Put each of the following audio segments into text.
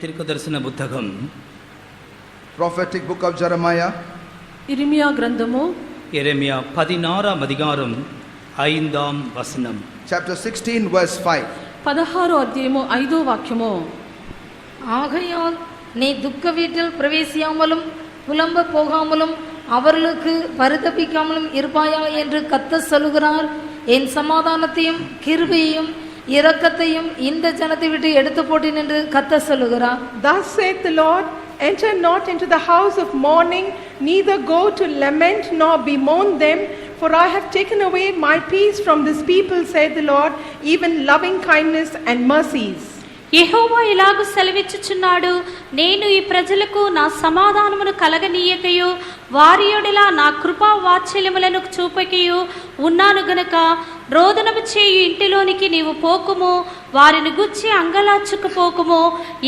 தீர்க்கதரிசன புத்தகம் prophetic book of Jeremiah. இரிமியா கிரந்தமோ எரேமியா 16ஆம் அதிகாரம் 5ஆம் வசனம். Chapter 16 verse 5. 16 அத்தியாயமோ 5 வாக்கியமோ. ஆகையால் நீ துக்க வீட்டில் பிரவேசியாமலும் புலம்ப போகாமலும் அவர்களுக்கு பரிதபிக்காமலும் இருப்பாயா என்று கர்த்தர் சொல்லுகிறார். என் சமாதானத்தையும் கிருபையையும் இரக்கத்தையும் இந்த ஜனத்தை விட்டு எடுத்து போட்டேன் என்று கர்த்தர் சொல்லுகிறார். Thus saith the Lord, enter not into the house of mourning, neither go to lament nor bemoan them, for I have taken away my peace from this people, saith the Lord, even loving kindness and mercies. యెహోవా ఇలాగు సెలవిచ్చుచున్నాడు, నేను ఈ ప్రజలకు నా సమాధానమును కలగనీయకయు వారి యెడల నా కృపా వాత్సల్యములను చూపకయు ఉన్నాను గనుక రోదనము చేయు ఇంటిలోనికి నీవు పోకుము, వారిని గుచ్చి అంగలార్చుకుపోకుము,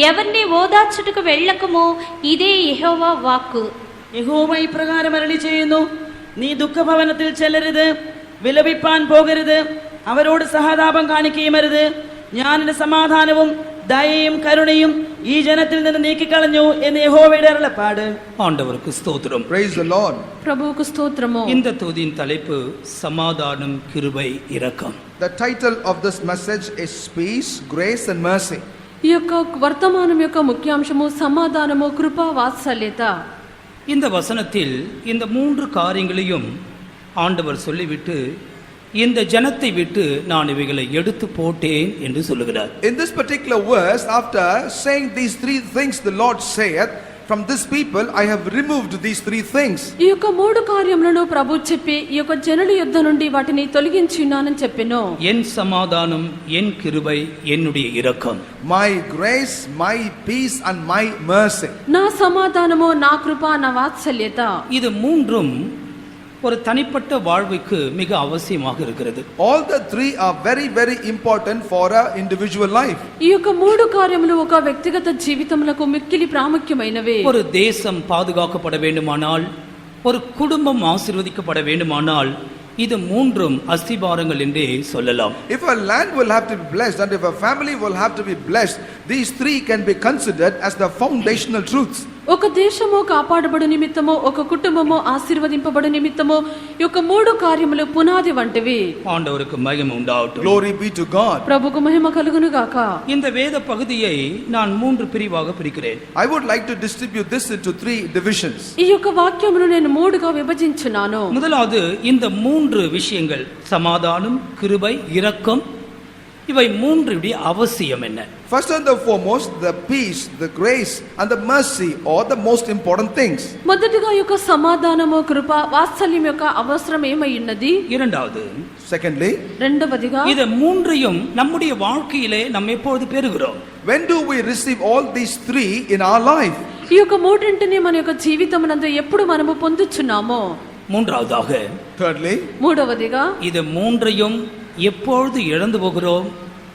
ఎవరిని ఓదార్చుటకు వెళ్ళకుము, ఇదే యెహోవా వాక్కు. യഹോവ ഇപ്രകാരം അരുളി ചെയ്യുന്നു, നീ ദുഃഖഭവനത്തിൽ ചെല്ലരുത്, വിലപിപ്പാൻ പോകരുത്, അവരോട് സഹതാപം കാണിക്കുകയുമരുത്. ഞാൻ എന്റെ സമാധാനവും ദയയും കരുണയും ഈ ജനത്തിൽ നിന്ന് നീക്കിക്കളഞ്ഞു എന്ന് യഹോവയുടെ അരുളപ്പാട്. ஆண்டவருக்கு ஸ்தோத்திரம். Praise the Lord. பிரபுவுக்கு ஸ்தோத்திரமோ. இந்த தூதியின் தலைப்பு சமாதானம், கிருபை, இரக்கம். The title of this message is Peace, Grace and Mercy. ఈ యొక్క వర్తమానం యొక్క ముఖ్యాంశము సమాధానము, కృప, వాత్సల్యత. இந்த வசனத்தில் இந்த 3 காரியங்களையும் ஆண்டவர் சொல்லிவிட்டு இந்த ஜனத்தை விட்டு நான் இவைகளை எடுத்து போட்டேன் என்று சொல்லுகிறார். In this particular verse, after saying these 3 things, the Lord saith, from this people I have removed these 3 things. ఈ యొక్క 3 కార్యములను ప్రభు చెప్పి ఈ యొక్క జనుల యొద్ద నుండి వాటిని తొలగించి ఉన్నానని చెప్పెను. என் சமாதானம், என் கிருபை, என்னுடைய இரக்கம். My grace, my peace and my mercy. నా సమాధానము, నా కృప, నా వాత్సల్యత. இது மூன்றும் ஒரு தனிப்பட்ட வாழ்வுக்கு மிக அவசியமாக இருக்கிறது. All the 3 are very very important for a individual life. ఈ యొక్క 3 కార్యములు ఒక వ్యక్తిగత జీవితములకు మిక్కిలి ప్రాముఖ్యమైనవి. ஒரு தேசம் பாதுகாக்கப்பட வேண்டுமானால், ஒரு குடும்பம் ஆசீர்வதிக்கப்பட வேண்டுமானால் இது மூன்றும் அஸ்திபாரங்கள் என்றே சொல்லலாம். If a land will have to be blessed and if a family will have to be blessed, these 3 can be considered as the foundational truths. ఒక దేశము కాపాడబడు నిమిత్తము, ఒక కుటుంబము ఆశీర్వదింపబడు నిమిత్తము ఈ యొక్క 3 కార్యములు పునాది వంటివి. ஆண்டவருக்கு மகிமை உண்டாகட்டும். Glory be to God. ప్రభువుకు మహిమ కలుగును గాక. இந்த வேத பகுதியை நான் 3 பிரிவாக பிரிக்கிறேன். I would like to distribute this into 3 divisions. ఈ యొక్క వాక్యమును నేను 3గా విభజించున్నాను. முதலாவது இந்த 3 விஷயங்கள், சமாதானம், கிருபை, இரக்கம், இவை 3 உடைய அவசியம் என்ன? First and the foremost, the peace, the grace and the mercy are the most important things. మొదటిగా ఈ యొక్క సమాధానము, కృప, వాత్సల్యం యొక్క అవసరం ఏమై ఉన్నది? இரண்டாவது, Secondly, రెండవదిగా இத 3ஐயும் நம்முடைய வாழ்க்கையிலே நாம் எப்பொழுது பெறுகிறோம்? when do we receive all these 3 in our life? ఈ యొక్క మూడింటిని మన యొక్క జీవితమునందు ఎప్పుడు మనము పొందుచున్నామో. மூன்றாவதாக, Thirdly, మూడవదిగా இத 3ஐயும் எப்பொழுது இழந்து போகிறோம்,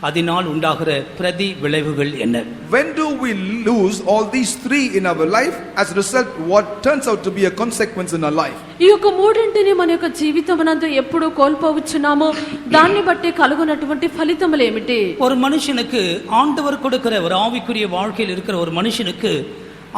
அதனால் உண்டாகிற பிரதி விளைவுகள் என்ன? when do we lose all these 3 in our life? As a result, what turns out to be a consequence in our life? ఈ యొక్క మూడింటిని మన యొక్క జీవితమునందు ఎప్పుడు కోల్పోవచ్చున్నామో దాన్ని బట్టి కలుగునటువంటి ఫలితములు ఏమిటి? ஒரு மனுஷனுக்கு ஆண்டவர் கொடுக்கிற ஒரு ஆவிக்குரிய வாழ்க்கையில் இருக்கிற ஒரு மனுஷனுக்கு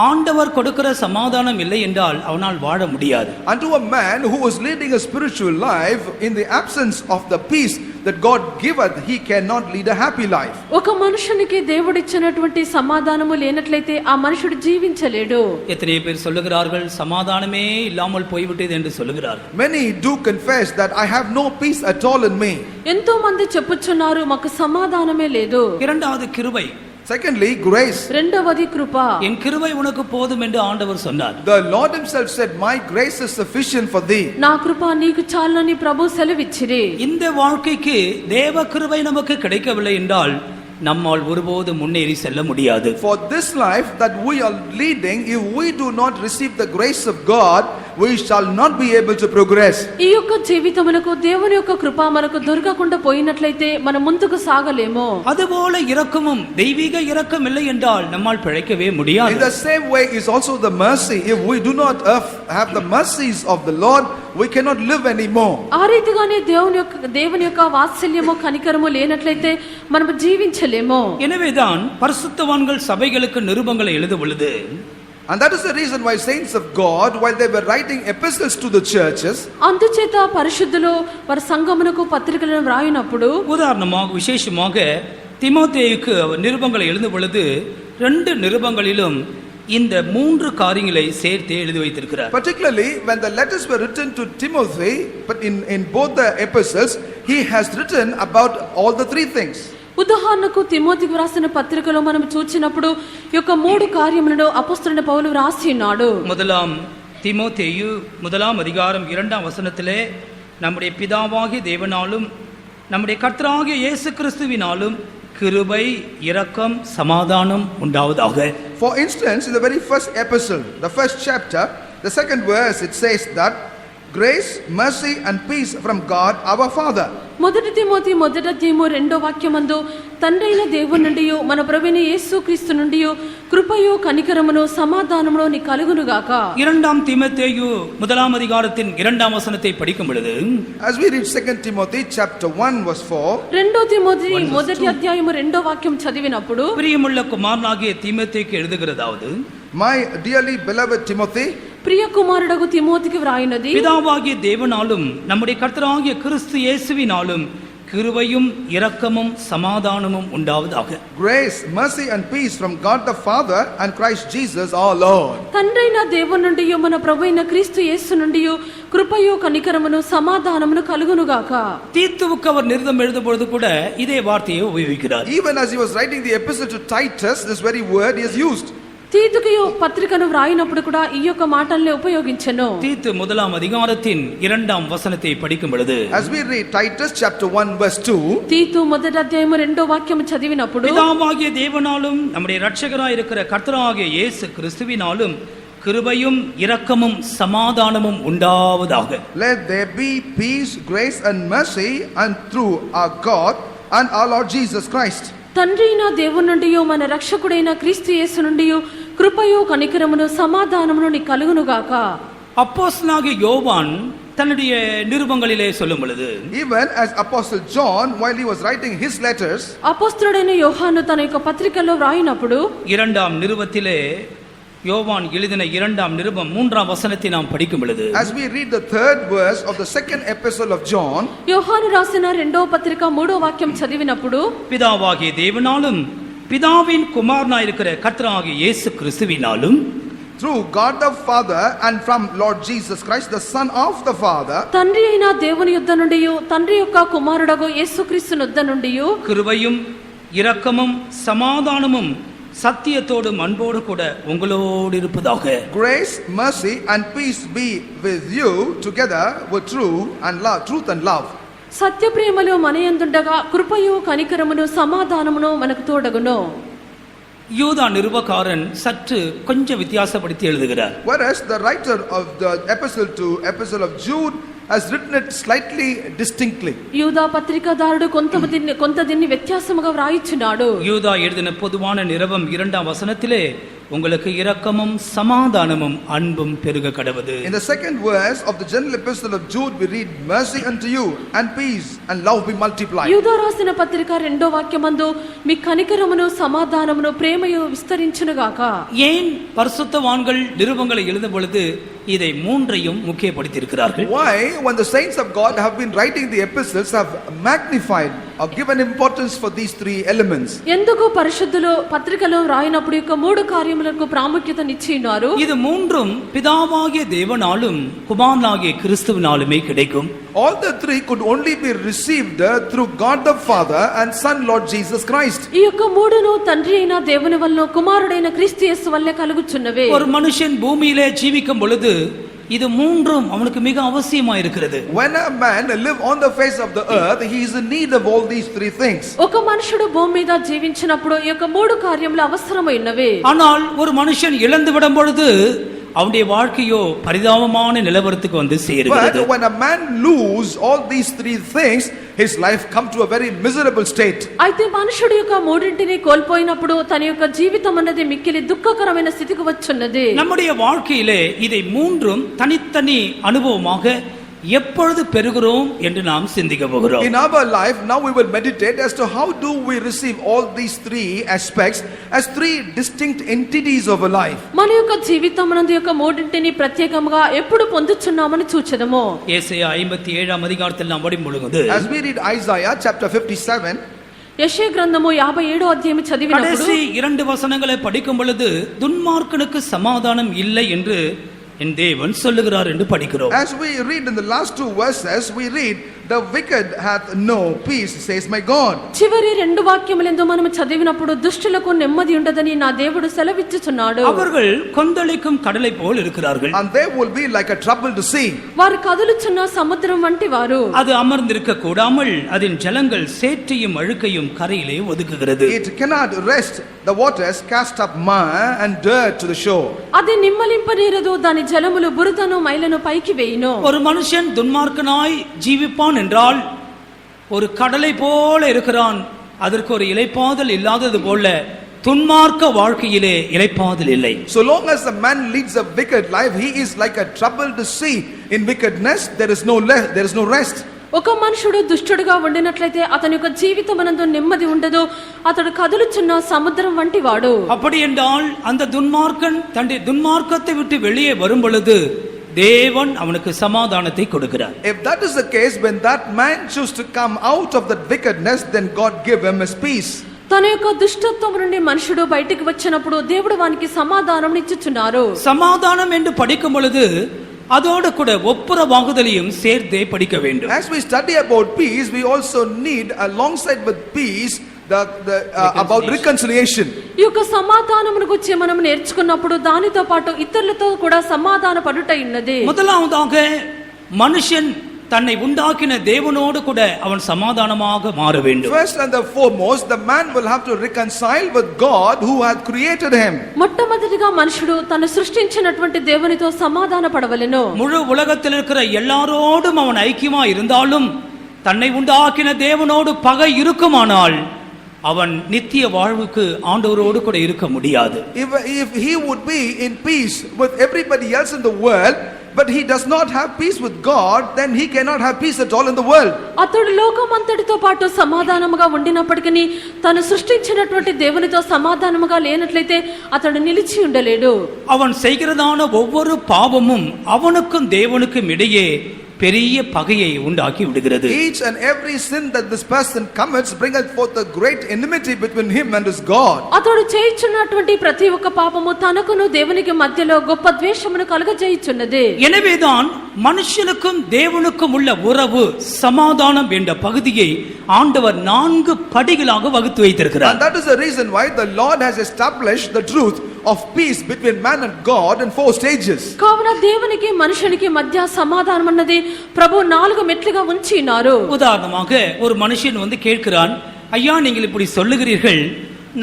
ஆண்டவர் கொடுக்கிற சமாதானம் இல்லை என்றால் அவனால் வாழ முடியாது. Unto a man who is leading a spiritual life, in the absence of the peace that God giveth, he cannot lead a happy life. ఒక మనుషునికి దేవుడిచ్చినటువంటి సమాధానము లేనట్లయితే ఆ మనుషుడు జీవించలేడు. எத்தனை பேர் சொல்லுகிறார்கள், சமாதானமே இல்லாமல் போய்விட்டது என்று சொல்லுகிறார்கள். Many do confess that I have no peace at all in me. ఎంతో మంది చెప్పుచున్నారు, మాకు సమాధానమే లేదు. இரண்டாவது கிருபை. Secondly, grace. రెండవది కృప. என் கிருபை உனக்கு போதும் என்று ஆண்டவர் சொன்னார். The Lord himself said, my grace is sufficient for thee. నా కృప నీకు చాలని ప్రభు సెలవిచ్చిరి. இந்த வாழ்க்கைக்கு தேவ கிருபை நமக்கு கிடைக்கவில்லை என்றால் நம்மால் ஒருபோது முன்னேறி செல்ல முடியாது. For this life that we are leading, if we do not receive the grace of God, we shall not be able to progress. ఈ యొక్క జీవితమునకు దేవుని యొక్క కృప మనకు దొరకకుండా పోయినట్లయితే మనం ముందుకు సాగలేము. அதுபோல இரக்கமும் தெய்வீக இரக்கம் இல்லை என்றால் நம்மால் பிழைக்கவே In முடியாது. the same way is also the mercy. If we do not have the mercies of the Lord, we cannot live anymore. ఆ రీతిగానే దేవుని యొక్క వాత్సల్యము కనికరము లేనట్లయితే మనం జీవించలేము. எனவேதான் பரிசுத்தவான்கள் சபைகளுக்கு நிருபங்களை எழுத பொழுது And that is the reason why saints of God, while they were writing epistles to the churches, అందుచేత పరిశుద్ధులు వారి సంఘమునకు పత్రికలను వ్రాయినప్పుడు உதாரணமாக விசேஷமாக தீமோத்தேயுக்கு அவர் நிருபங்களை எழுதும் பொழுது 2 நிருபங்களிலும் இந்த 3 காரியங்களை சேர்த்து எழுதி வைத்திருக்கிறார். particularly when the letters were written to Timothy, but in both the epistles, he has written about all the 3 things. ఉదాహరణకు తిమోతికి వ్రాసిన పత్రికలో మనం చూచినప్పుడు ఈ యొక్క 3 కార్యములను అపొస్తలుడైన పౌలు వ్రాసి ఉన్నాడు. முதலாம் தீமோத்தேயு 1 அதிகாரம் 2 வசனத்திலே நம்முடைய பிதாவாகிய தேவனாலும் நம்முடைய கர்த்தராகிய இயேசு கிறிஸ்துவினாலும் கிருபை இரக்கம் சமாதானம் உண்டாவதாக. For instance, in the very first epistle, the first chapter, the second verse, it says that grace, mercy and peace from God our Father. మొదటి తిమోతి 1:2 వాక్యమందు తండ్రైన దేవుని నుండి మన ప్రభువైన యేసుక్రీస్తు నుండి కృపయు కనికరమును సమాధానమును నీ కలుగును గాక. 2 தீமோத்தேயு 1 அதிகாரத்தின் 2 வசனத்தை படிக்கும் பொழுது As we read 2 Timothy chapter 1 verse 4, 2 Timothy 1 అధ్యాయము 2 వాక్యం చదివినప్పుడు பிரியமுள்ள குமாரனாகிய தீமோத்தேயுக்கு எழுதுகிறதாவது my dearly beloved Timothy, ప్రియ కుమారుడగు తిమోతికి వ్రాయినది பிதாவாகிய தேவனாலும் நம்முடைய கர்த்தராகிய கிறிஸ்து இயேசுவினாலும் கிருபையும் இரக்கமும் சமாதானமும் உண்டாவதாக. grace, mercy and peace from God the Father and Christ Jesus our Lord. తండ్రైన దేవుని నుండి మన ప్రభువైన క్రీస్తు యేసు నుండి కృపయు కనికరమును సమాధానమును కలుగును గాక. தீத்துவுக்கு அவர் நிருபம் எழுதும் பொழுது கூட இதே வார்த்தையை உபயோகிக்கிறார். Even as he was writing the epistle to Titus, this very word he has used. తీతుకి పత్రికను వ్రాయినప్పుడు కూడా ఈ యొక్క మాటల్ని ఉపయోగించెను. தீத்து 1 அதிகாரத்தின் 2 வசனத்தை படிக்கும் பொழுது As we read Titus chapter 1 verse 2, తీతు 1 అధ్యాయము 2 వాక్యం చదివినప్పుడు பிதாவாகிய தேவனாலும் நம்முடைய இரட்சகராய் இருக்கிற கர்த்தராகிய இயேசு கிறிஸ்துவினாலும் கிருபையும் இரக்கமும் சமாதானமும் உண்டாவதாக. let there be peace, grace and mercy and through our God and our Lord Jesus Christ. తండ్రి అయిన దేవుని నుండి మన రక్షకుడైన క్రీస్తు యేసు నుండి కృపయు కనికరమును సమాధానమును నీ కలుగును గాక. அப்போஸ்தலனாகிய யோவான் தன்னுடைய நிருபங்களிலே சொல்லும் பொழுது Even as Apostle John, while he was writing his letters, అపొస్తలుడైన యోహాను తన యొక్క పత్రికలో వ్రాయినప్పుడు 2 நிருபத்திலே யோவான் எழுதின 2 நிருபம் 3 வசனத்தை நாம் படிக்கும் பொழுது as we read the 3rd verse of the 2nd epistle of John, యోహాను రాసిన 2వ పత్రిక 3వ వాక్యం చదివినప్పుడు பிதாவாகிய தேவனாலும் பிதாவின் குமாரனாய் இருக்கிற கர்த்தராகிய இயேசு கிறிஸ்துவினாலும் through God the Father and from Lord Jesus Christ the Son of the Father, తండ్రి అయిన దేవుని యొద్ద నుండి తండ్రి యొక్క కుమారుడగు యేసుక్రీస్తు యొద్ద నుండి கிருபையும் இரக்கமும் சமாதானமும் சத்தியத்தோடும் அன்போடு கூட உங்களோடு இருப்பதாக. grace, mercy and peace be with you together with truth and love. సత్య ప్రేమలో మనయందుండగా కృపయు కనికరమును సమాధానమును మనకు తోడగును. யூதா நிருபக்காரன் சற்று கொஞ்சம் வித்தியாசப்படுத்தி எழுதுகிறார். Whereas the writer of the epistle of Jude has written it slightly distinctly. యూదా పత్రికాదారుడు కొంత దీన్ని వ్యత్యాసముగా వ్రాయిచున్నాడు. யூதா எழுதின பொதுவான நிருபம் 2 வசனத்திலே உங்களுக்கு இரக்கமும் சமாதானமும் அன்பும் பெருக கடவது. In the 2nd verse of the general epistle of Jude we read mercy unto you and peace and love be multiplied. యూదా రాసిన పత్రిక 2వ వాక్యమందు మీ కనికరమును సమాధానమును ప్రేమయు విస్తరించును గాక. ஏன் பரிசுத்தவான்கள் நிருபங்களை எழுதும் பொழுது இதை 3ஐயும் முக்கியப்படுத்தி இருக்கிறார்கள்? Why, when the saints of God have been writing the epistles, have magnified or given importance for these 3 elements? ఎందుకు పరిశుద్ధులు పత్రికలో రాయినప్పుడు యొక్క 3 కార్యములకు ప్రాముఖ్యతనిచ్చి ఉన్నారు? இது 3ம் பிதாவாகிய தேவனாலும் குமாரனாகிய கிறிஸ்துவினாலுமே கிடைக்கும். All the 3 could only be received through God the Father and Son Lord Jesus Christ. ఈ యొక్క 3ను తండ్రి అయిన దేవుని వల్ల కుమారుడైన క్రీస్తు యేసు వల్లే కలుగుచున్నవే. ஒரு மனுஷன் பூமியிலே ஜீவிக்கும் பொழுது இது 3ம் அவனுக்கு மிக அவசியமா இருக்கிறது. When a man live on the face of the earth, he is in need of all these 3 things. ఒక మనుషుడు భూమి మీద జీవించినప్పుడు ఈ యొక్క 3 కార్యములు అవసరమైనవే. ஆனால் ஒரு மனுஷன் இழந்து விடும் பொழுது அவனுடைய வாழ்க்கையோ பரிதாபமான நிலவரத்துக்கு வந்து சேருகிறது. But when a man lose all these three things, his life come to a very miserable state. అయితే మనుషుడు యొక్క మూడింటిని కోల్పోయినప్పుడు తన యొక్క జీవితం అన్నది మిక్కిలి దుఃఖకరమైన స్థితికి వచ్చున్నది. நம்முடைய வாழ்க்கையிலே இதை மூன்றும் தனித்தனி அனுபவமாக எப்பொழுது பெறுகிறோம் என்று நாம் சிந்திக்க போகிறோம். In our life now we will meditate as to how do we receive all these three aspects as three distinct entities of a life. మన యొక్క జీవితం నందు యొక్క మూడింటిని ప్రత్యేకంగా ఎప్పుడు పొందుచున్నామని చూచెదము. ஏசாயா 57 அதிகாரத்தில் நாம் படிக்கும்போது As we read Isaiah chapter 57, యెషయా గ్రంథము 57వ అధ్యాయం చదివినప్పుడు கடைசி 2 வசனங்களை படிக்கும் பொழுது துன்மார்க்கனுக்கு சமாதானம் இல்லை என்று என் தேவன் சொல்லுகிறார் என்று படிக்கிறோம். as we read in the last two verses, we read the wicked hath no peace, says my God. చివరి రెండు వాక్యములందు మనం చదివినప్పుడు దుష్టులకు నెమ్మది ఉండదని నా దేవుడు సెలవిచ్చుచున్నాడు. அவர்கள் கொந்தளிக்கும் கடலை போல் இருக்கிறார்கள். And they will be like a troubled sea. వారు కదులుచున్న సముద్రం వంటి వారు. அது అమర్ந்திருக்க கூடாமல் அதன் ஜலங்கள் சேற்றையும் அழுக்கையும் கரையிலே ஒதுக்குகிறது. It cannot rest. The waters cast up mire and dirt to the shore. అది నిమ్మలింపనీరదు, దాని జలములు బురదను మైలను పైకి వేయును. ஒரு மனுஷன் துன்மார்க்கனாய் ஜீவிப்பான் என்றால் ஒரு கடலை போல இருக்கிறான். அதற்கு ஒரு இளைப்பாதல் இல்லாதது போல துன்மார்க்க வாழ்க்கையிலே இளைப்பாதல் இல்லை. So long as a man leads a wicked life, he is like a troubled sea. In wickedness there is no rest. ఒక మనుషుడు దుష్టుడుగా ఉండినట్లయితే అతని యొక్క జీవితమనందు నెమ్మది ఉండదు. అతడు కదులుచున్న సముద్రం వంటి వాడు. அப்படி என்றால் அந்த துன்மார்க்கன் தன்னுடைய துன்மார்க்கத்தை விட்டு வெளியே வரும் பொழுது தேவன் அவனுக்கு சமாதானத்தை கொடுக்கிறார். If that is the case, when that man choose to come out of that wickedness, then God give him his peace. తన యొక్క దుష్టత్వం నుండి మనుషుడు బయటికి వచ్చినప్పుడు దేవుడు వానికి సమాధానం ఇచ్చుచున్నారు. சமாதானம் என்று படிக்கும் பொழுது அதோடு கூட ஒப்புரவாகுதலையும் சேர்த்தே படிக்க வேண்டும். As we study about peace, we also need alongside with peace about reconciliation. ఈ యొక్క సమాధానమును గురించి మనం నేర్చుకున్నప్పుడు దానితో పాటు ఇతరులతో కూడా సమాధాన పడుట ఉన్నది. முதலாவதாக மனுஷன் தன்னை உண்டாக்கின தேவனோடு கூட அவன் சமாதானமாக மாற வேண்டும். First and the foremost, the man will have to reconcile with God who hath created him. మొట్టమొదటిగా మనుషుడు తను సృష్టించినటువంటి దేవునితో సమాధాన పడవలెను. முழு உலகத்தில் இருக்கிற எல்லாரோடும் அவன் ஐக்கியமா இருந்தாலும் தன்னை உண்டாக்கின தேவனோடு பகை இருக்குமானால் அவன் நித்திய வாழ்வுக்கு ஆண்டவரோடு கூட இருக்க முடியாது. If he would be in peace with everybody else in the world, but he does not have peace with God, then he cannot have peace at all in the world. అతడు లోకమంతటితో పాటు సమాధానముగా ఉండినప్పటికీ తను సృష్టించినటువంటి దేవునితో సమాధానముగా లేనట్లయితే అతడు నిలిచి ఉండలేడు. அவன் செய்கிறதான ஒவ்வொரு பாவமும் அவனுக்கும் தேவனுக்கும் இடையே பெரிய பகையை உண்டாக்கி விடுகிறது. Each and every sin that this person commits bringeth forth a great enmity between him and his God. అతడు చేయుచున్నటువంటి ప్రతి ఒక్క పాపము తనకును దేవునికి మధ్యలో గొప్ప ద్వేషమును కలుగజేయుచున్నది. எனவேதான் மனுஷனுக்கும் தேவனுக்கும் உள்ள உறவு சமாதானம் என்ற பகுதியை ஆண்டவர் 4 படிகளாக வகுத்து வைத்திருக்கிறார். And that is the reason why the Lord has established the truth of peace between man and God in 4 stages. కావున దేవునికి మనుషునికి మధ్య సమాధానం అన్నది ప్రభు 4 మెట్లుగా ఉంచినారు. உதாரணமாக ஒரு மனுஷன் வந்து கேட்கிறான், ஐயா நீங்கள் இப்படி சொல்லுகிறீர்கள்,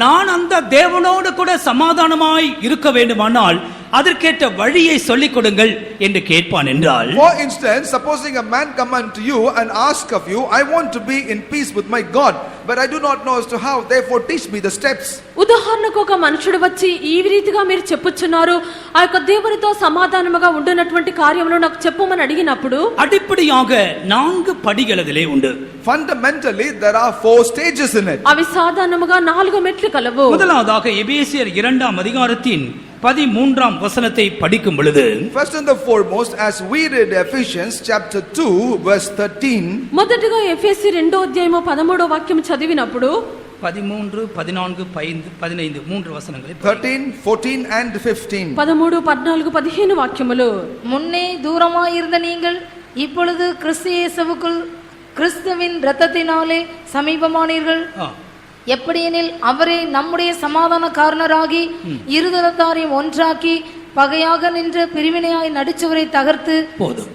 நான் அந்த தேவனோடு கூட சமாதானமாய் இருக்க வேண்டுமானால் அதற்கேற்ற வழியை சொல்லிக் கொடுங்கள் என்று கேட்பான் என்றால், For instance, supposing a man come unto you and ask of you, I want to be in peace with my God, but I do not know as to how, therefore teach me the steps. ఉదాహరణకు ఒక మనుషుడు వచ్చి ఈ రీతిగా మీరు చెప్పుచున్నారు, ఆ యొక్క దేవునితో సమాధానముగా ఉండునటువంటి కార్యములు నాకు చెప్పమని అడిగినప్పుడు அடிப்படையாக 4 படிகள் அதிலே உண்டு. Fundamentally, there are 4 stages in it. అవి సాధారణముగా 4 మెట్లు కలవు. முதலாவதாக எபேசியர் 2 அதிகாரத்தின் 13 வசனத்தை படிக்கும் பொழுது, First and the foremost, as we read Ephesians chapter 2 verse 13, మొదటిగా ఎఫెసీ 2వ అధ్యాయము 13వ వాక్యం చదివినప్పుడు 13, 14, 15 3 வசனங்களை 13, 14 and 15. 13, 14, 15 వాక్యములు. முன்னே தூரமாயிருந்த நீங்கள் இப்பொழுது கிறிஸ்து இயேசுவுக்குள் கிறிஸ்துவின் இரத்தத்தினாலே சமீபமானீர்கள். எப்படியெனில் அவரே நம்முடைய சமாதான காரணராகி இருதரத்தாரையும் ஒன்றாக்கி பகையாக நின்ற பிரிவினையாய் நடிச்சவரை தகர்த்து போதும்.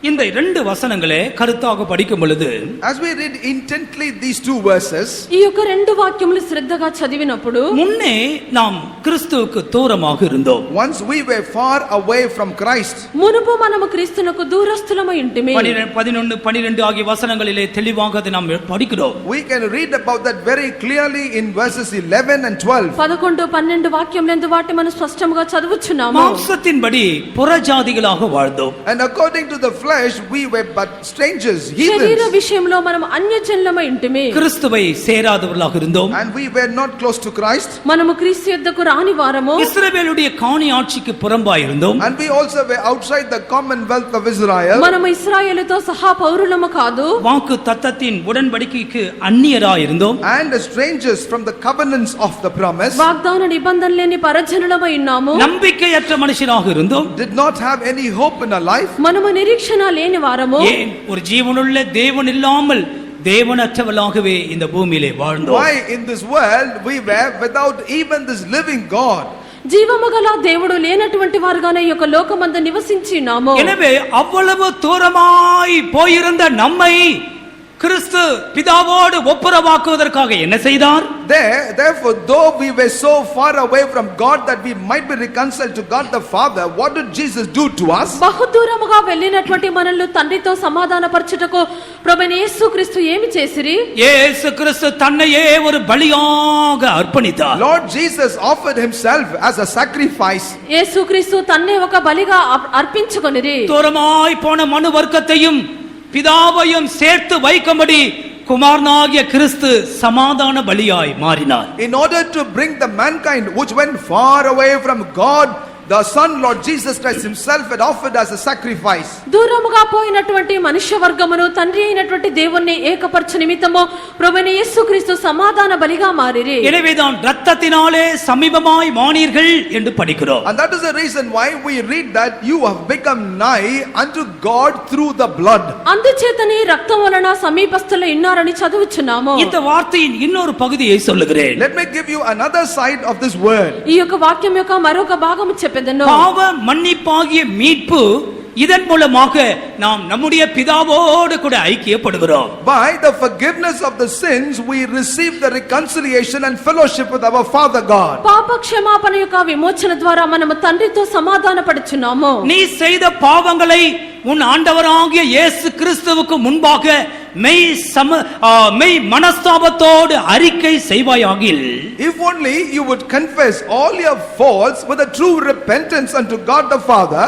இந்த இரண்டு வசனங்களே கருத்தாக படிக்கும் பொழுது As we read intently these two verses, ఈ యొక్క రెండు వాక్యములు శ్రద్ధగా చదివినప్పుడు முன்னே நாம் கிறிஸ்துவுக்கு தூரமாக இருந்தோம். once we were far away from Christ. మునుపు మనము క్రీస్తునకు దూరస్థులమై ఉంటిమి. 11, 12 ஆகிய வசனங்களிலே தெளிவாக அதை நாம் படிக்கிறோம். We can read about that very clearly in verses 11 and 12. 11, 12 వాక్యములందు వాటి మనం స్పష్టంగా చదువుచున్నాము. மாம்சத்தின்படி புறஜாதிகளாக வாழ்ந்தோம். And according to the flesh, we were but strangers, శరీర heathens, విషయంలో మనం అన్యజనులమై ఉంటిమి. கிறிஸ்துவை சேராதவர்களாக இருந்தோம். and we were not close to Christ, మనము క్రీస్తు యొద్దకు రాని వారము. இஸ்ரவேலுடைய காணி ஆட்சிக்கு புறம்பாய் இருந்தோம். and we also were outside the commonwealth of Israel, మనము ఇశ్రాయేలుతో సహా పౌరులము కాదు. வாக்கு தத்தத்தின் உடன்படிக்கைக்கு அந்நியராய் இருந்தோம். and strangers from the covenants of the promise, వాగ్దాన నిబంధన లేని పరజనులమై ఉన్నాము. நம்பிக்கையற்ற மனுஷனாக இருந்தோம். did not have any hope in our life. మనము నిరీక్షణ లేని వారము. ஏன் ஒரு ஜீவனுள்ள தேவன் இல்லாமல் தேவனற்றவர்களாகவே இந்த பூமியிலே வாழ்ந்தோம். Why in this world we were without even this living God? జీవము గల దేవుడు లేనటువంటి వారుగానే ఈ యొక్క లోకమందు నివసించి ఉన్నాము. எனவே அவ்வளவு தூரமாய் போயிருந்த நம்மை கிறிஸ்து பிதாவோடு ஒப்புரவாக்குவதற்காக என்ன செய்தார்? Therefore, though we were so far away from God that we might be reconciled to God the Father, what did Jesus do to us? బహుదూరముగా వెళ్ళినటువంటి మనల్ని తండ్రితో సమాధానపరచుటకు ప్రభువైన యేసుక్రీస్తు ఏమి చేసిరి? இயேசு கிறிஸ்து தன்னையே ஒரு பலியாக அர்ப்பணித்தார். Lord Jesus offered himself as a sacrifice. యేసుక్రీస్తు తన్నే ఒక బలిగా అర్పించుకొనిరి. தூரமாய் போன மனு வர்க்கத்தையும் பிதாவையும் சேர்த்து வைக்கும்படி குமாரனாகிய கிறிஸ்து சமாதான பலியாய் மாறினார். In order to bring the mankind which went far away from God, the Son, Lord Jesus Christ himself had offered as a sacrifice. దూరముగా పోయినటువంటి మనుష్య వర్గమును తండ్రి అయినటువంటి దేవుణ్ణి ఏకపరచు నిమిత్తము ప్రభువైన యేసుక్రీస్తు సమాధాన బలిగా మారిరి. எனவேதான் இரத்தத்தினாலே சமீபமாய் மானீர்கள் என்று படிக்கிறோம். And that is the reason why we read that you have become nigh unto God through the blood. అందుచేతనే రక్తం వలన సమీపస్థులు ఉన్నారని చదువుచున్నాము. இந்த வார்த்தையின் இன்னொரு பகுதியை சொல்லுகிறேன். Let me give you another side of this word. ఈ యొక్క వాక్యం యొక్క మరొక భాగము చెప్పెదను. பாவ மன்னிப்பாகிய மீட்பு இதன் மூலமாக நாம் நம்முடைய பிதாவோடு கூட ஐக்கியப்படுகிறோம். By the forgiveness of the sins we receive the reconciliation and fellowship with our Father God. పాప క్షమాపణ యొక్క విమోచన ద్వారా మనము తండ్రితో సమాధాన పడుచున్నాము. நீ செய்த பாவங்களை உன் ஆண்டவராகிய இயேசு கிறிஸ்துவுக்கு முன்பாக மெய் மனஸ்தாபத்தோடு அறிக்கை செய்வாயாகில், If only you would confess all your faults with a true repentance unto God the Father,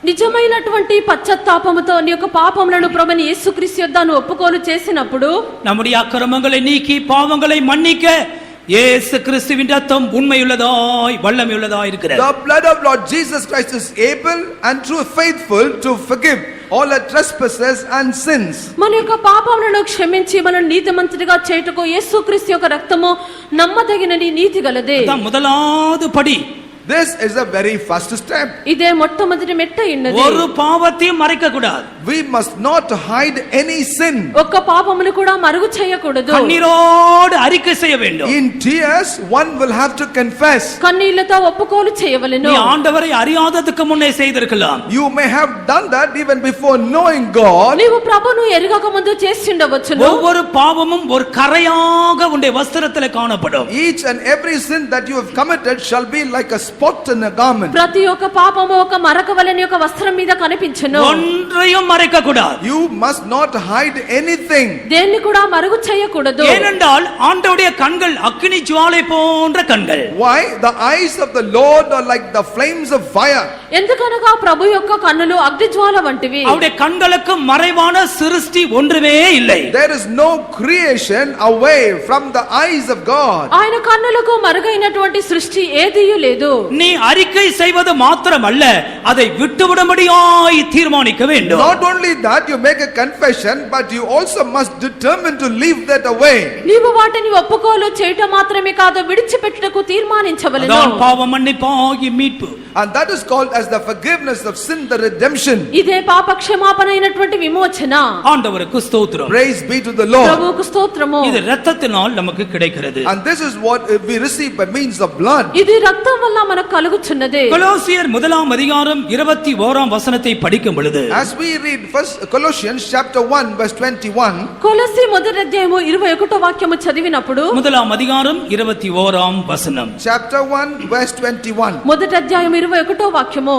నిజమైనటువంటి పశ్చాత్తాపముతో నీ యొక్క పాపములను ప్రభువైన యేసుక్రీస్తు యొద్ద నువ్వు ఒప్పుకోలు చేసినప్పుడు நம்முடைய அக்கிரமங்களை நீக்கி பாவங்களை மன்னிக்க இயேசு கிறிஸ்துவின் ரத்தம் உண்மையுள்ளதாய் வல்லமையுள்ளதாய் இருக்கிறது. the blood of Lord Jesus Christ is able and true faithful to forgive all our trespasses and sins. మన యొక్క పాపములను క్షమించి మనల్ని నీతిమంతుడిగా చేయుటకు యేసుక్రీస్తు యొక్క రక్తము నమ్మదగినది నీతి గలదే. அதான் முதலாவது படி. This is a very first step. ఇదే మొట్టమొదటి మెట్ట ఉన్నది. ஒரு பாவத்தையும் மறைக்க கூடாது. We must not hide any sin. ఒక్క పాపమును కూడా మరుగు చేయకూడదు. கண்ணீரோடு அறிக்கை செய்ய வேண்டும். In tears one will have to confess. కన్నీళ్లతో ఒప్పుకోలు చేయవలెను. நீ ஆண்டவரை அறியாததுக்கு முன்னே செய்திருக்கலாம். You may have done that even before knowing God. నీవు ప్రభువును ఎరుగక ముందు చేసి ఉండవచ్చును. ஒவ்வொரு பாவமும் ஒரு கரையாக உன்னுடைய வஸ்திரத்தில் காணப்படும். Each and every sin that you have committed shall be like a spot in a garment. ప్రతి ఒక్క పాపము ఒక మరక వలెని ఒక వస్త్రం మీద కనిపించును. ஒன்றையும் மறைக்க கூடாது. You must not hide anything. దేన్ని కూడా మరుగు చేయకూడదు. ஏனென்றால் ஆண்டவருடைய கண்கள் அக்கினி ஜுவாலை போன்ற கண்கள். Why? The eyes of the Lord are like the flames of fire. ఎందుకనగా ప్రభు యొక్క కన్నులు అగ్నిజ్వాల వంటివి. அவருடைய கண்களுக்கு மறைவான சிருஷ்டி ஒன்றுமே இல்லை. There is no creation away from the eyes of God. ఆయన కన్నులకు మరుగైనటువంటి సృష్టి ఏదియూ లేదు. நீ அறிக்கை செய்வது மாத்திரமல்ல, அதை விட்டுவிடும்படியாய் தீர்மானிக்க வேண்டும். Not only that you make a confession, but you also must determine to leave that away. నీవు వాటిని ఒప్పుకోలు చేయటం మాత్రమే కాదు విడిచిపెట్టుటకు తీర్మానించవలెను. அதான் பாவ மன்னிப்பாகிய மீட்பு. and that is called as the forgiveness of sin, the redemption. ఇదే పాప క్షమాపణ అయినటువంటి విమోచన. ஆண்டவருக்கு ஸ்தோத்திரம். Praise be to the Lord. ప్రభువుకు స్తోత్రము. இது இரத்தத்தினால் நமக்கு கிடைக்கிறது. And this is what we receive by means of blood. ఇది రక్తం వల్ల మనకు కలుగుచున్నది. கொலோசியர் 1:21 வசனத்தை படிக்கும் பொழுது As we read first Colossians chapter 1 verse 21, కొలస్సీ మొదటి అధ్యాయము 21వ వాక్యము చదివినప్పుడు 1:21 வசனம். chapter 1 verse 21. మొదటి అధ్యాయం 21వ వాక్యము.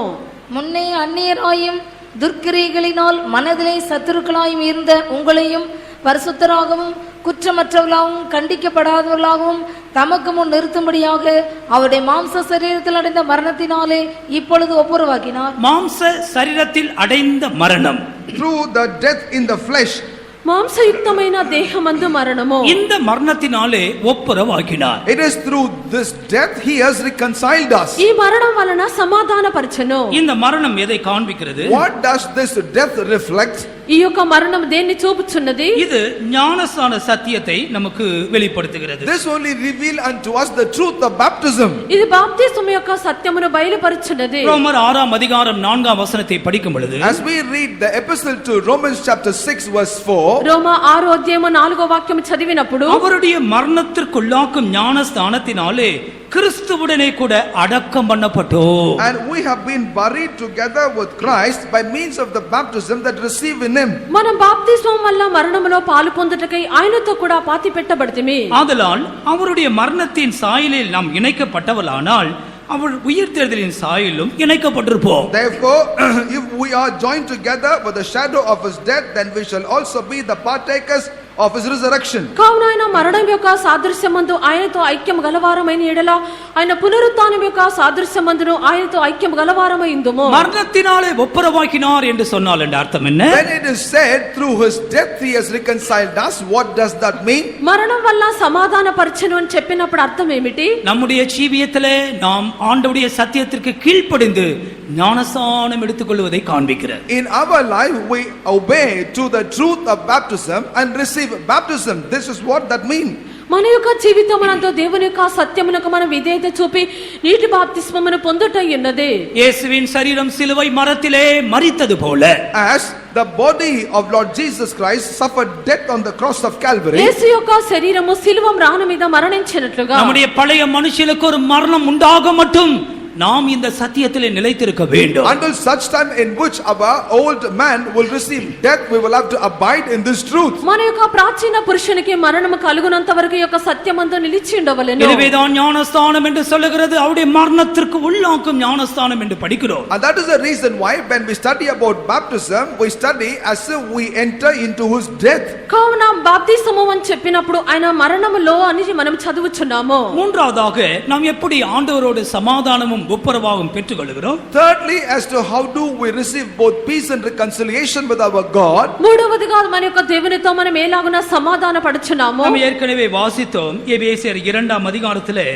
முன்னே அந்நியராயும் துர்க்கிரைகளினால் மனதிலே சத்துருக்களாயும் இருந்த உங்களையும் பரிசுத்தராகவும் குற்றமற்றவர்களாகவும் கண்டிக்கப்படாதவர்களாகவும் தமக்கு முன் நிறுத்தும்படியாக அவருடைய மாம்ச சரீரத்தில் அடைந்த மரணத்தினாலே இப்பொழுது ஒப்புரவாக்கினார். மாம்ச சரீரத்தில் அடைந்த மரணம், Through the death in the flesh, మాంసయుక్తమైన దేహమందు మరణము. இந்த மரணத்தினாலே ஒப்புரவாக்கினார். it is through this death he has reconciled us. ఈ మరణం వలన సమాధానపరచెను. இந்த மரணம் எதை காண்பிக்கிறது? What does this death reflect? ఈ యొక్క మరణం దేన్ని చూపుచున్నది? இது ஞானஸ்நான சத்தியத்தை நமக்கு வெளிப்படுத்துகிறது. This only reveal unto us the truth of baptism. ఇది బాప్తిస్మం యొక్క సత్యమును బయలుపరచున్నది. ரோமர் 6:4 வசனத்தை படிக்கும் பொழுது As we read the epistle to Romans chapter 6 verse 4, రోమ 6వ అధ్యాయము 4వ వాక్యము చదివినప్పుడు அவருடைய மரணத்திற்குள்ளாக்கும் ஞானஸ்நானத்தினாலே கிறிஸ்துவுடனே கூட அடக்கம் பண்ணப்பட்டோம். and we have been buried together with Christ by means of the baptism that receive in him. మనం బాప్తిస్మం వల్ల మరణములో పాలు పొందుటకై ఆయనతో కూడా పాతి పెట్టబడితిమి. ஆதலால் அவருடைய மரணத்தின் சாயலில் நாம் இணைக்கப்பட்டவளானால் அவள் உயிர்த்தெழுதலின் சாயலிலும் இணைக்கப்பட்டிருப்போம். Therefore, if we are joined together with the shadow of his death, then we shall also be the partakers of his resurrection. కావున ఆయన మరణం యొక్క సాదృశ్యమందు ఆయనతో ఐక్యం గలవారమైన ఎడల ఆయన పునరుత్థానం యొక్క సాదృశ్యమందును ఆయనతో ఐక్యం గలవారమై ఇందుము. மரணத்தினாலே ஒப்புரவாக்கினார் என்று சொன்னால் என்ற அர்த்தம் என்ன? When it is said through his death he has reconciled us, what does that mean? మరణం వల్ల సమాధానపరచెను అని చెప్పినప్పుడు అర్థం ఏమిటి? நம்முடைய ஜீவியத்திலே நாம் ஆண்டவருடைய சத்தியத்திற்கு கீழ்ப்படிந்து ஞானஸ்நானம் எடுத்துக்கொள்வதை காண்பிக்கிறது. In our life we obey to the truth of baptism and receive baptism. This is what that means. మన యొక్క జీవితమునందు దేవుని యొక్క సత్యమునకు మనం విధేయత చూపి నీటి బాప్తిస్మమును పొందుటై ఉన్నది. இயேசுவின் சரீரம் சிலுவை மரத்திலே மரித்தது போல As the body of Lord Jesus Christ suffered death on the cross of Calvary, యేసు యొక్క శరీరము సిలువ మ్రాను మీద మరణించినట్లుగా நம்முடைய பழைய மனுஷனுக்கு ஒரு மரணம் உண்டாக மட்டும் நாம் இந்த சத்தியத்திலே நிலைத்திருக்க வேண்டும். until such time in which our old man will receive death, we will have to abide in this truth. మన యొక్క ప్రాచీన పురుషునికి మరణము కలుగునంత వరకు యొక్క సత్యమందు నిలిచి ఉండవలెను. எனவேதான் ஞானஸ்தானம் என்று சொல்லுகிறது அவருடைய மரணத்திற்கு உள்ளாக்கும் ஞானஸ்தானம் என்று படிக்கிறோம். And that is the reason why when we study about baptism, we study as if we enter into his death. కావున బాప్తిస్మము అని చెప్పినప్పుడు ఆయన మరణములో అని మనం చదువుచున్నాము. மூன்றாவதாக நாம் எப்படி ஆண்டவரோடு சமாதானமும் ஒப்புரவாகவும் பெற்றுக்கொள்கிறோம்? Thirdly, as to how do we receive both peace and reconciliation with our God. మూడవదిగా మన యొక్క దేవునితో మనం ఎలాగున సమాధాన పడుచున్నాము. நாம் ஏற்கனவே வாசித்தோம். எபேசியர் 2:15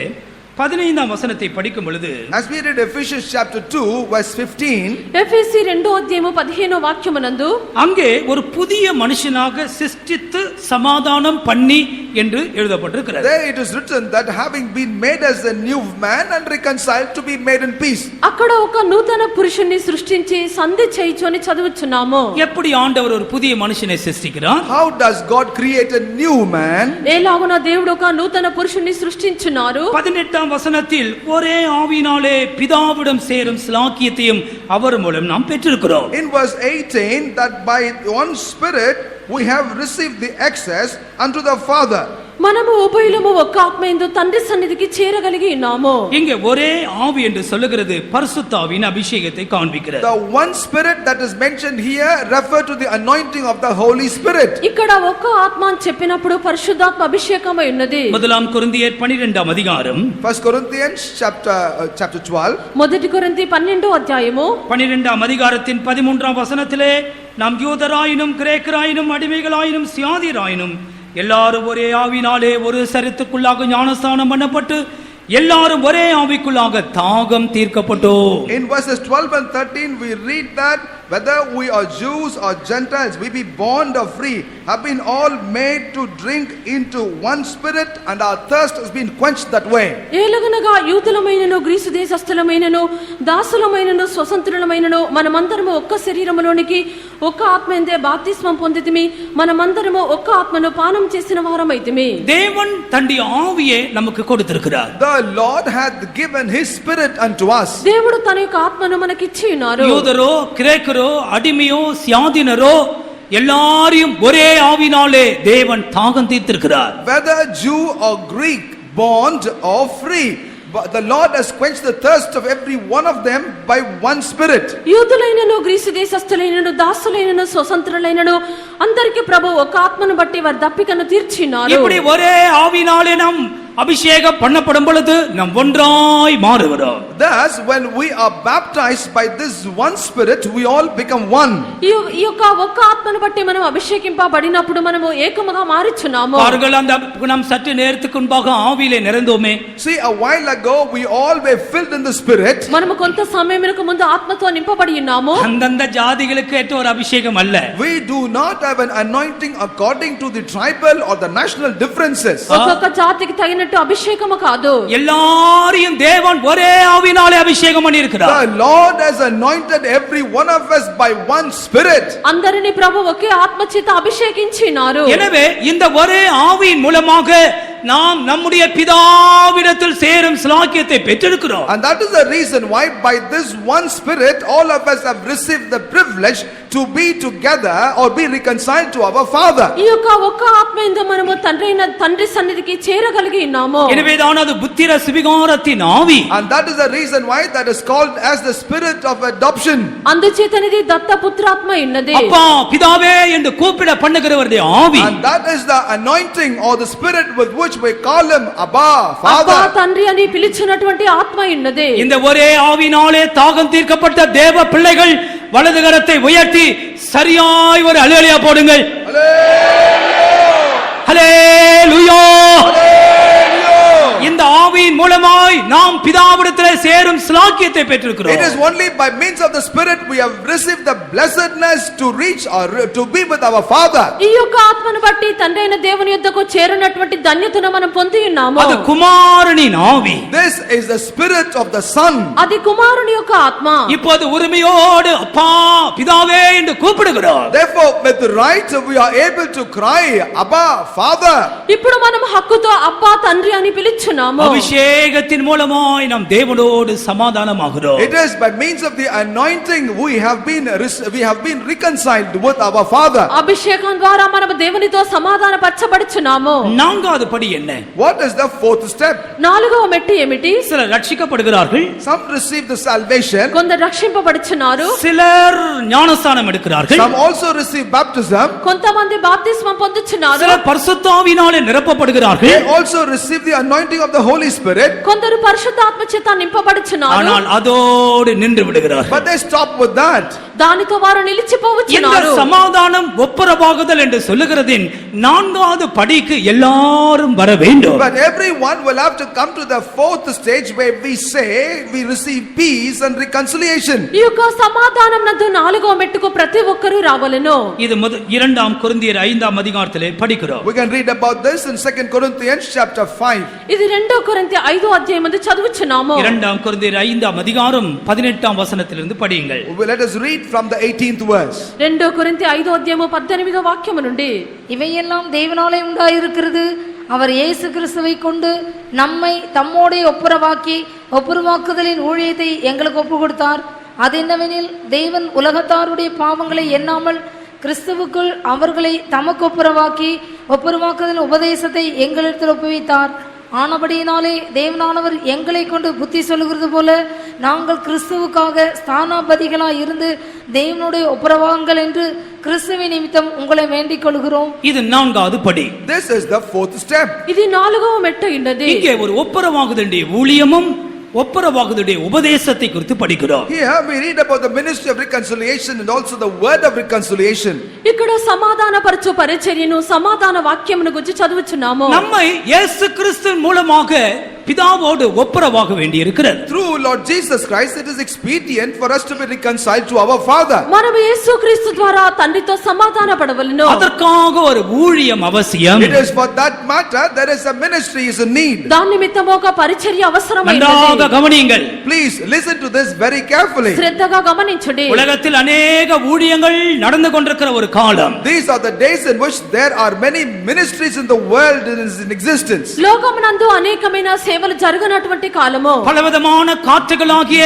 15 வசனத்தை படிக்கும் பொழுது As we read Ephesians chapter 2 verse 15, ఎఫెసీ 2:15 వాక్యమునందు அங்கே ஒரு புதிய மனுஷனாக சிருஷ்டித்து சமாதானம் பண்ணி என்று எழுதப்பட்டிருக்கிறது. there it is written that having been made as a new man and reconciled to be made in peace. అక్కడ ఒక నూతన పురుషుణ్ణి సృష్టించి సంధి చేయించు అని చదువుచున్నాము. எப்படி ஆண்டவர் ஒரு புதிய மனுஷனை சிருஷ்டிக்கிறார்? How does God create a new man? ఎలాగున దేవుడు ఒక నూతన పురుషుణ్ణి సృష్టించున్నారు. 18 வசனத்தில் ஒரே ஆவியினாலே பிதாவிடம் சேரும் ஸ்லாக்கியத்தையும் அவர் மூலம் நாம் பெற்றிருக்கிறோம். In verse 18, that by one spirit we have received the access unto the Father. మనము ఉభయులము ఒక్క ఆత్మయందు తండ్రి సన్నిధికి చేరగలిగి ఉన్నాము. இங்கே ஒரே ஆவி என்று சொல்லுகிறது பரிசுத்த ஆவியின் அபிஷேகத்தை காண்பிக்கிறது. The one spirit that is mentioned here refer to the anointing of the Holy Spirit. ఇక్కడ ఒక్క ఆత్మ అని చెప్పినప్పుడు పరిశుద్ధాత్మ అభిషేకమై ఉన్నది. முதலாம் கொரிந்தியர் 12 அதிகாரம் 1 Corinthians chapter 12. మొదటి కొరింథీ 12వ అధ్యాయము 12 அதிகாரத்தின் 13 வசனத்திலே நாம் யூதராயினும் கிரேக்கராயினும் அடிமைகளாயினும் சியாதியராயினும் எல்லாரும் ஒரே ஆவினாலே ஒரு சரீரத்துக்குள்ளாக ஞானஸ்நானம் பண்ணப்பட்டு எல்லாரும் ஒரே ஆவிக்குள்ளாக தாகம் தீர்க்கப்பட்டோம். In verses 12 and 13 we read that whether we are Jews or Gentiles, we be bond or free, have been all made to drink into one spirit, and our thirst has been quenched that way. ఏలగనగా యూదులమైనను Greece దేశస్థులమైనను దాసులమైనను స్వతంత్రులమైనను మనమందరము ఒక్క శరీరములోనికి ఒక్క ఆత్మయందే బాప్తిస్మం పొందితిమి, మనమందరము ఒక్క ఆత్మను పానం చేసిన వారమైతిమి. தேவன் தன்னுடைய ஆவியை நமக்கு கொடுத்திருக்கிறார். The Lord hath given his spirit unto us. దేవుడు తన యొక్క ఆత్మను మనకిచ్చి ఉన్నారు. யூதரோ கிரேக்கரோ அடிமையோ சியாதீனரோ எல்லாரையும் ஒரே ஆவினாலே தேவன் தாகம் தீர்த்திருக்கிறார். Whether Jew or Greek, bond or free, but the Lord has quenched the thirst of every one of them by one spirit. యూదులైనను గ్రీసు దేశస్థులైనను దాసులైనను స్వతంత్రులైనను అందరికి ప్రభు ఒక ఆత్మను బట్టి వారి దప్పికను తీర్చినారు. இப்படி ஒரே ஆவினாலே நாம் அபிஷேகம் பண்ணப்படும் பொழுது நாம் ஒன்றாய் மாறுகிறோம். Thus, when we are baptized by this one spirit, we all become one. ఈ యొక్క ఒక్క ఆత్మను బట్టి మనం అభిషేకింపబడినప్పుడు మనము ఏకముగా మారుచున్నాము. பாருங்கள், அந்த நாம் சற்று நேரத்துக்கு முன்பாக ஆவியிலே நிறைந்தோமே. See, a while ago we all were filled in the spirit. మనము కొంత సమయమునకు ముందు ఆత్మతో నింపబడి ఉన్నాము. அந்தந்த ஜாதிகளுக்கு ஏற்ற ஒரு அபிஷேகம் அல்ல. We do not have an anointing according to the tribal or the national differences. ఒక్కొక్క జాతికి తగినట్టు అభిషేకము కాదు. எல்லாரையும் தேவன் ஒரே ஆவினாலே அபிஷேகம் பண்ணி இருக்கிறார். The Lord has anointed every one of us by one spirit. అందరిని ప్రభు ఒకే ఆత్మ చేత అభిషేకించినారు. எனவே இந்த ஒரே ஆவியின் மூலமாக நாம் நம்முடைய பிதாவிடத்தில் சேரும் ஸ்லாக்கியத்தை பெற்றிருக்கிறோம். And that is the reason why by this one spirit all of us have received the privilege to be together or be reconciled to our Father. ఈ యొక్క ఒక్క ఆత్మ ఇంద మనము తండ్రి సన్నిధికి చేరగలిగి ఉన్నాము. எனவேதான் அது புத்திர சுவிகாரத்தின் ஆவி. And that is the reason why that is called as the spirit of adoption. అందుచేతనిది దత్తపుత్రాత్మ ఉన్నది. அப்பா பிதாவே என்று கூப்பிட பண்ணுகிறவருடைய ஆவி. And that is the anointing or the spirit with which we call him Abba, అబ్బా Father. తండ్రి అని పిలిచినటువంటి ఆత్మ ఉన్నది. இந்த ஒரே ஆவினாலே தாகம் தீர்க்கப்பட்ட தேவ பிள்ளைகள் வலது கரத்தை உயர்த்தி சரியாய் ஒரு அல்லேலூயா போடுங்கள். ஹல்லேலூயா. இந்த ஆவியின் மூலமாய் நாம் பிதாவிடத்திலே சேரும் ஸ்லாக்கியத்தை பெற்றிருக்கிறோம். It is only by means of the spirit we have received the blessedness to reach or to be with our Father. ఈ యొక్క ఆత్మను బట్టి తండ్రి అయిన దేవుని యొద్దకు చేరినటువంటి ధన్యతను మనం పొంది ఉన్నాము. அது குமாரனின் ஆவி. This is the spirit of the Son. అది కుమారుని యొక్క ఆత్మ. இப்போது உரிமையோடு அப்பா பிதாவே என்று கூப்பிடுகிறோம். Therefore, with the right we are able to cry, Abba, Father. ఇప్పుడు మనం హక్కుతో అబ్బా తండ్రి అని పిలుచున్నాము. அபிஷேகத்தின் மூலமாய் நாம் தேவனோடு சமாதானமாகிறோம். It is by means of the anointing we have been reconciled with our Father. అభిషేకం ద్వారా మనం దేవునితో సమాధాన పరచబడుచున్నాము. நான்காவது படி என்ன? What is the fourth step? నాలుగవ మెట్టు ఏమిటి? சிலர் ரட்சிக்கப்படுகிறார்கள், Some receive the salvation, కొందరు రక్షింపబడుచున్నారు, சிலர் ஞானஸ்நானம் எடுக்கிறார்கள், some also receive baptism, కొంతమంది బాప్తిస్మం పొందుచున్నారు, சிலர் பரிசுத்த ஆவியினாலே நிரப்பப்படுகிறார்கள். they also receive the anointing of the Holy Spirit, కొందరు పరిశుద్ధాత్మ చేత నింపబడుచున్నారు. ஆனால் அதோடு நின்று விடுகிறார்கள். but they stop with that. దానితో వారు இந்த నిలిచిపోవచ్చున్నారు. சமாதானம் ஒப்புரவாகுதல் என்று சொல்லுகிறதின் நான்காவது படிக்கு எல்லாரும் வர வேண்டும். But everyone will have to come to the fourth stage where we say we receive peace and reconciliation. ఈ యొక్క సమాధానం నందు నాలుగవ మెట్టుకు ప్రతి ఒక్కరూ రావలెను. இது இரண்டாம் கொரிந்தியர் 5ஆம் அதிகாரத்திலே படிக்கிறோம். We can read about this in 2 Corinthians chapter 5. ఇది 2 కొరింథీ 5వ అధ్యాయం నందు చదువుచున్నాము. இரண்டாம் கொரிந்தியர் 5ஆம் அதிகாரம் 18ஆம் வசனத்திலிருந்து படியுங்கள். Let us read from the 18th verse. 2 కొరింథీ 5వ అధ్యాయము 18వ వాక్యము నుండి, இவையெல்லாம் தேவனாலே உண்டாயிருக்கிறது. அவர் இயேசு கிறிஸ்துவை கொண்டு நம்மை தம்மோடே ஒப்புரவாக்குதலின் ஊழியத்தை எங்களுக்கு ஒப்பு கொடுத்தார். அது என்னவெனில், தேவன் உலகத்தாருடைய பாவங்களை எண்ணாமல் கிறிஸ்துவுக்குள் அவர்களை தமக்கு ஒப்புரவாக்குதலின் உபதேசத்தை எங்களிடத்தில் ஒப்புவித்தார். ஆனபடியினாலே தேவனானவர் எங்களை கொண்டு புத்தி சொல்லுகிறது போல நாங்கள் கிறிஸ்துவுக்காக ஸ்தானாபதிகளாய் இருந்து தேவனுடைய ஒப்புரவாங்கள் என்று கிறிஸ்துவின் நிமித்தம் உங்களை வேண்டிக் கொள்கிறோம். இது நான்காவது படி. This is the fourth step. ఇది నాలుగవ మెట్టు ఉన్నది. இங்கே ஒரு ஒப்புரவாகுதலுடைய ஊழியமும் ஒப்புரவாகுதலுடைய உபதேசத்தை குறித்து படிக்கிறோம். Here we read about the ministry of reconciliation and also the word of reconciliation. ఇక్కడ సమాధాన పరచు పరిచర్యను సమాధాన వాక్యమును గురించి చదువుచున్నాము. நம்மை இயேசு கிறிஸ்துவின் மூலமாக பிதாவோடு ஒப்புரவாக வேண்டி இருக்கிறது. Through Lord Jesus Christ, it is expedient for us to be reconciled to our Father. మనము యేసుక్రీస్తు ద్వారా తండ్రితో సమాధాన పడవలెను. அதற்காக ஒரு ஊழியம் அவசியம். It is for that matter there is a ministry is a need. దాని నిమిత్తము ఒక పరిచర్య అవసరమైనది. நன்றாக கவனியுங்கள். Please listen to this very carefully. శ్రద్ధగా గమనించండి. உலகத்தில் அநேக ஊழியங்கள் நடந்து கொண்டிருக்கிற ஒரு காலம். These are the days in which there are many ministries in the world in existence. లోకమునందు అనేకమైన సేవలు జరుగునటువంటి కాలము. பலவிதமான காற்றுகளாகிய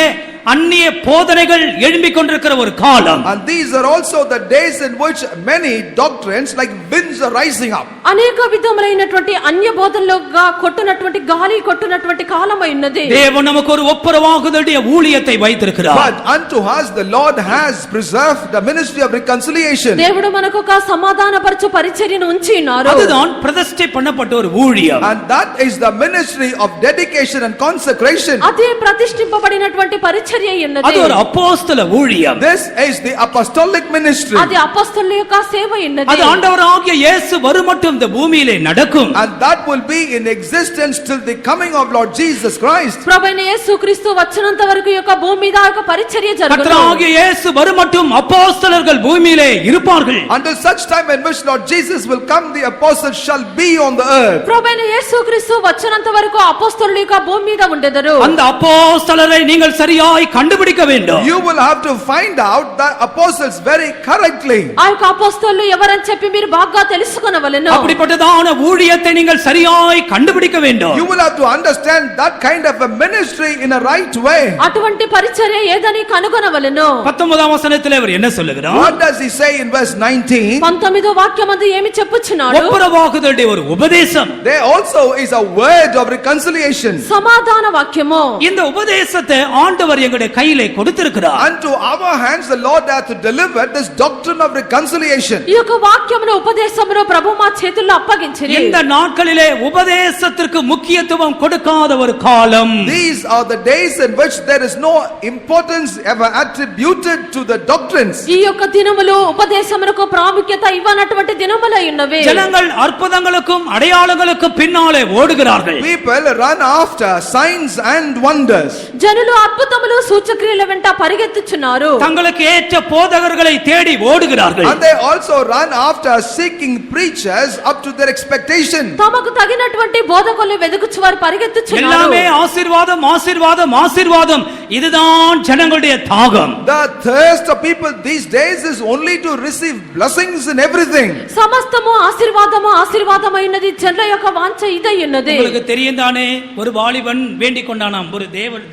அந்நிய போதனைகள் எழும்பிக் கொண்டிருக்கிற ஒரு காலம். And these are also the days in which many doctrines like winds are rising up. అనేక విధములైనటువంటి అన్య బోధనలుగా కొట్టునటువంటి గాలి కొట్టునటువంటి కాలమై ఉన్నది. தேவன் நமக்கு ஒரு ஒப்புரவாகுதலுடைய ஊழியத்தை வைத்திருக்கிறார். But unto us the Lord has preserved the ministry of reconciliation. దేవుడు మనకు ఒక సమాధానపరచు పరిచర్యను ఉంచి ఉన్నారు. அதுதான் பிரதிஷ்டை பண்ணப்பட்ட ஒரு ஊழியம். And that is the ministry of dedication and consecration. అదే ప్రతిష్ఠింపబడినటువంటి పరిచర్య ఉన్నది. அது ஒரு அப்போஸ்தல ஊழியம். This is the apostolic ministry. అది అపొస్తలుల యొక్క సేవ ఉన్నది. அது ஆண்டவராகிய இயேசு வருமட்டும் இந்த பூமியிலே நடக்கும். And that will be in existence till the coming of Lord Jesus Christ. ప్రభువైన యేసుక్రీస్తు వచ్చినంత వరకు ఈ యొక్క భూమి మీద యొక్క పరిచర్య జరుగును. கர்த்தராகிய இயேசு வருமட்டும் அப்போஸ்தலர்கள் பூமியிலே இருப்பார்கள். Until such time in which Lord Jesus will come, the apostles shall be on the earth. ప్రభువైన యేసుక్రీస్తు వచ్చినంత వరకు అపొస్తలుల యొక్క భూమి మీద ఉండెదరు. அந்த அப்போஸ்தலரை நீங்கள் சரியாய் கண்டுபிடிக்க வேண்டும். You will have to find out the apostles very correctly. ఆ యొక్క అపొస్తలులు ఎవరని చెప్పి మీరు బాగా తెలుసుకొనవలెను. அப்படிப்பட்டதான ஊழியத்தை நீங்கள் சரியாய் கண்டுபிடிக்க வேண்டும். You will have to understand that kind of a ministry in a right way. అటువంటి పరిచర్య ఏదని కనుగొనవలెను. 19వ వచనத்திலே அவர் என்ன சொல்லுகிறார்? What does he say in verse 19? 19వ వాక్యమందు ఏమి చెప్పుచున్నాడు? ஒப்புரவாகுதலுடைய ஒரு உபதேசம். There also is a word of reconciliation. సమాధాన వాక్యము. இந்த உபதேசத்தை ஆண்டவர் எங்களுடைய கையிலே கொடுத்திருக்கிறார். Unto our hands the Lord hath delivered this doctrine of reconciliation. ఈ యొక్క వాక్యమును ఉపదేశమును ప్రభు మా చేతుల్లో అప్పగించిరి. இந்த நாட்களிலே உபதேசத்திற்கு முக்கியத்துவம் கொடுக்காத ஒரு காலம். These are the days in which there is no importance ever attributed to the doctrines. ఈ యొక్క దినములు ఉపదేశమునకు ప్రాముఖ్యత ఇవ్వనటువంటి దినములై ఉన్నవి. ஜனங்கள் அற்புதங்களுக்கும் அடையாளங்களுக்கும் பின்னாலே ஓடுகிறார்கள். People run after signs and wonders. జనులు అద్భుతములు సూచక్రియల వెంట పరిగెత్తుచున్నారు. தங்களுக்கு ஏற்ற போதகர்களை தேடி ஓடுகிறார்கள். And they also run after seeking preachers up to their expectation. తమకు తగినటువంటి బోధకులను వెదుకుచు వారు పరిగెత్తుచున్నారు. எல்லாமே ஆசீர்வாதம் ஆசீர்வாதம் ஆசீர்வாదம் இதுதான் ஜனங்களுடைய தாகம். The thirst of people these days is only to receive blessings in everything. సమస్తము ఆశీర్వాదము ఆశీర్వాదమైనది జనుల యొక్క వాంఛ ఇదై ఉన్నది. உங்களுக்கு தெரியும் தானே, ஒரு வாலிபன் வேண்டிக் கொண்டானாம் ஒரு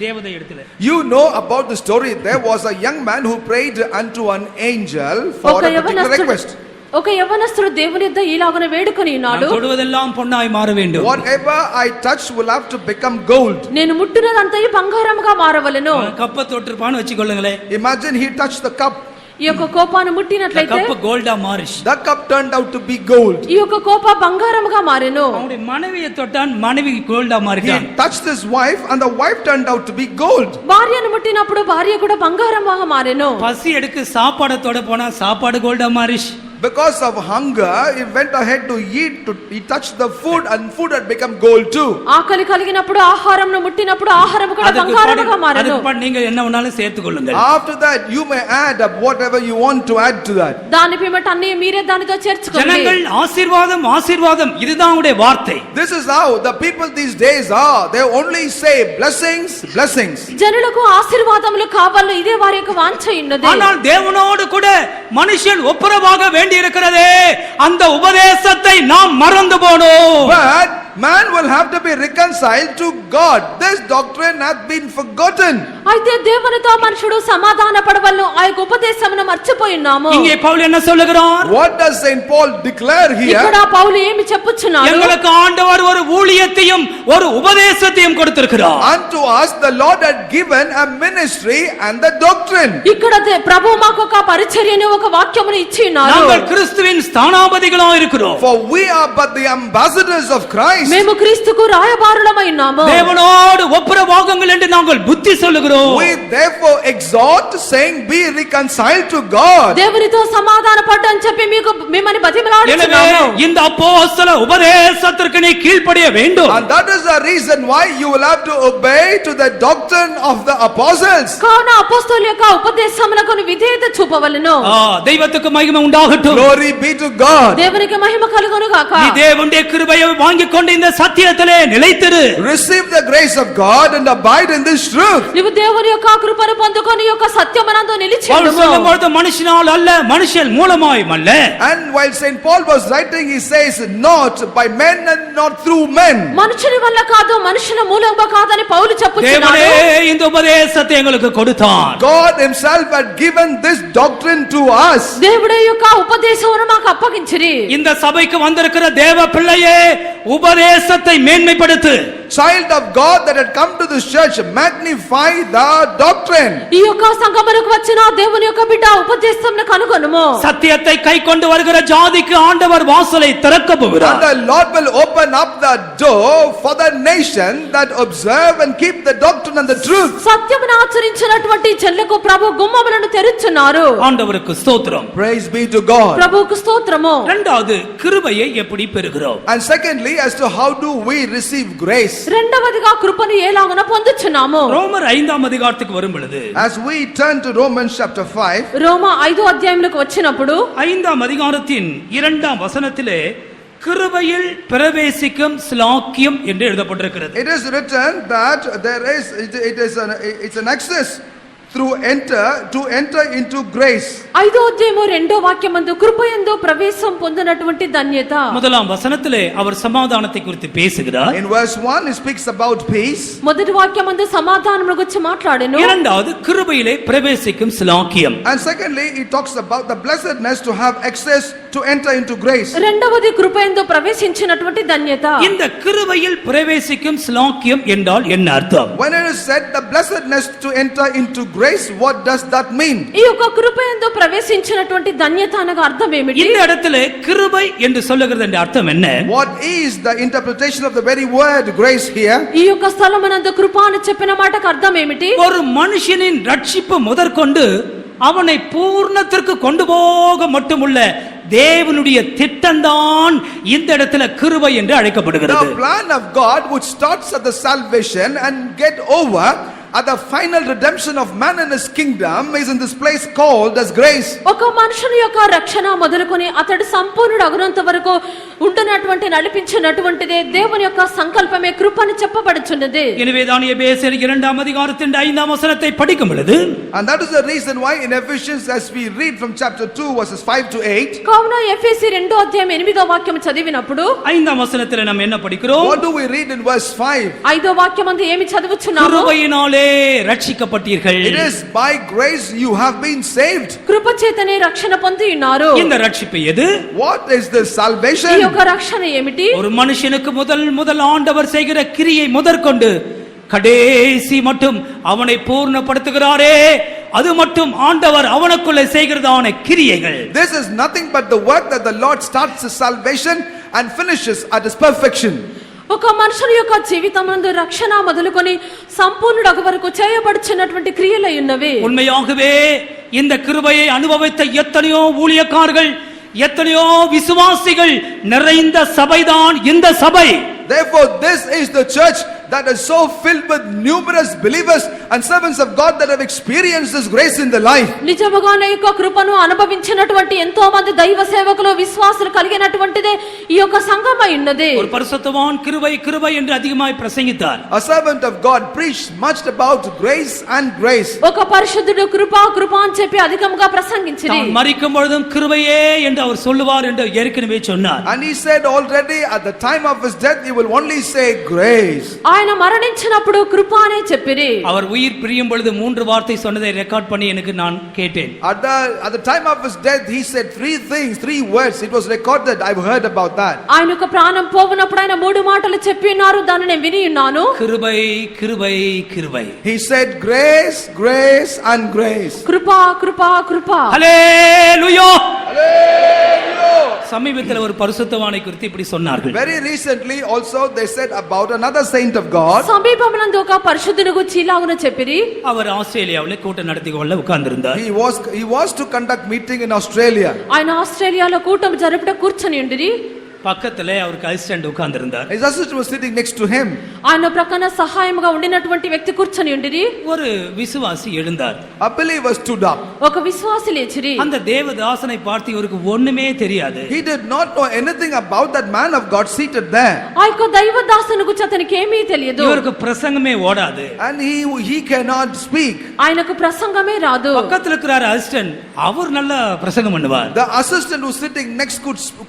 தேவதை இடத்துல. You know about the story. There was a young man who prayed unto an angel for a particular request. ఒక యవ్వనస్తుడు దేవుని యొద్ద ఈలాగున వేడుకొని ఉన్నాడు. நான் தொடுவதெல்லாம் பொன்னாய் மாற வேண்டும். Whatever I touch will have to become gold. నేను ముట్టునదంతయు బంగారముగా మారవలెను. கப்ப தொட்டிருப்பான்னு வச்சுக்கொள்ளுங்களே. Imagine he touched the cup. ఈ యొక్క కోపాన్ని ముట్టినట్లయితే கப்ப கோல்டா மாறிச்சு. The cup turned out to be gold. ఈ యొక్క కోప బంగారముగా మారెను. அவனுடைய மனைவியை தொட்டான், மனைவி கோல்டா He மாறிட்டான். touched his wife and the wife turned out to be gold. భార్యను ముట్టినప్పుడు భార్య కూడా బంగారముగా మారెను. பசி எடுக்க சாப்பாடை தொட போனா சாப்பாடு கோல்டா மாறிச்சு. Because of hunger, he went ahead to eat. He touched the food and food had become gold too. ఆకలి కలిగినప్పుడు ఆహారంను ముట్టినప్పుడు ఆహారం కూడా బంగారముగా మారెను. அதுக்கு நீங்க என்ன வேணாலும் சேர்த்துக் கொள்ளுங்கள். After that, you may add up whatever you want to add to that. దాని పిమ్మట అన్ని మీరే దానితో చేర్చుకోండి. ஜனங்கள் ஆசீர்வாதம் ஆசீர்வாதம் இதுதான் அவருடைய வார்த்தை. This is how the people these days are. They only say blessings, blessings. జనులకు ఆశీర్వాదములు కావాలి, ఇదే వారి యొక్క వాంఛ ఉన్నది. ஆனால் தேவனோடு கூட மனுஷன் ஒப்புரவாக வேண்டி இருக்கிறதே, அந்த உபதேசத்தை நாம் மறந்து போனோம். But man will have to be reconciled to God. This doctrine hath been forgotten. అయితే దేవునితో మనుషుడు సమాధాన పడవలను ఆ యొక్క ఉపదేశమును మర్చిపోయి ఉన్నాము. இங்கே பவுல் என்ன சொல்லுகிறார்? What does Saint Paul declare ఇక్కడ here? పౌలు ఏమి చెప్పుచున్నాడు? எங்களுக்கு ஆண்டவர் ஒரு ஊழியத்தையும் ஒரு உபதேசத்தையும் கொடுத்திருக்கிறார். Unto us the Lord had given a ministry and the doctrine. ఇక్కడ ప్రభు మాకు ఒక పరిచర్యను ఒక వాక్యమును ఇచ్చి ఉన్నారు. நாங்கள் கிறிஸ்துவின் ஸ்தானாபதிகளாக இருக்கிறோம். For we are but the ambassadors of Christ. Christ. మేము క్రీస్తుకు రాయబారులమై ఉన్నాము. தேவனோடு ஒப்புரவாகுங்கள் என்று நாங்கள் புத்தி சொல்லுகிறோம். We therefore exhort, saying, be reconciled to God. దేవునితో సమాధాన పడ్డు అని చెప్పి మీకు మిమ్మల్ని எனவே బతిమలాడుచున్నాము. இந்த அப்போஸ்தல உபதேசத்திற்கு நீ கீழ்ப்படிய வேண்டும். And that is the reason why you will have to obey to the doctrine of the apostles. కావున అపోస్తలుల యొక్క ఉపదేశములకు విధేయత చూపవలెను. தெய்வத்துக்கு மகிமை உண்டாகட்டும். Glory be to God. దేవునికి మహిమ కలుగును గాక. நீ தேவனுடைய கிருபையை வாங்கிக் கொண்டு இந்த சத்தியத்திலே நிலைத்திரு. Receive the grace of God and abide in this truth. నీవు దేవుని యొక్క కృపను పొందుకొని ఈ యొక్క సత్యమునందు నిలిచి பவுல் ఉండుము. சொல்லும்போது மனுஷனால் அல்ல மனுஷன் மூலமாயும் அல்ல. And while Saint Paul was writing, he says, not by men and not through men. మనుషుని వల్ల కాదు మనుషుల మూలంగా కాదని పౌలు చెప్పుచున్నాడు. தேவனே இந்த உபதேசத்தை எங்களுக்கு கொடுத்தான். God himself had given this doctrine to us. దేవుడే యొక్క ఉపదేశమును మాకు అప్పగించిరి. இந்த சபைக்கு வந்திருக்கிற தேவ பிள்ளையே உபதேசத்தை மேன்மைப்படுத்து. Child of God that had come to this church, magnify the doctrine. ఈ యొక్క సంగమనకు వచ్చిన దేవుని యొక్క బిడ్డ ఉపదేశమును కనుగొనుము. சத்தியத்தை கைக்கொண்டு வருகிற ஜாதிக்கு ஆண்டவர் வாசலை திறக்க And போகிறார். the Lord will open up the door for the nation that observe and keep the doctrine and the truth. సత్యమును ఆచరించినటువంటి జనులకు ప్రభు గుమ్మములను తెరుచున్నారు. ஆண்டவருக்கு ஸ்தோத்திரம். Praise be to God. ప్రభువుకు స్తోత్రము. இரண்டாவது கிருபையை எப்படி பெறுகிறோம்? And secondly, as to how do we receive grace. రెండవదిగా కృపను ఎలాగన పొందుచున్నాము? ரோமர் 5ஆம் அதிகாரத்துக்கு வரும் பொழுது As we turn to Romans chapter 5, రోమ 5వ అధ్యాయంలోకి వచ్చినప్పుడు 5ஆம் அதிகாரத்தின் 2ஆம் வசனத்திலே கிருபையில் பிரவேசிக்கும் ஸ்லாக்கியம் என்று எழுதப்பட்டிருக்கிறது. it is written that it's an access through to enter into grace. 5వ అధ్యాయము 2వ వాక్యమందు కృపయందు ప్రవేశం పొందినటువంటి ధన్యత. முதலாம் வசனத்திலே அவர் சமாதானத்தை குறித்து பேசுகிறார். In verse 1 he speaks about peace. మొదటి వాక్యమందు సమాధానం గురించి మాట్లాడెను. இரண்டாவது கிருபையிலே பிரவேசிக்கும் ஸ்லாக்கியம். And secondly he talks about the blessedness to have access to enter into grace. రెండవది కృపయందు ప్రవేశించినటువంటి ధన్యత. இந்த கிருபையில் பிரவேசிக்கும் ஸ்லாக்கியம் என்றால் என்ன அர்த்தம்? When it is said the blessedness to enter into grace, what does that mean? ఈ యొక్క కృపయందు ప్రవేశించినటువంటి ధన్యత అనగా అర్థం ఏమిటి? இந்த இடத்திலே கிருபை என்று சொல்லுகிறது அர்த்தம் என்ன? What is the interpretation of the very word grace here? ఈ యొక్క స్థలమునందు కృప అని చెప్పిన మాటకు అర్థం ఏమిటి? ஒரு மனுஷனின் ரட்சிப்பு முதற்கொண்டு அவனை பூர்ணத்திற்கு கொண்டு போக மட்டுமுள்ள தேவனுடைய திட்டம்தான் இந்த இடத்துல கிருபை என்று அழைக்கப்படுகிறது. The plan of God which starts at the salvation and get over at the final redemption of man in his kingdom is in this place called as grace. ఒక మనుషుని యొక్క రక్షణ మొదలుకొని అతడు సంపూర్ణుడు అగునంత వరకు ఉంటున్నటువంటి నడిపించినటువంటిదే దేవుని యొక్క సంకల్పమే కృపని చెప్పబడుచున్నది. எனவே தான் எபேசியர் 2ஆம் அதிகாரத்தின் 5ஆம் வசனத்தை படிக்கும் பொழுது, And that is the reason why in Ephesians as we read from chapter 2 verses 5 to 8, కావున ఎఫెసీ 2వ అధ్యాయం 8వ వాక్యం చదివినప్పుడు 5ஆம் வசனத்திலே நாம் என்ன படிக்கிறோம்? what do we read in verse 5? 5వ వాక్యమందు ఏమి చదువుచున్నాము? கிருபையினாலே ரட்சிக்கப்பட்டீர்கள். It is by grace you have been saved. కృప చేతనే రక్షణ పొంది ఉన్నారు. இந்த ரட்சிப்பு எது? What is this ఈ salvation? యొక్క రక్షణ ఏమిటి? ஒரு மனுஷனுக்கு முதல் ஆண்டவர் செய்கிற கிரியை முதற்கொண்டு கடைசி மட்டும் அவனை பூர்ணப்படுத்துகிறாரே, அது மட்டும் ஆண்டவர் அவனுக்குள்ளே செய்கிறதான கிரியைகள். This is nothing but the work that the Lord starts his salvation and finishes at his perfection. ఒక మనుషుని యొక్క జీవితమందు రక్షణ మొదలుకొని సంపూర్ణుడగు వరకు చేయబడుచున్నటువంటి క్రియలై ఉన్నవి. உண்மையாகவே இந்த கிருபையை அனுபவித்த எத்தனையோ ஊழியக்காரர்கள், எத்தனையோ விசுவாசிகள் நிறைந்த சபைதான் இந்த சபை. Therefore this is the church that is so filled with numerous believers and servants of God that have experienced this grace in their life. నిజముగానే యొక్క కృపను అనుభవించినటువంటి ఎంతో మంది దైవ సేవకులు విశ్వాసులు కలిగినటువంటిదే ఈ యొక్క సంఘమై ఉన్నది. ஒரு பரிசுத்தவான் கிருபை கிருபை என்று அதிகமாய் பிரசங்கித்தார். A servant of God preached much about grace and grace. ఒక పరిశుద్ధుడు కృప కృప అని చెప్పి అధికంగా ప్రసంగించిరి. தான் மரிக்கும் பொழுதும் கிருபையே என்று அவர் சொல்லுவார் என்று ஏற்கனவே சொன்னார். And he said already at the time of his death he will only say grace. ఆయన మరణించినప్పుడు కృప అనే చెప్పిరి. அவர் உயிர் பிரியும் பொழுது 3 வார்த்தை சொன்னதை ரெக்கார்ட் பண்ணி எனக்கு நான் கேட்டேன். At the time of his death he said 3 things, 3 words. It was recorded. I've heard about that. ఆయన యొక్క ప్రాణం పోవునప్పుడు ఆయన 3 మాటలు చెప్పి ఉన్నారు. దాన్ని నేను విని ఉన్నాను. கிருபை கிருபை கிருபை. He said grace, grace and grace. Krupa Krupa Krupa. Hallelujah. Hallelujah. சமீபத்தில் ஒரு பரிசுத்தவானை குறித்து இப்படி சொன்னார்கள். Very recently also they said about another saint of God. సమీపమునందు ఒక పరిశుద్ధుని గురించి ఇలాగున చెప్పిరి. அவர் ఆస్ట్రేలియాவில் కూட்டம் நடத்தி கொள்ள உட்கார்ந்திருந்தார். He was to conduct meeting in Australia. ఆయన ఆస్ట్రేలియాలో కూటం జరుపుట కూర్చొని ఉండిరి. பக்கத்துல அவருக்கு assistant உட்கார்ந்திருந்தார். His assistant was sitting next to him. ఆయన ప్రక్కన సహాయముగా ఉండినటువంటి వ్యక్తి కూర్చొని ఉండిరి. ஒரு விசுவாசி எழுந்தார். A believer stood up. ఒక విశ్వాసి లేచిరి. அந்த தேவதாசனை பார்த்து இவருக்கு ஒண்ணுமே தெரியாது. He did not know anything about that man of God seated there. ఆ యొక్క దైవదాసుని గురించి అతనికి ఏమీ తెలియదు. இவருக்கு பிரசங்கமே ஓடாது. And he cannot speak. ఆయనకు ప్రసంగమే రాదు. பக்கத்துல இருக்கிற அசிஸ்டன்ட் அவர் நல்ல பிரசங்கம் பண்ணுவார். The assistant who sitting next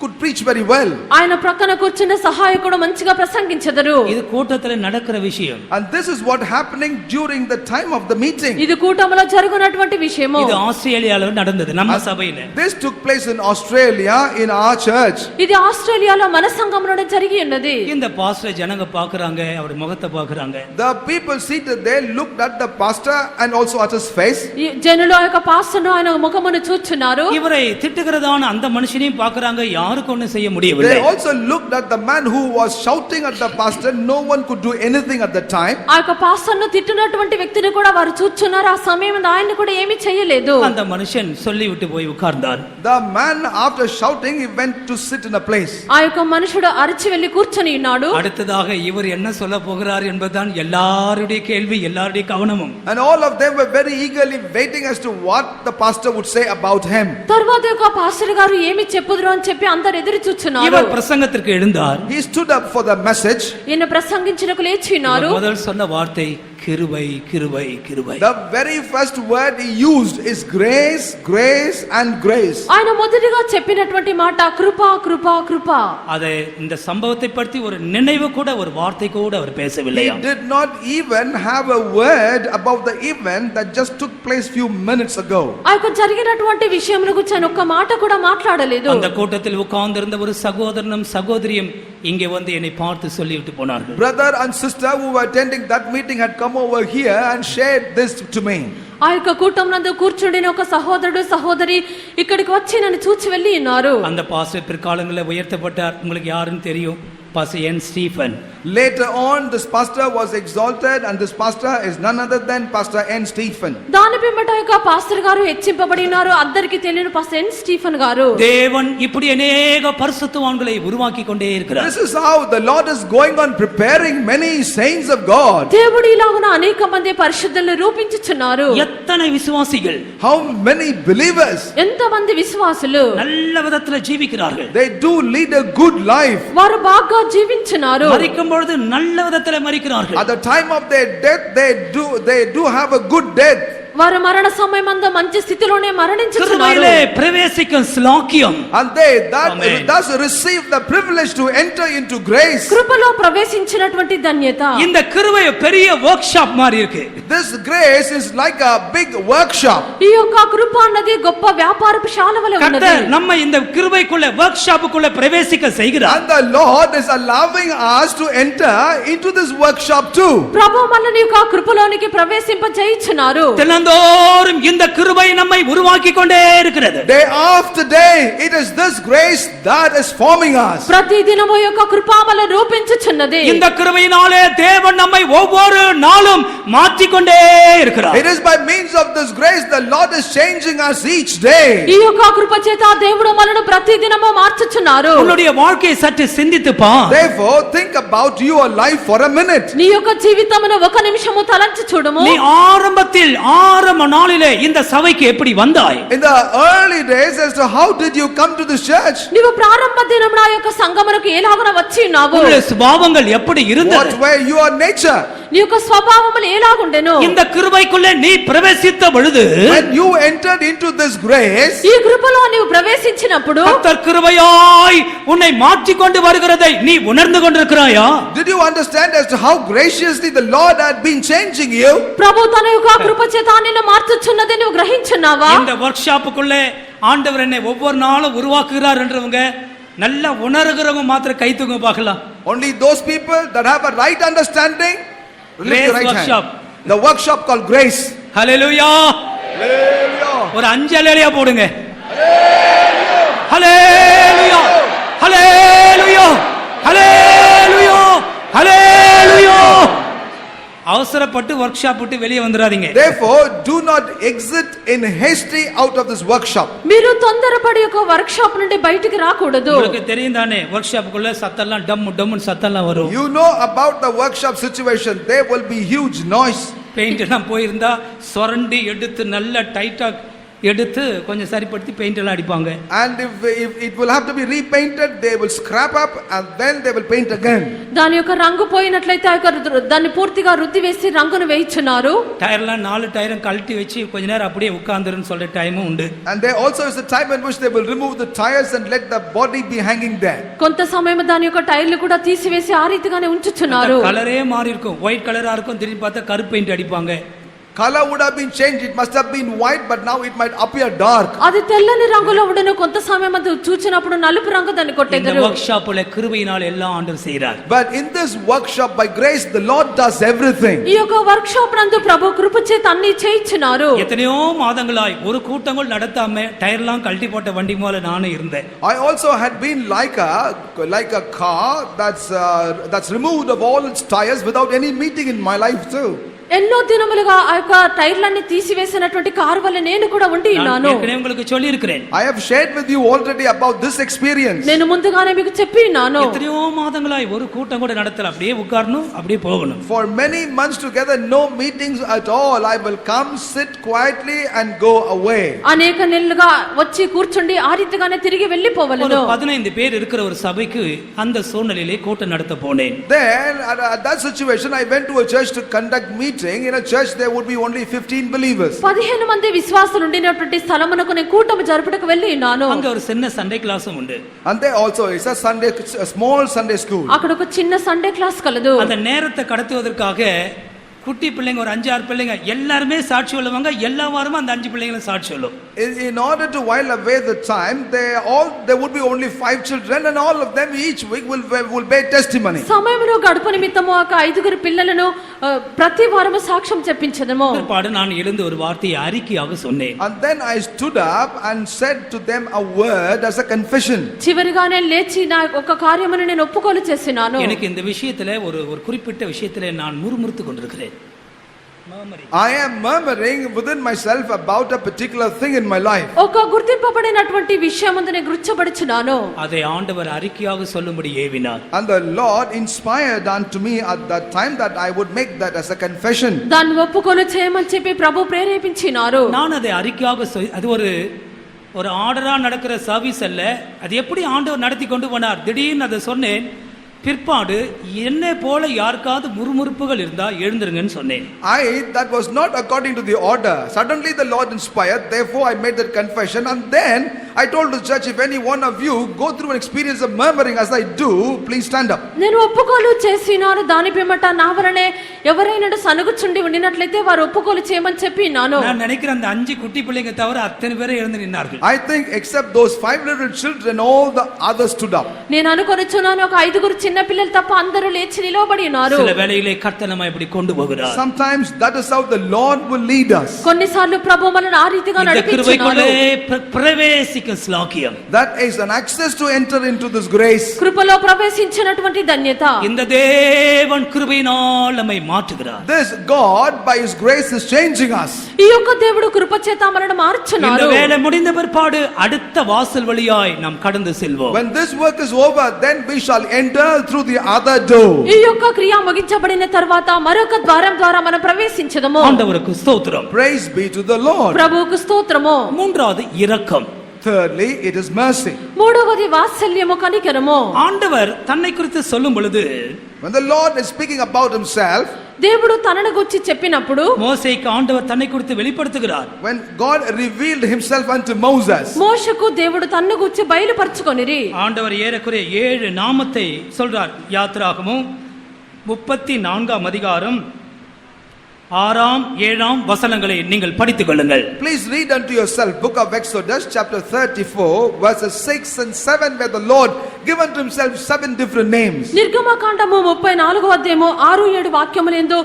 could preach very well. ఆయన ప్రక్కన కూర్చున్న సహాయకుడు మంచిగా ప్రసంగించెదరు. இது கூட்டத்துல நடக்கிற விஷயம். And this is what happening during the time of the meeting. ఇది కూటములో జరుగునటువంటి విషయము. இது ఆస్ట్రేలియాలో நடந்தது நம்ம సభையில. This took place in Australia in our church. ఇది ఆస్ట్రేలియాలో మన సంఘంలోనే జరిగి ఉన్నది. இந்த பாஸ்டர் ஜனங்க பாக்குறாங்க, அவர் முகத்தை பாக்குறாங்க. The people seated there looked at the pastor and also at his face. ఈ జనులు ఆ యొక్క పాస్టర్ను ఆయన ముఖమును చూచున్నారు. இவரை திட்டுகிறதான அந்த மனுஷனையும் பாக்குறாங்க, யாருக்கு ஒண்ணும் செய்ய முடியவில்லை. They also looked at the man who was shouting at the pastor. No one could do anything at the time. ఆ యొక్క పాస్టర్ను తిట్టినటువంటి వ్యక్తిని కూడా వారు చూచున్నారు. ఆ సమయంలో ఆయన కూడా ఏమీ చేయలేదు. அந்த மனுஷன் சொல்லிவிட்டு போய் உட்கார்ந்தார். The man after shouting he went to sit in a place. ఆ యొక్క మనుషుడు అరిచి వెళ్లి కూర్చొని ఉన్నాడు. அடுத்ததாக இவர் என்ன சொல்ல போகிறார் என்பதுதான் எல்லாருடைய கேள்வி, எல்லாருடைய கவனமும். And all of them were very eagerly waiting as to what the pastor would say about him. తర్వాత యొక్క పాస్టర్ గారు ఏమి చెప్పుదురు అని చెప్పి అందరు ఎదురు చూచున్నారు. இவர் பிரசங்கத்திற்கு எழுந்தார். He stood up for the message. ఈయన ప్రసంగించుటకు లేచి ఉన్నారు. முதல் சொன்ன வார்த்தை கிருபை கிருபை கிருபை. The very first word he used is grace, grace and grace. ఆయన మొదటిగా చెప్పినటువంటి మాట కృప కృప కృప. அதை இந்த சம்பவத்தை பற்றி ஒரு நினைவு கூட, ஒரு வார்த்தை கூட அவர் பேசவில்லை. He did not even have a word about the event that just took place few minutes ago. ఆ యొక్క జరిగినటువంటి విషయముల గురించి ఆయన ఒక్క మాట కూడా మాట్లాడలేదు. அந்த கூட்டத்தில் உட்கார்ந்திருந்த ஒரு சகோதரனும் சகோதரியும் இங்கே வந்து என்னை பார்த்து சொல்லிவிட்டு போனார்கள். Brother and sister who were attending that meeting had come over here and shared this to me. ఆ యొక్క కూటమునందు కూర్చుండిన ఒక సహోదరుడు సహోదరి ఇక్కడికి వచ్చి నన్ను చూచి వెళ్ళి ఉన్నారు. அந்த பாஸ்டர் பிற்காலங்களில் உயர்த்தப்பட்டார். உங்களுக்கு யாருன்னு தெரியும்? Pastor N Stephen. Later on this pastor was exalted and this pastor is none other than Pastor N. Stephen. దాని పిమ్మట యొక్క పాస్టర్ గారు హెచ్చింపబడి ఉన్నారు. అందరికీ తెలియని పాస్టర్ ఎన్ స్టీఫెన్ గారు. தேவன் இப்படி अनेक பரிசுத்தவான்களை உருவாக்கி கொண்டே இருக்கிறார். This is how the Lord is going on preparing many saints of God. దేవుడు ఇలాగున అనేక మంది పరిశుద్ధులను రూపించుచున్నారు. எத்தனை விசுவாசிகள், How many believers, ఎంత మంది విశ్వాసులు நல்ல விதத்துல ஜீவிக்கிறார்கள். they do lead a good life. వారు బాగా జీవించున్నారు. மரிக்கும் பொழுது நல்ல விதத்துல மரிக்கிறார்கள். At the time of their death they do have a good death. వారు మరణ సమయమందు మంచి స్థితిలోనే మరణించుచున్నారు. கிருபையிலே பிரவேசிக்கும் ஸ்லாக்கியம். And they Amen. thus receive the privilege to enter into grace. కృపలో ప్రవేశించినటువంటి ధన్యత. இந்த கிருபை பெரிய வொர்க் ஷாப் மாதிரி இருக்கு. This grace is like a big workshop. ఈ యొక్క కృప అన్నది గొప్ప వ్యాపారపు శాల వలె ఉన్నది. கர்த்தர் நம்ம இந்த கிருபைக்குள்ள வொர்க் ஷாப்புக்குள்ள பிரவேசிக்க செய்கிறார். And the Lord is allowing us to enter into this workshop too. ప్రభువు మనల్ని యొక్క కృపలోనికి ప్రవేశింప చేయుచున్నారు. தினந்தோறும் இந்த கிருபை நம்மை உருவாக்கி கொண்டே இருக்கிறது. Day after day it is this grace that is forming us. ప్రతి దినము యొక్క కృప మనల్ని రూపించుచున్నది. இந்த கிருபையினாலே தேவன் நம்மை ஒவ்வொரு நாளும் மாற்றிக் கொண்டே இருக்கிறார். It is by means of this grace the Lord is changing us each day. ఈ యొక్క కృప చేత దేవుడు మనల్ని ప్రతి దినము మార్చుచున్నారు. உன்னுடைய வாழ்க்கையை சற்று சிந்தித்து பார். Therefore think about your life for a minute. నీ యొక్క జీవితమును ఒక నిమిషము తలంచి చూడుము. நீ ஆரம்பத்தில் ஆரம்ப நாளிலே இந்த சபைக்கு எப்படி வந்தாய்? In the early days as to how did you come to this church? నీవు ప్రారంభ దినమున ఆ యొక్క సంగమునకు ఎలాగున వచ్చి ఉన్నావు? உன்னுடைய சுபாவங்கள் எப்படி இருந்தது? What were your nature? నీ యొక్క స్వభావములు ఎలాగుండెను? இந்த கிருபைக்குள்ளே நீ பிரவேசித்த பொழுது, When you entered into this grace, ఈ కృపలో నీవు ప్రవేశించినప్పుడు கர்த்தர் கிருபையாய் உன்னை மாற்றிக் கொண்டு வருகிறதை நீ உணர்ந்து கொண்டிருக்கிறாயா? did you understand as to how graciously the Lord had been changing you? ప్రభు తన యొక్క కృప చేత నిన్ను మార్చుచున్నది నువ్వు గ్రహించున్నావా? இந்த வொர்க் ஷாப்புக்குள்ளே ஆண்டவர் என்னை ஒவ்வொரு நாளும் உருவாக்குகிறார் என்றவங்க நல்லா உணர்கிறவங்க மாத்திரம் கை தூங்க பார்க்கலாம். Only those people that have a right understanding, lift Grace your right workshop. hand. The workshop called grace. Hallelujah. Hallelujah. ஒரு அஞ்சலேலியா போடுங்க. ஹல்லேலூயா. ஹல்லேலூயா ஹல்லேலூயா ஹல்லேலூயா. அவசரப்பட்டு ஒர்க் ஷாப் விட்டு வெளியே வந்துடாதீங்க. Therefore, do not exit in hasty out of this workshop. మీరు తొందరపడి ఒక work shop నుండి బయటికి రాకూడదు. உங்களுக்கு தெரியும் தானே ஒர்க் ஷாப்புக்குள்ள சத்தம்லாம் டம் டம்னு சத்தம்லாம் வரும். You know about the workshop situation. There will be huge noise. Paint எல்லாம் போயிருந்தா சொரண்டி எடுத்து நல்ல டைட்டா எடுத்து கொஞ்சம் சரிப்படுத்தி பெயிண்ட் எல்லாம் அடிப்பாங்க. And if it will have to be repainted, they will scrap up and then they will paint again. దాని యొక్క రంగు పోయినట్లయితే దాన్ని పూర్తిగా రుద్ది వేసి రంగును వేయించున్నారు. టైర్லாம் 4 టైரும் కల్టి వెచ్చి కొంచె நேரம் அப்படியே உட்கார்ந்துருன்னு சொல்ற டைமும் உண்டு. And there also is a time in which they will remove the tires and let the body be hanging there. కొంత సమయం దాని యొక్క టైర్లు కూడా తీసివేసి ఆ రీతిగానే ఉంచుచున్నారు. కలరే మారి இருக்கும். వైట్ కలரா இருக்கும், திடீர்னு பார்த்தா கருப்பு பெயிண்ட் அடிப்பாங்க. Color would have been changed. It must have been white, but now it might appear dark. అది తెల్లని రంగులో ఉండను, కొంత సమయం అది చూచినప్పుడు నలుపు రంగు దాన్ని இந்த కొట్టెదరు. ஒர்க் ஷாப்ல கிருபையினால் எல்லாம் ஆண்டவர் செய்றார். But in this workshop, by grace, the Lord does everything. ఈ యొక్క వర్క్ షాప్ నందు ప్రభు కృప చేత అన్ని చేయించున్నారు. எத்தனையோ மாதங்களாய் ஒரு கூட்டங்கள் நடத்தாம டயர்லாம் கழட்டி போட்ட வண்டி மேல நானே இருந்தேன். I also had been like a car that's removed of all its tires without any meeting in my life too. ఎన్నో దినములుగా ఆ యొక్క టైర్లన్నీ తీసివేసినటువంటి కారు వల్ల నేను కూడా ఉండి ఉన్నాను. నేను உங்களுக்கு சொல்லி இருக்கிறேன். I have shared with you already about this experience. నేను ముందుగానే మీకు చెప్పి ఉన్నాను. எத்தனையோ மாதங்களாய் ஒரு கூட்டம் கூட நடத்தல, அப்படியே உட்கார்ணும் அப்படியே போகணும். For many months together, no meetings at all. I will come, sit quietly and go away. అనేక నెలలుగా వచ్చి కూర్చుండి ఆ రీతిగానే తిరిగి వెళ్ళిపోవలను. 15 பேர் இருக்கிற ஒரு சபைக்கு அந்த சூழ்நிலையிலே கூட்டம் நடத்த போனேன். Then at that situation, I went to a church to conduct meeting. In a church there would be only 15 believers. 15 మంది విశ్వాసులు ఉండినటువంటి స్థలమునకు నేను కూటమి జరుపుటకు వెళ్ళి ఉన్నాను. அங்க ஒரு சின்ன சண்டே கிளாஸும் உண்டு. And there also is a small Sunday school. అక్కడ ఒక చిన్న సండే క్లాస్ కలదు. அந்த நேரத்தை கடத்துவதற்காக குட்டி பிள்ளைங்க ஒரு 5-6 பிள்ளைங்க எல்லாருமே சாட்சி சொல்லுவாங்க. எல்லா வாரமும் அந்த 5 பிள்ளைங்களும் சாட்சி சொல்லும். In order to while away the time, there would be only 5 children and all of them each week will bear testimony. సమయమును గడుపు నిమిత్తము ఒక 5 పిల్లలను ప్రతి వారము సాక్ష్యం చెప్పించదము. பாடு நான் எழுந்து ஒரு வார்த்தையை அறிக்கையாக சொன்னேன். And then I stood up and said to them a word as a confession. చివరిగానే లేచి నా ఒక కార్యమును నేను ఒప్పుకోలు చేసినాను. எனக்கு இந்த விஷயத்துல ஒரு குறிப்பிட்ட விஷயத்துல நான் முறுமுறுத்து கொண்டிருக்கிறேன். I am murmuring within myself about a particular thing in my life. ఒక గుర్తింపబడినటువంటి విషయమందు నేను గుర్చబడుచున్నాను. அதை ஆண்டவர் அறிக்கையாக சொல்லும்படி ஏவினார். And the Lord inspired unto me at that time that I would make that as a confession. దాన్ని ఒప్పుకోలు చేయమని చెప్పి ప్రభు ప్రేరేపించినారు. நான் அதை அறிக்கையாக அது ஒரு ஆர்டரா நடக்கிற சர்வீஸ் அல்ல. அது எப்படி ஆண்டவர் நடத்தி கொண்டு போனார். திடீர்னு அதை சொன்னேன். பிற்பாடு என்னை போல யாருக்காவது முறுமுறுப்புகள் இருந்தா எழுந்திருங்கன்னு சொன்னேன். That was not according to the order. Suddenly the Lord inspired, therefore I made that confession, and then I told the church, if any one of you go through an experience of murmuring as I do, please stand up. నేను ఒప్పుకోలు చేసినాను. దాని పిమ్మట నా వలనే ఎవరైనా సనుగుచుండి ఉండినట్లయితే వారు ఒప్పుకోలు చేయమని చెప్పినాను. நான் நினைக்கிறேன் அந்த 5 குட்டி பிள்ளைங்க தவிர அத்தனை பேரும் எழுந்து நின்னார்கள். I think except those 5 little children, all the others stood up. నేను అనుకొనుచున్నాను ఒక 5 చిన్న పిల్లలు తప్ప అందరూ లేచి నిలబడి ఉన్నారు. சில வேளையிலே கர்த்தர் நம்மை இப்படி கொண்டு போகிறார். Sometimes that is how the Lord will lead us. కొన్నిసార్లు ప్రభు మనల్ని ఆ రీతిగా నడిపించుచున్నాడు. ప్రవేశిక శ్లాఘ్యం. That is an access to enter into this grace. కృపలో ప్రవేశించినటువంటి ధన్యత. இந்த தேவன் கிருபையினால் நம்மை மாற்றுகிறார். This God by his grace is changing us. ఈ యొక్క దేవుడు కృప చేత మనల్ని మార్చుచున్నాడు. இந்த வேலை முடிந்த பிற்பாடு அடுத்த வாசல் வழியாய் நாம் கடந்து செல்வோம். When this work is over, then we shall enter through the other door. ఈ యొక్క క్రియ ముగించబడిన తర్వాత మరొక ద్వారం ద్వారా మనం ప్రవేశించదము. ఆండవருக்கு స్తోత్రం. Praise be to the Lord. ప్రభువుకు స్తోత్రము. மூன்றாவது இரக்கம். Thirdly, it is mercy. మూడవది వాత్సల్యము కనికరము. ஆண்டவர் தன்னை குறித்து சொல்லும் பொழுது, when the Lord is speaking about himself, దేవుడు తనను గురించి చెప్పినప్పుడు மோசேக்கு ஆண்டவர் தன்னை குறித்து வெளிப்படுத்துகிறார். when God revealed himself unto Moses, మోషకు దేవుడు తన్ను గురించి బయలుపరచుకొనిరి. ஆண்டவர் ஏறக்குறைய 7 நாமத்தை சொல்றார். யாத்திராகமம் 34 அதிகாரம் 6-7 வசனங்களை நீங்கள் படித்துக் கொள்ளுங்கள். Please read unto yourself book of Exodus chapter 34 verses 6 and 7, where the Lord given to himself 7 different names. నిర్గమకాండము 34వ అధ్యాయము 6-7 వాక్యములందు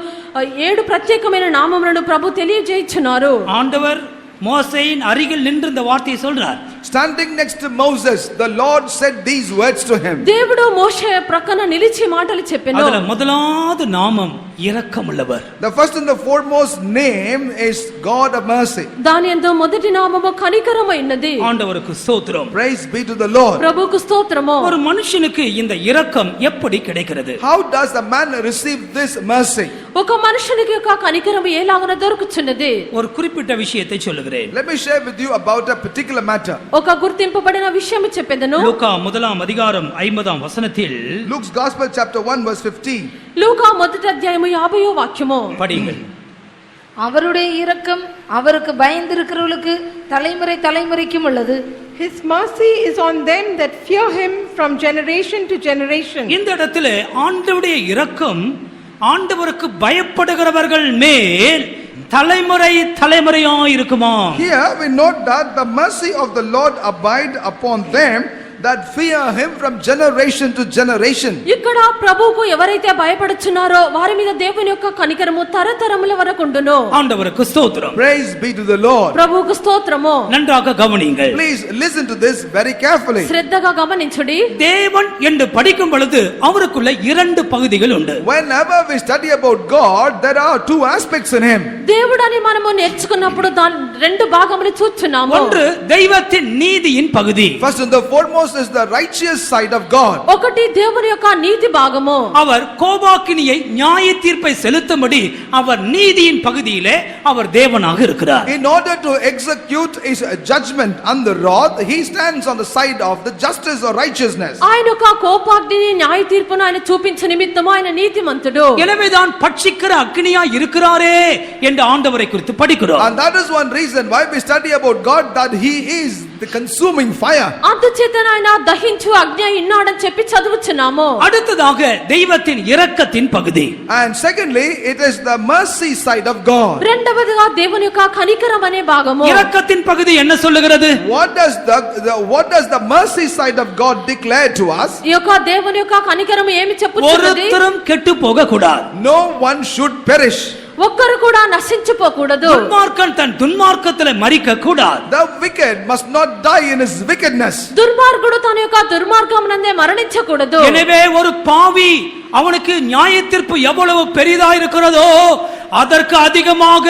7 ప్రత్యేకమైన నామములను ప్రభు తెలియజేయుచున్నారు. ஆண்டவர் மோசேயின் அருகில் நின்று இந்த வார்த்தையை சொல்றார். standing next to Moses, the Lord said these words to him. దేవుడు మోషే ప్రక్కన నిలిచి మాటలు చెప్పెను. அதுல முதலாவது நாமம் இரக்கமுள்ளவர். The first and the foremost name is God of mercy. దాని యందు మొదటి నామము కనికరమైనది. ஆண்டவருக்கு ஸ்தோத்திரம். Praise be to the Lord. ప్రభువుకు స్తోత్రము. ஒரு మనుషனுக்கு இந்த இரக்கம் எப்படி கிடைக்கிறது? How does a man receive this mercy? ఒక మనుషునికి యొక్క కనికరము ఎలాగన దొరుకుచున్నది? ஒரு குறிப்பிட்ட விஷயத்தை சொல்லுகிறேன். Let me share with you about a particular matter. ఒక గుర్తింపబడిన విషయం చెప్పెదను. லூக்கா 1 50 வசனத்தில் Luke's Gospel chapter 1 verse 15. లూకా మొదటి అధ్యాయము 50వ వాక్యము. படியுங்கள். அவருடைய இரக்கம் அவருக்கு பயந்திருக்கிறவர்களுக்கு தலைமுறை தலைமுறைக்கும் உள்ளது. His mercy is on them that fear him from generation to generation. இந்த இடத்திலே ஆண்டவருடைய இரக்கம் ஆண்டவருக்கு பயப்படுகிறவர்கள் மேல் தலைமுறை தலைமுறையாய் இருக்குமா? Here we note that the mercy of the Lord abide upon them that fear him from generation to generation. ఇక్కడ ప్రభువుకు ఎవరైతే భయపడుచున్నారో వారి మీద దేవుని యొక్క కనికరము తరతరముల వరకు ఉండును. ஆண்டவருக்கு ஸ்தோத்திரம். Praise be to the Lord. ప్రభువుకు స్తోత్రము. நன்றாக கவனியுங்கள். Please listen to this very carefully. శ్రద్ధగా గమనించుడి. தேவன் என்று படிக்கும் பொழுது அவருக்குள்ள இரண்டு பகுதிகள் உண்டு. Whenever we study about God, there are two aspects in him. దేవుడని మనము నేర్చుకున్నప్పుడు దాని రెండు భాగములు చూస్తున్నాము. ஒன்று தெய்வத்தின் நீதியின் பகுதி. First and the foremost is the righteous side of God. ఒకటి దేవుని యొక్క నీతి భాగము. அவர் கோபாக்கினியை நியாய தீர்ப்பை செலுத்தும்படி அவர் நீதியின் பகுதியிலே அவர் தேவனாக இருக்கிறார். In order to execute his judgment and the wrath, he stands on the side of the justice or righteousness. ఆయన యొక్క కోపాగ్నిని న్యాయ తీర్పును ఆయన చూపించే నిమిత్తము ఆయన నీతిమంతుడు. எனவேதான் பட்சிக்கிற அக்னியா இருக்கிறாரே என்று ஆண்டவரை குறித்து படிக்கிறோம். And that is one reason why we study about God, that he is the consuming fire. అందుచేత ఆయన దహించు అగ్ని ఉన్నాడని చెప్పి చదువుచున్నాము. அடுத்ததாக தெய்வத்தின் இரக்கத்தின் பகுதி. And secondly, it is the mercy side of God. రెండవదిగా దేవుని యొక్క కనికరం అనే భాగము. இரக்கத்தின் பகுதி என்ன சொல்லுகிறது? What does the mercy side of God declare to us? ఈ యొక్క దేవుని యొక్క కనికరం ఏమి చెప్పుచున్నది? ஒருத்தரும் கெட்டு போக கூடாது. No one should perish. ఒక్కరు కూడా నశించిపోకూడదు. துன்மார்க்கன் தன் துன்மார்க்கத்திலே மரிக்க கூடாது. The wicked must not die in his wickedness. దుర్మార్గుడు తన యొక్క దుర్మార్గమునందే మరణించకూడదు. எனவே ஒரு பாவி அவனுக்கு நியாய தீர்ப்பு எவ்வளவு பெரிதா இருக்கிறதோ அதற்கு அதிகமாக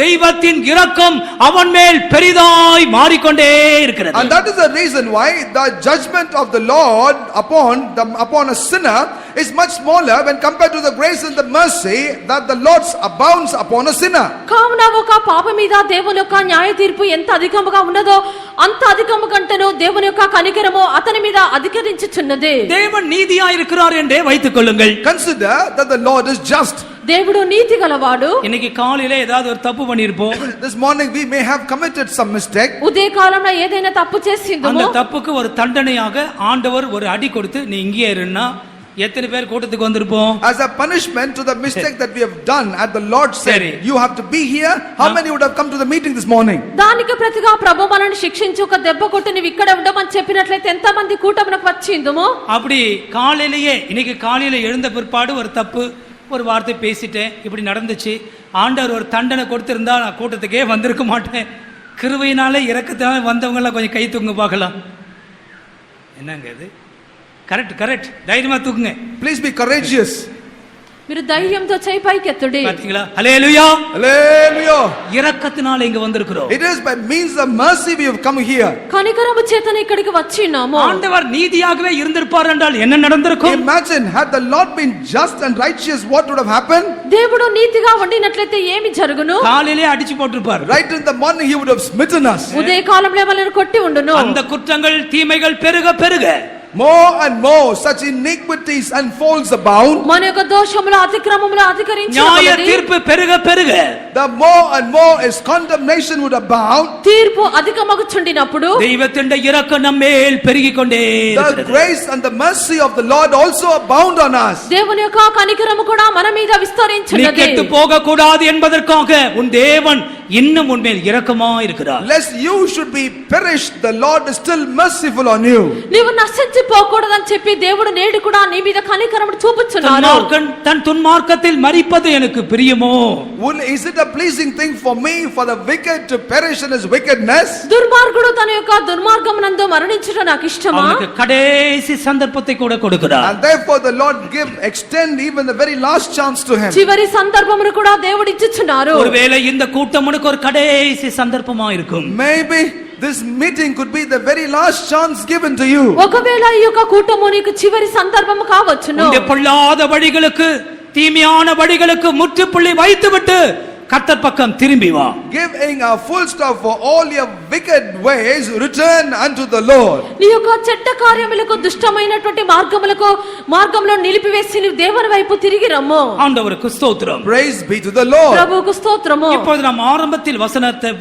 தெய்வத்தின் இரக்கம் அவன் மேல் பெரிதாய் மாறிக்கொண்டே இருக்கிறது. And that is the reason why the judgment of the Lord upon a sinner is much smaller when compared to the grace and the mercy that the Lord abounds upon a sinner. కావున ఒక పాప మీద దేవుని యొక్క న్యాయ తీర్పు ఎంత అధికముగా ఉన్నదో అంత అధికము కంటేను దేవుని యొక్క కనికరము అతని మీద అధికరించుచున్నది. தேவன் நீதியாய் இருக்கிறார் என்றே வைத்துக் கொள்ளுங்கள். Consider that the Lord is just. దేవుడు నీతి గలవాడు. இன்னைக்கு காலையில ஏதாவது ஒரு தப்பு பண்ணிருப்போம். This morning we may have committed some mistake. ఉదయ కాలంలో ఏదైనా తప్పు చేసిందుమో அந்த தப்புக்கு ஒரு தண்டனையாக ஆண்டவர் ஒரு அடி கொடுத்து நீ இங்கே இருன்னா எத்தனை பேர் கூட்டத்துக்கு வந்திருப்போம்? As a punishment to the mistake that we have done, at the Lord said, you have to be here. How many would have come to the meeting this morning? దానికి ప్రతిగా ప్రభు మనల్ని శిక్షించి ఒక దెబ్బ కొట్టి నీవు ఇక్కడ ఉండమని చెప్పినట్లయితే ఎంత మంది కూటమునకు వచ్చిందుమో? அப்படி காலையிலேயே இன்னைக்கு காலையில எழுந்த பிற்பாடு ஒரு தப்பு ஒரு வார்த்தை பேசிட்டேன், இப்படி நடந்துச்சு, ஆண்டவர் ஒரு தண்டனை கொடுத்திருந்தா நான் கூட்டத்துக்கே வந்திருக்க மாட்டேன். கிருபையினால இரக்கத்தினால வந்தவங்க எல்லாம் கொஞ்சம் கை தூங்க பார்க்கலாம். என்னங்க இது? கரெக்ட் தைரியமா தூக்குங்க. Please be courageous. మీరు ధైర్యంతో చేయి పైకెత్తుడి. பாத்தீங்களா? ஹல்லேலூயா. Hallelujah. இரக்கத்தினால இங்க வந்திருக்கிறோம். It is by means of mercy we have come here. కనికరము చేతనే ఇక్కడికి వచ్చినాము. ஆண்டவர் நீதியாகவே இருந்திருப்பார் என்றால் என்ன நடந்திருக்கும்? Imagine, had the Lord been just and righteous, what would have happened? దేవుడు నీతిగా ఉండినట్లయితే ఏమి జరుగును? காலையிலே அடிச்சு போட்டுருப்பார். Right in the morning he would have smitten us. ఉదయ కాలంలో మనల్ని కొట్టి ఉండును. அந்த குற்றங்கள் தீமைகள் பெருக பெருக More and more such iniquities and faults abound. మన యొక్క దోషములు అతిక్రమములు நியாய అధికరించుచున్నది. தீர்ப்பு பெருக பெருக The more and more is condemnation would abound. తీర్పు అధికమగుచుండినప్పుడు தெய்வத்தின் இரக்கம் நம்மேல் பெருகிக் கொண்டே The இருக்கிறது. grace and the mercy of the Lord also abound on us. దేవుని యొక్క కనికరము కూడా మన మీద நீ విస్తరించున్నది. கெட்டு போக கூடாது என்பதற்காக உன் தேவன் இன்னும் உன்மேல் இரக்கமா இருக்கிறார். Lest you should be perished, the Lord is still merciful on you. నీవు నశించిపోకూడదని చెప్పి దేవుడు నేడు కూడా నీ మీద కనికరము చూపుచున్నాడు. துன்மார்க்கன் தன் துன்மார்க்கத்தில் மரிப்பது எனக்கு பிரியமோ? Is it a pleasing thing for me for the wicked to perish in his wickedness? దుర్మార్గుడు తన యొక్క దుర్మార్గమునందు మరణించుట నాకు ఇష్టమా? அவனுக்கு கடைசி சந்தர்ப்பத்தை கூட கொடுக்கிறார். And therefore the Lord extend even the very last chance to him. చివరి సందర్భమును కూడా దేవుడు ఇచ్చుచున్నారు. ஒருவேளை இந்த கூட்டம் உனக்கு ஒரு கடைசி சந்தர்ப்பமா இருக்கும். Maybe this meeting could be the very last chance given to you. ఒకవేళ ఈ యొక్క కూటము నీకు చివరి సందర్భము కావచ్చును. உன்னுடைய பொல்லாத வழிகளுக்கு தீமையான வழிகளுக்கு முற்றுப்புள்ளி வைத்துவிட்டு கர்த்தர் பக்கம் திரும்பி வா. Giving a full stop for all your wicked ways, return unto the Lord. నీ యొక్క చెడ్డ కార్యములకు దుష్టమైనటువంటి మార్గంలో నిలిపివేసి నీ దేవుని వైపు తిరిగి రమ్ము. ஆண்டவருக்கு ஸ்தோத்திரம். Praise be to the Lord. ప్రభువుకు స్తోత్రము. இப்பொழுது நாம் ஆரம்பத்தில்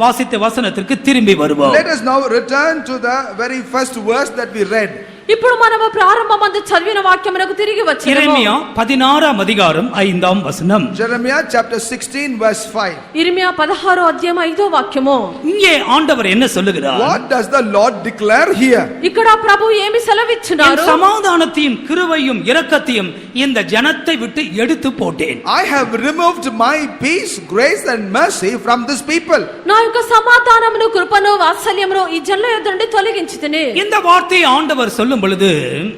வாசித்த வசனத்திற்கு திரும்பி வருவோம். Let us now return to the very first verse that we read. ఇప్పుడు మనము ప్రారంభమందు చదివిన వాక్యమునకు తిరిగి వచ్చాము. இறைமியா 16 அதிகாரம் 5 வசனம். Jeremiah chapter 16 verse 5. ఇర్మియా 16 అధ్యాయం 5వ వాక్యము. இங்கே ఆండவர் என்ன சொல்லுகிறார்? What does the Lord declare here? ఇక్కడ ప్రభువు ఏమి సెలవిచ్చున్నారు? சமாதானத்தையும் கிருபையும் இரக்கத்தையும் இந்த ஜனத்தை விட்டு எடுத்து போட்டேன். I have removed my peace, grace and mercy from this people. నా యొక్క సమాధానమును కృపను వాత్సల్యమును ఈ జనుల యొద్ద నుండి తొలగించితిని. இந்த வார்த்தையை ஆண்டவர் சொல்லும் பொழுது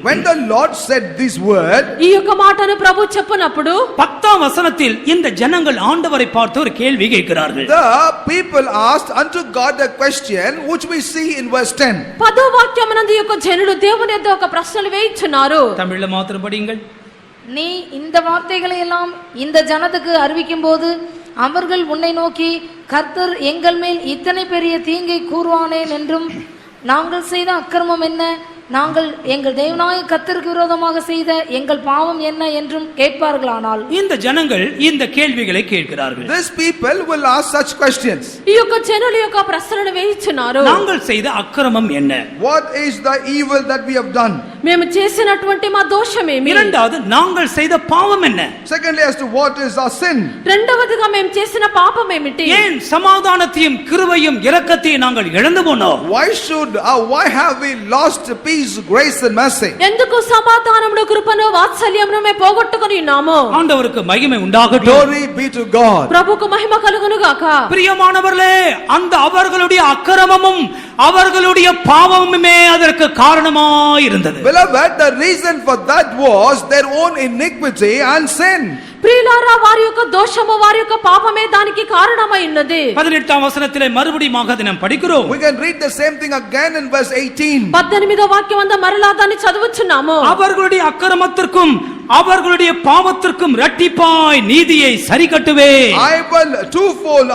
When the Lord said this word, ఈ యొక్క మాటను ప్రభు చెప్పినప్పుడు 10 వசனத்தில் இந்த ஜனங்கள் ஆண்டவரை பார்த்து ஒரு கேள்வி கேட்கிறார்கள். the people asked unto God a question which we see in verse 10. 10వ వాక్యమునందు ఈ యొక్క జనులు దేవుని యొద్ద ఒక ప్రశ్నలు వేయించున్నారు. தமிழ்ல மாத்திரம் படியுங்கள். நீ இந்த வார்த்தைகளை எல்லாம் இந்த ஜனத்துக்கு அறிவிக்கும் போது அவர்கள் உன்னை நோக்கி கர்த்தர் எங்கள் மேல் இத்தனை பெரிய தீங்கை கூறுவானேன் என்றும் நாங்கள் செய்த அக்கிரமம் என்ன, நாங்கள் எங்கள் தேவனாய கர்த்தருக்கு விரோதமாக செய்த எங்கள் பாவம் என்ன என்றும் கேட்பார்களானால். இந்த ஜனங்கள் இந்த கேள்விகளை கேட்கிறார்கள். These people will ask such questions. ఈ యొక్క జనుల యొక్క ప్రశ్నలను వేయించున్నారు. நாங்கள் செய்த அக்கிரமம் என்ன? What is the evil that we have done? మేము చేసినటువంటి మా దోషమేమి? இரண்டாவது நாங்கள் செய்த பாவம் என்ன? Secondly, as to what is our sin? రెండవదిగా మేము చేసిన పాపం ఏమిటి? ஏன் சமாதானத்தையும் கிருபையும் இரக்கத்தையும் நாங்கள் இழந்து போனோம்? Why have we lost peace, grace and mercy? ఎందుకు సమాధానమును కృపను వాత్సల్యమును మేము పోగొట్టుకొని ఉన్నాము? ஆண்டவருக்கு மகிமை உண்டாகட்டும். Glory be to God. ప్రభువుకు మహిమ కలుగును గాక. பிரியமானவர்களே, அந்த அவர்களுடைய அக்கிரமமும் அவர்களுடைய பாவமுமே அதற்கு காரணமாய் இருந்தது. Beloved, the reason for that was their own iniquity and sin. ప్రియులారా, వారి యొక్క దోషము వారి యొక్క పాపమే దానికి కారణమై ఉన్నది. 18 వచనத்திலே மறுபடியும் அதை நாம் படிக்கிறோம். We can read the same thing again in verse 18. 18వ వాక్యం అంతా మరలా దాన్ని చదువుచున్నాము. அவர்களுடைய அக்கிரமத்திற்கும் அவர்களுடைய பாவத்திற்கும் இரட்டிப்பாய் நீதியை சரிகட்டுவே.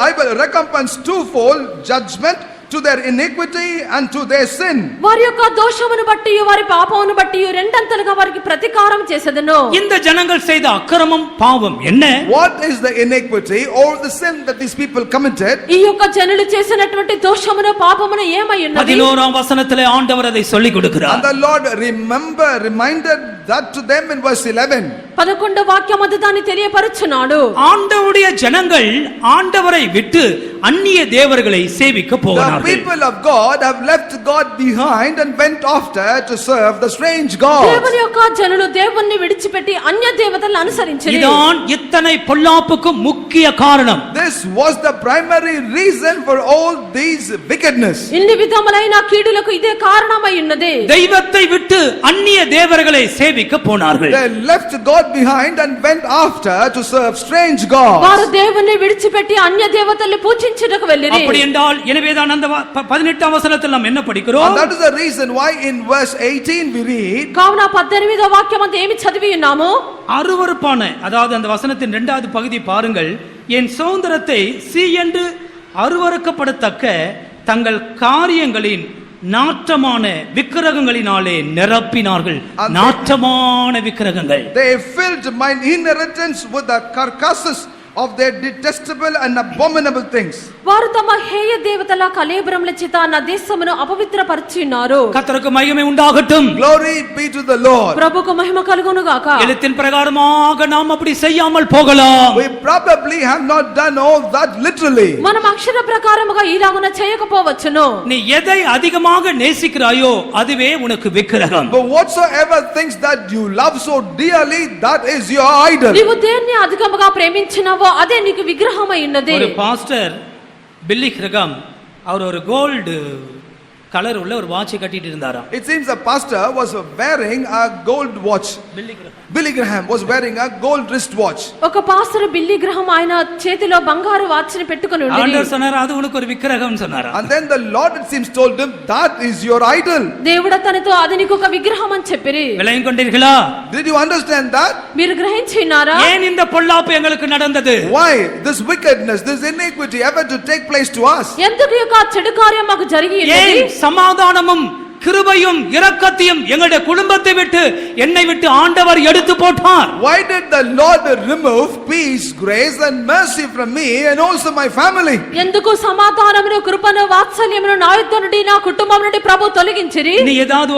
I will recompense twofold judgment to their iniquity and to their sin. వారి యొక్క దోషమును బట్టి వారి పాపమును బట్టి రెండంతలుగా వారికి ప్రతీకారం చేసేదను. இந்த ஜனங்கள் செய்த அக்கிரமம் பாவம் என்ன? What is the iniquity or the sin that these people committed? ఈ యొక్క జనులు చేసినటువంటి దోషమును పాపమును ఏమై ఉన్నది? 11వ వசனத்திலே ஆண்டவர் அதை சொல்லிக் கொடுக்கிறார். And the Lord reminded that to them in verse 11. 11వ వాక్యం అంతా దాన్ని తెలియపరుచున్నాడు. ஆண்டவருடைய ஜனங்கள் ஆண்டவரை விட்டு அந்நிய தேவர்களை சேவிக்க போகிறார்கள். The people of God have left God behind and went after to serve the strange gods. దేవుని యొక్క జనులు దేవుణ్ణి విడిచిపెట్టి అన్య దేవతలను అనుసరించారు. இதான் இத்தனை பொல்லாப்புக்கு முக்கிய காரணம். This was the primary reason for all these wickedness. ఇన్ని విధములైన కీడులకు ఇదే కారణమై ఉన్నది. தெய்வத்தை விட்டு அந்நிய தேவர்களை சேவிக்க போனார்கள். They left God behind and went after to serve strange gods. వారు దేవుణ్ణి విడిచిపెట్టి అన్య దేవతలను పూజించుటకు వెళ్ళిరి. அப்படி என்றால் எனவேதான் அந்த 18వ వచనத்தில் நாம் என்ன படிக்கிறோம்? And that is the reason why in verse 18 we read, కావున 18వ వాక్యం అంతా ఏమి చదివి ఉన్నాము? அருவருப்பான, அதாவது அந்த வசனத்தின் 2வது பகுதி பாருங்கள். என் சுதந்திரத்தை என்று அருவருக்கப்படத்தக்க தங்கள் காரியங்களின் நாற்றமான விக்கிரகங்களினாலே நிரப்பினார்கள். நாற்றமான விக்கிரகங்கள். they filled mine inheritance with the carcasses of their detestable and abominable things. వారు తమ హేయ దేవతల కళేబరముల చేత నా దేశమును అపవిత్రపరిచి ఉన్నారు. கர்த்தருக்கு மகிமை உண்டாகட்டும். Glory be to the Lord. ప్రభుకు మహిమ కలుగును గాక. எழுத்தின் பிரகாரமாக நாம் அப்படி செய்யாமல் போகலாம். We probably have not done all that literally. మనం అక్షర ప్రకారముగా ఇలాగున చేయకపోవచ్చును. நீ எதை அதிகமாக நேசிக்கிறாயோ அதுவே உனக்கு விக்கிரகம். But whatsoever things that you love so dearly, that is your idol. నీవు దేన్ని అధికముగా ప్రేమించినావో అదే నీకు విగ్రహమై ఉన్నది. ஒரு பாஸ்டர் பில்லி கிரகம் அவர் ஒரு கோல்டு கலர் உள்ள ஒரு வாட்ச் கட்டிட்டு இருந்தாராம். It seems the pastor was wearing a gold watch. Billy Graham was wearing a gold wristwatch. ఒక పాస్టర్ బిల్లీ గ్రహం ఆయన చేతిలో బంగారు వాచ్ ని పెట్టుకొని ఉండేది. ஆண்டவர் சொன்னார் அது உனக்கு ஒரு விக்கிரகம் சொன்னாரா. And then the Lord it seems told him that is your idol. దేవుడు తనతో అది నీకు ఒక విగ్రహం అని చెప్పిరి. விளங்கிக் கொண்டீர்களா? Did you understand that? మీరు గ్రహించినారా? ஏன் இந்த பொல்லாப்பு எங்களுக்கு நடந்தது? Why this wickedness, this iniquity ever to take place to us? ఎందుకు ఈ యొక్క చెడు కార్యం మాకు జరిగి ఉన్నది? ஏன் சமாதானமும் கிருபையும் இரக்கத்தையும் எங்களுடைய குடும்பத்தை விட்டு என்னை விட்டு ஆண்டவர் எடுத்து போட்டார்? Why did the Lord remove peace, grace and mercy from me and also my family? ఎందుకు సమాధానమును కృపను వాత్సల్యమును నా యొద్ద నుండి నా కుటుంబం నుండి ప్రభు తొలగించిరి? நீ ஏதாவது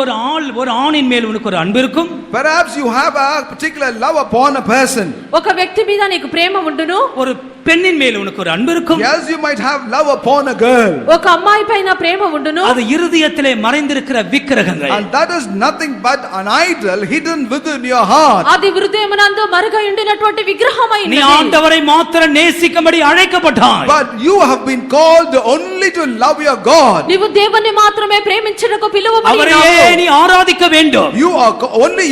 ஒரு ஆணின் மேல் உனக்கு ஒரு அன்பு இருக்கும். Perhaps you have a particular love upon a person. ఒక వ్యక్తి మీద నీకు ప్రేమ ఉండును. ஒரு பெண்ணின் மேல் உனக்கு ஒரு அன்பு இருக்கும். Yes, you might have love upon a girl. ఒక అమ్మాయి పైన ప్రేమ ఉండును. அது இருதயத்திலே மறைந்திருக்கிற விக்கிரகங்கள். And that is nothing but an idol hidden within your heart. అది హృదయమునందు మరుగై ఉండినటువంటి విగ్రహమై நீ ఉన్నది. ஆண்டவரை மாத்திரம் நேசிக்கும்படி அழைக்கப்பட்டாய். But you have been called only to love your God. నీవు దేవుని మాత్రమే ప్రేమించుటకు அவரையே పిలువబడినావు. நீ ஆராதிக்க வேண்டும்.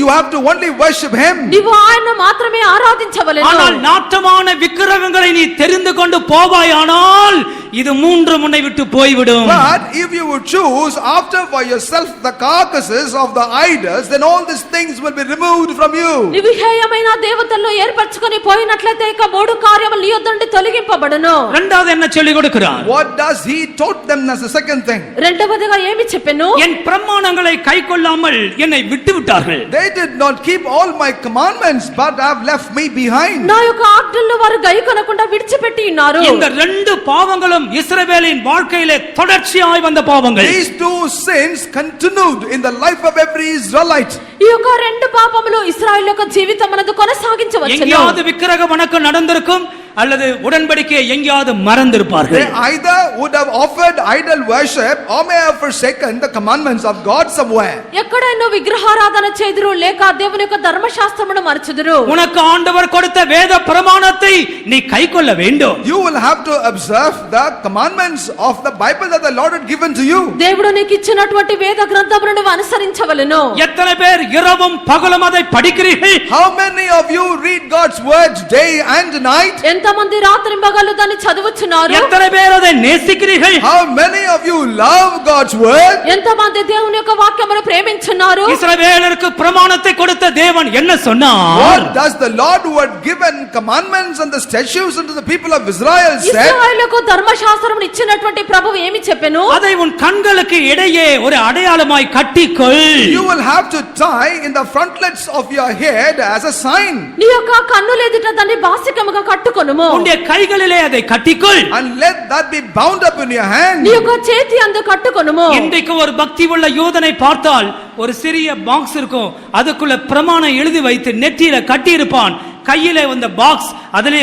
You have to only worship him. నీవు ఆయన మాత్రమే ఆరాధించవలెను. ஆனால் நாட்டமான விக்கிரகங்களை நீ தெரிந்து கொண்டு போவாயானால் இது மூன்று முன்னை விட்டு போய்விடும். But if you would choose after for yourself the carcasses of the idols, then all these things will be removed from you. నీవు హేయమైన దేవతలను ఏర్పరచుకొని పోయినట్లయితే ఇక మూడు కార్యములు నీ యొద్ద నుండి తొలగింపబడును. இரண்டாவது என்ன சொல்லி கொடுக்கிறார்? What does he taught them as the second thing? రెండవదిగా ఏమి చెప్పెను? என் பிரமாணங்களை கைக்கொள்ளாமல் என்னை விட்டு விட்டார்கள். They did not keep all my commandments but have left me behind. నా యొక్క ఆజ్ఞలను వారు గైకొనకుండా విడిచిపెట్టి ఉన్నారు. இந்த ரெண்டு பாவங்களும் இஸ்ரவேலின் வாழ்க்கையிலே தொடர்ச்சியாய் வந்த பாவங்கள். These two sins continued in the life of every Israelite. ఈ యొక్క రెండు పాపములు ఇశ్రాయేలు యొక్క జీవితమునందు కొనసాగించవచ్చును. எங்கேயாவது விக்கிரக வணக்கம் நடந்திருக்கும் அல்லது உடன்படிக்கையை எங்கேயாவது மறந்திருப்பார்கள். They either would have offered idol worship or may have forsaken the commandments of God somewhere. ఎక్కడైనా విగ్రహారాధన చేదురు లేక దేవుని యొక్క ధర్మశాస్త్రమును మరచుదురు. உனக்கு ஆண்டவர் கொடுத்த வேத பிரமாணத்தை நீ கைக்கொள்ள வேண்டும். You will have to observe the commandments of the Bible that the Lord had given to you. దేవుడు నీకు ఇచ్చినటువంటి వేద గ్రంథమును నువ్వు అనుసరించవలెను. எத்தனை பேர் இரவும் பகலும் அதை படிக்கிறீர்கள்? How many of you read God's words day and night? ఎంతమంది రాత్రింబగళ్ళు దాన్ని చదువుచున్నారు? எத்தனை பேர் அதை நேசிக்கிறீர்கள்? How many of you love God's word? ఎంతమంది దేవుని యొక్క వాక్యమును ప్రేమించున్నారు? இஸ்ரவேலருக்கு பிரமாணத்தை கொடுத்த தேவன் என்ன சொன்னார்? What does the Lord who had given commandments and the statutes unto the people of Israel said? ఇశ్రాయేలుకు ధర్మశాస్త్రమును ఇచ్చినటువంటి ప్రభువు ఏమి చెప్పెను? அதை உன் கண்களுக்கு இடையே ஒரு அடையாளமாய் கட்டிக்கொள். You will have to tie in the frontlets of your head as a sign. నీ యొక్క కన్నుల ఎదుట దాన్ని బాసికముగా కట్టుకొనుము. உன்னுடைய கைகளிலே அதை கட்டிக்கொள். And let that be bound up in your hand. నీ యొక్క చేతి అందు కట్టుకొనుము. இன்றைக்கு ஒரு பக்தி உள்ள யூதனை பார்த்தால் ஒரு சிறிய பாக்ஸ் இருக்கும், அதுக்குள்ள பிரமாணம் எழுதி வைத்து நெற்றியில கட்டி இருப்பான். கையிலே வந்த பாக்ஸ் அதிலே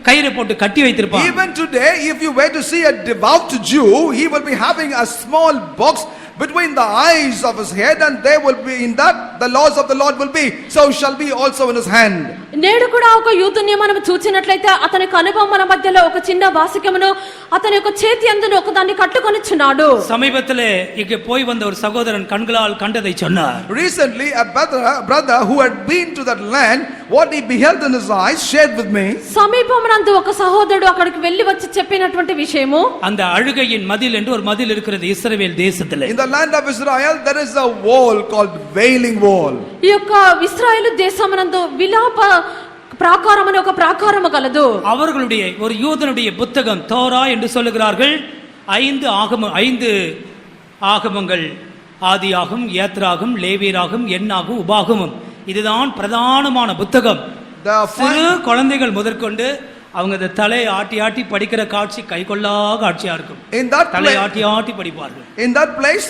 கயிறு போட்டு கட்டி வைத்திருப்பான். Even today, if you were to see a devout Jew, he will be having a small box between the eyes of his head, and there will be in that the laws of the Lord will be, so shall be also in his hand. నేడు కూడా ఒక యూతుని మనం చూచినట్లయితే అతని కనుబొమ్మల మధ్యలో ఒక చిన్న బాసికమును అతని యొక్క చేతి అందును ఒక దాన్ని కట్టుకొనిచున్నాడు. சமீபத்திலே இங்கே போய் வந்த ஒரு சகோதரன் கண்களால் கண்டதை சொன்னார். Recently, a brother who had been to that land, what he beheld in his eyes, shared with me. సమీపమునందు ఒక సహోదరుడు అక్కడికి వెళ్లి వచ్చి చెప్పినటువంటి విషయము, அந்த அழுகையின் மதில் என்று ஒரு மதில் இருக்கிறது இஸ்ரவேல் தேசத்திலே. In the land of Israel, there is a wall called Wailing Wall. ఈ యొక్క ఇశ్రాయేలు దేశమునందు విలాప ప్రాకారం అనే ఒక ప్రాకారము కలదు. அவர்களுடைய ஒரு யூதனுடைய புத்தகம் தோரா என்று சொல்லுகிறார்கள். 5 ஆகமங்கள், ஆதியாகம், ஏத்ராகம், லேவியராகம், எண்ணாகும், உபாகமம். இதுதான் பிரதானமான புத்தகம். சிறு குழந்தைகள் முதற்கொண்டு அவங்க இந்த தலையை ஆட்டி ஆட்டி படிக்கிற காட்சி கைகொள்ளா காட்சியா இருக்கும். In that தலையை place, ஆட்டி ஆட்டி படிப்பார்கள். in that place,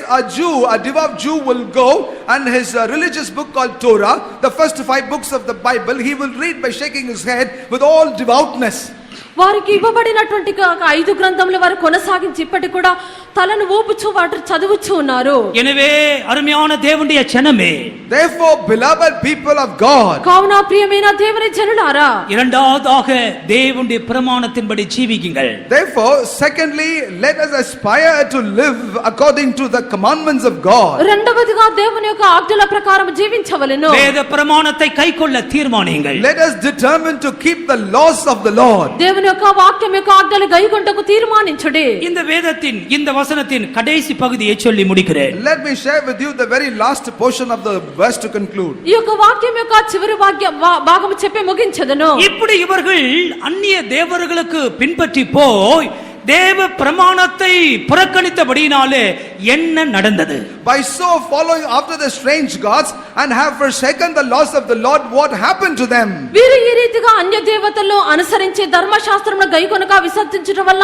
a devout Jew will go and his religious book called Torah, the first 5 books of the Bible, he will read by shaking his head with all devoutness. వారికి ఇవ్వబడినటువంటి 5 గ్రంథములు వారు కొనసాగించి ఇప్పటికి కూడా తలను ఊపుచూ వాటిని చదువుచూ ఉన్నారు. எனவே அருமையான தேவனுடைய ஜனமே, Therefore, beloved people of God, కావున ప్రియమైన దేవుని జనులారా, இரண்டாவதாக தேவனுடைய பிரமாணத்தின்படி ஜீவிக்குங்கள். therefore, secondly, let us aspire to live according to the commandments of God. రెండవదిగా దేవుని యొక్క ఆజ్ఞల ప్రకారం జీవించవలెను. வேத பிரமாணத்தை கைக்கொள்ள தீர்மானியுங்கள். Let us determine to keep the laws of the Lord. దేవుని యొక్క వాక్యం యొక్క ఆజ్ఞలు గైకొంటకు తీర్మానించుడి. இந்த வேதத்தின் இந்த வசனத்தின் கடைசி பகுதியை சொல்லி முடிக்கிறேன். Let me share with you the very last portion of the verse to conclude. ఈ యొక్క వాక్యం యొక్క చివరి భాగము చెప్పి ముగించదను. இப்படி இவர்கள் அந்நிய தேவர்களுக்கு பின்பற்றி போய் தேவ பிரமாணத்தை புறக்கணித்தபடியினாலே என்ன நடந்தது? By so following after the strange gods and have forsaken the laws of the Lord, what happened to them? వీరు ఈ రీతిగా అన్య దేవతలను అనుసరించి ధర్మశాస్త్రమును గైకొనక విసర్జించడం వల్ల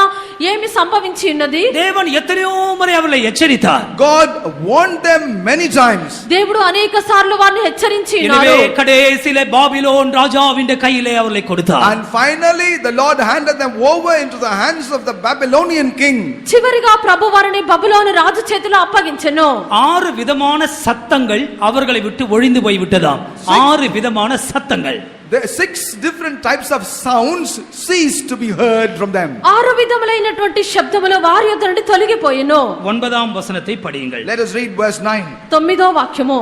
ఏమి సంభవించి ఉన్నది? தேவன் எத்தனையோ முறை அவர்களை எச்சரித்தார். God warned them many times. దేవుడు అనేక సార్లు వారిని హెచ్చరించి எனவே ఉన్నారు. கடைசிலே பாபிலோன் ராஜாவின் கையிலே அவர்களை கொடுத்தார். And finally the Lord handed them over into the hands of the Babylonian king. చివరిగా ప్రభు వారిని బబులోను రాజు చేతిలో అప్పగించెను. 6 విధமான సత్తங்கள் அவர்களை விட்டு ஒழிந்து போய் விட்டதாம். 6 விதமான சத்தங்கள். The 6 different types of sounds ceased to be heard from them. 6 విధములైనటువంటి శబ్దములు వారి యొద్ద నుండి తొలగిపోయెను. 9ஆம் வசனத்தை படியுங்கள். Let us read verse 9. 9వ వాక్యము.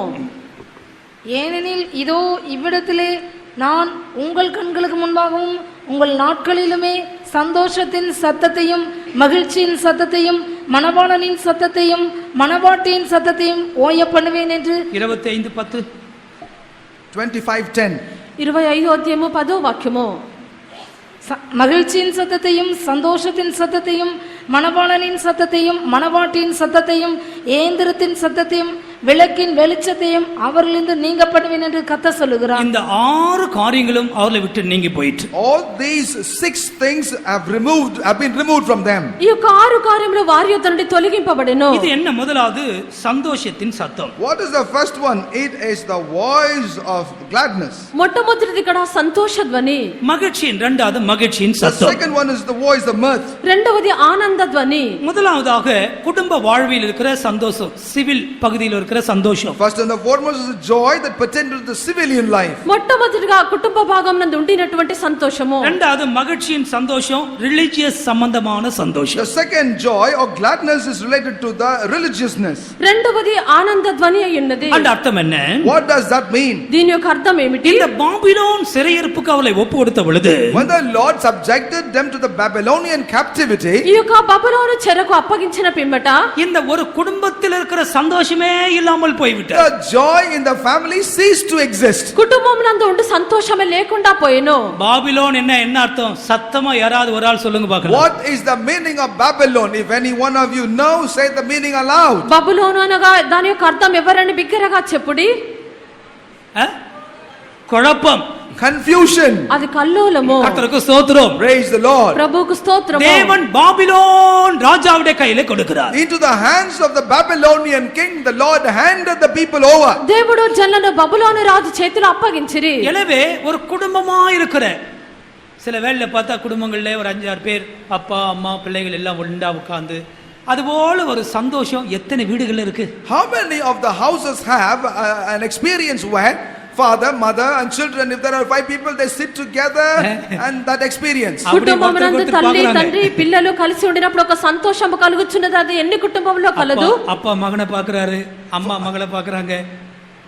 ஏனெனில் இதோ இவ்விடத்திலே நான் உங்கள் கண்களுக்கு முன்பாகவும் உங்கள் நாட்களிலுமே சந்தோஷத்தின் சத்தத்தையும் மகிழ்ச்சியின் சத்தத்தையும் மணவாளனின் சத்தத்தையும் மணவாட்டியின் சத்தத்தையும் ஓய பண்ணுவேன் என்று 25:10 25:10. 25వ అధ్యాయము 10వ వాక్యము. மகிழ்ச்சியின் சத்தத்தையும் சந்தோஷத்தின் சத்தத்தையும் மணவாளனின் சத்தத்தையும் மணவாட்டியின் சத்தத்தையும் ஏந்திரத்தின் சத்தத்தையும் விளக்கின் வெளிச்சத்தையும் அவர்களிருந்து நீங்க பண்ணுவேன் என்று கர்த்தர் சொல்லுகிறார். இந்த 6 காரியங்களும் அவர்களை விட்டு நீங்கி போயிற்று. All these 6 things have been removed from them. ఈ యొక్క 6 కార్యములు వారి యొద్ద నుండి తొలగింపబడెను. இது என்ன? முதலாவது சந்தோஷத்தின் சத்தம். What is the first one? It is the voice of gladness. మొట్టమొదటిది ఇక్కడ సంతోష ధ్వని. மகிழ்ச்சியின் இரண்டாவது மகிழ்ச்சியின் The சத்தம். second one is the voice of mirth. రెండవది ఆనంద ధ్వని. முதலாவதாக குடும்ப வாழ்வில் இருக்கிற சந்தோஷம், சிவில் பகுதியில் இருக்கிற சந்தோஷம். First and the foremost is the joy that pertains to the civilian life. మొట్టమొదటిగా కుటుంబ భాగం నందు ఉండినటువంటి సంతోషము. இரண்டாவது மகிழ்ச்சியின் சந்தோஷம், ரிலிஜியஸ் சம்பந்தமான The சந்தோஷம். second joy or gladness is related to the religiousness. రెండవది ఆనంద ధ్వని అయి ఉన్నది. அந்த அர்த்தம் என்ன? What does that mean? దీని యొక్క అర్థం ఏమిటి? இந்த பாபிலோன் சிறையிருப்புக்கு அவளை ஒப்பு கொடுத்த பொழுது When the Lord subjected them to the Babylonian captivity, ఈ యొక్క బబులోను చెరకు అప్పగించిన పిమ్మట இந்த ஒரு குடும்பத்தில் இருக்கிற சந்தோஷமே இல்லாமல் போய்விட்டது. the joy in the family ceased to exist. కుటుంబం నందు ఉండి సంతోషమే లేకుండా పోయెను. பாபிலோன் என்ன அர்த்தம்? சத்தமா யாராவது ஒரு ஆள் சொல்லுங்க பார்க்கலாம். What is the meaning of Babylon? If any one of you know, say the meaning aloud. బబులోను అనగా దాని యొక్క అర్థం ఎవరని బిగ్గరగా చెప్పుడి. குழப்பம், Confusion. అది కల్లోలము. கர்த்தருக்கு ஸ்தோத்திரம். Praise the Lord. ప్రభువుకు స్తోత్రము. தேவன் பாபிலோன் ராஜாவுடைய கையில கொடுக்கிறார். Into the hands of the Babylonian king, the Lord handed the people over. దేవుడు జనులను బబులోను రాజు చేతిలో అప్పగించిరి. எனவே ஒரு குடும்பமா இருக்கிற சில வேளையில பார்த்தா குடும்பங்கள்ல ஒரு 5-6 பேர் அப்பா அம்மா பிள்ளைகள் எல்லாம் ஒன்றா உட்கார்ந்து அதுபோல ஒரு சந்தோஷம் எத்தனை வீடுகள்ல இருக்கு? How many of the houses have an experience where father, mother and children, if there are 5 people, they sit together and that experience. కుటుంబమునందు తల్లి తండ్రి పిల్లలు కలిసి ఉండినప్పుడు ఒక సంతోషము కలుగుచున్నది. అది ఎన్ని కుటుంబంలో కలదు? அப்பா மகனை பார்க்கறாரு, அம்மா மகளை பார்க்கறாங்க.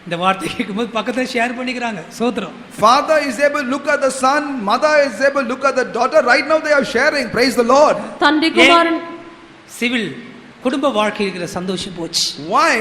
இந்த வார்த்தை கேட்கும்போது பக்கத்துல ஷேர் பண்ணிக்கிறாங்க. ஸ்தோத்திரம். Father is able to look at the son, mother is able to look at the daughter. Right now they are sharing. Praise the Lord. తండ్రి కుమారుని சிவில் குடும்ப வாழ்க்கையில் இருக்கிற சந்தோஷம் போச்சு. Why?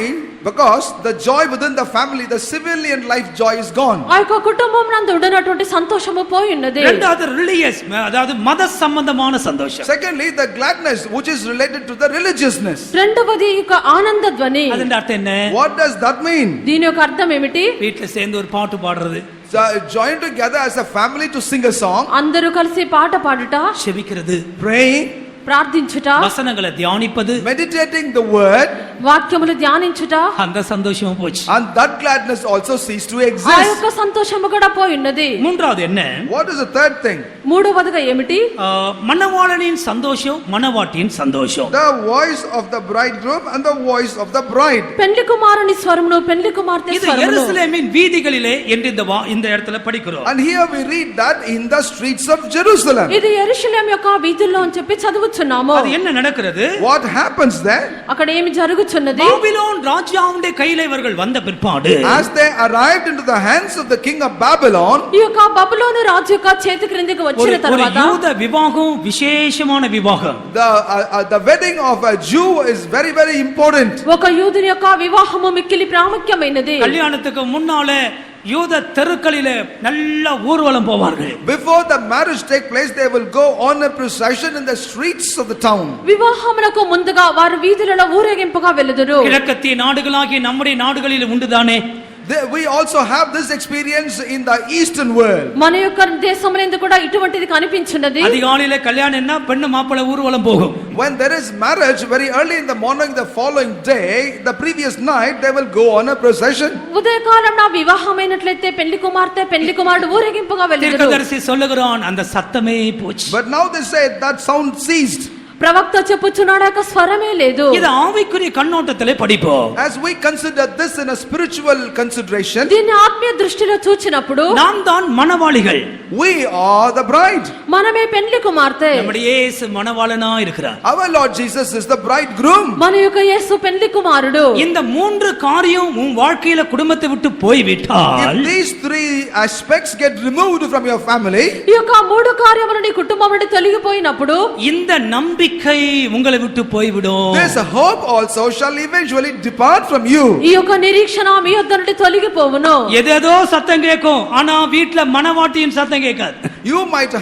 Because the joy within the family, the civilian life joy is gone. ఆ యొక్క కుటుంబం నందు ఉండినటువంటి సంతోషము పోయి ఉన్నది. இரண்டாவது ரிலிజిயஸ், அதாவது மத சம்பந்தமான சந்தோஷம். Secondly, the gladness which is related to the religiousness. రెండవది ఈ యొక్క ఆనంద ధ్వని. அதன் அர்த்தம் என்ன? What does that mean? దీని యొక్క అర్థం ఏమిటి? வீட்ல சேர்ந்து ஒரு பாட்டு பாடுறது, join together as a family to sing a song, అందరూ కలిసి పాట పాడుట, செபிக்கிறது, praying, ప్రార్థించుట, வசனங்களை தியானிப்பது, meditating the word, వాక్యములు ధ్యానించుట, அந்த சந்தோஷமும் போச்சு. and that gladness also ceased to ఆ exist. యొక్క సంతోషము కూడా పోయి ఉన్నది. மூன்றாவது என்ன? What is the third thing? మూడవదిగా ఏమిటి? மணவாளனின் சந்தோஷம், மணவாட்டியின் சந்தோஷம். The voice of the bridegroom and the voice of the bride. పెళ్లి కుమారుని స్వరమును, పెళ్లి కుమార్తె இது స్వరమును. எருசலேமின் வீதிகளிலே என்று இந்த இடத்துல படிக்கிறோம். And here we read that in the streets of Jerusalem. ఇది యెరూషలేము యొక్క వీధుల్లో అని చెప్పి చదువుచున్నాము. அது என்ன நடக்கிறது? What happens there? అక్కడ ఏమి జరుగుచున్నది? பாபிலோன் ராஜாவுடைய கையில இவர்கள் வந்த பிற்பாடு, As they arrived into the hands of the king of Babylon, ఈ యొక్క బబులోను రాజు యొక్క చేతి క్రిందికి ஒரு వచ్చిన ஒரு తర్వాత யூத விவாகம் விசேஷமான விவாகம். the wedding of a Jew is very, very important. ఒక యూదుని యొక్క వివాహము మిక్కిలి ప్రాముఖ్యమైనది. கல்யாணத்துக்கு முன்னாலே யூத தெருக்களிலே நல்ல ஊர்வலம் போவார்கள். Before the marriage take place, they will go on a procession in the streets of the town. వివాహమునకు ముందుగా వారు వీధులలో ఊరేగింపుగా వెలుదురు. கிழக்கத்திய நாடுகளாகிய நம்முடைய நாடுகளில் உண்டுதானே? We also have this experience in the eastern world. మన యొక్క దేశమునందు కూడా ఇటువంటిది కనిపించున్నది. அதிகாலையில கல்யாணம் என்ன, பெண்ணு மாப்பிள்ளை ஊர்வலம் போகும். When there is marriage, very early in the morning, the following day, the previous night, they will go on a procession. ఉదయకాలం వివాహమైనట్లయితే పెళ్లి కుమార్తె పెళ్లి కుమారుడు ఊరేగింపుగా వెలుదురు. தீர்க்கதரிசி சொல்லுகிறான், அந்த சத்தமே போச்சு. But now they say that sound ceased. ప్రవక్త చెప్పుచున్నాడు, యొక్క స్వరమే లేదు. இது ஆவிக்குரிய கண்ணோட்டத்திலே படிப்போம். As we consider this in a spiritual consideration, దీన్ని ఆత్మీయ దృష్టిలో చూచినప్పుడు நாம் தான் மணவாளிகள், we are the bride. మనమే పెళ్లి కుమార్తె. நம்முடைய இயேசு மணவாளனா இருக்கிறார். Our Lord Jesus is the bridegroom. మన యొక్క యేసు పెళ్లి కుమారుడు. இந்த மூன்று காரியம் உன் வாழ்க்கையில குடும்பத்தை விட்டு போய்விட்டால், If these three aspects get removed from your family, ఈ యొక్క మూడు కార్యములు నీ కుటుంబం నుండి తొలగిపోయినప్పుడు இந்த நம்பிக்கை உங்களை விட்டு போய்விடும். this hope also shall eventually depart from you. ఈ యొక్క నిరీక్షణ మీ యొద్ద నుండి తొలగిపోవును. ஏதேதோ சத்தம் கேட்கும், ஆனா வீட்ல மணவாட்டியின் சத்தம் கேட்காது. You might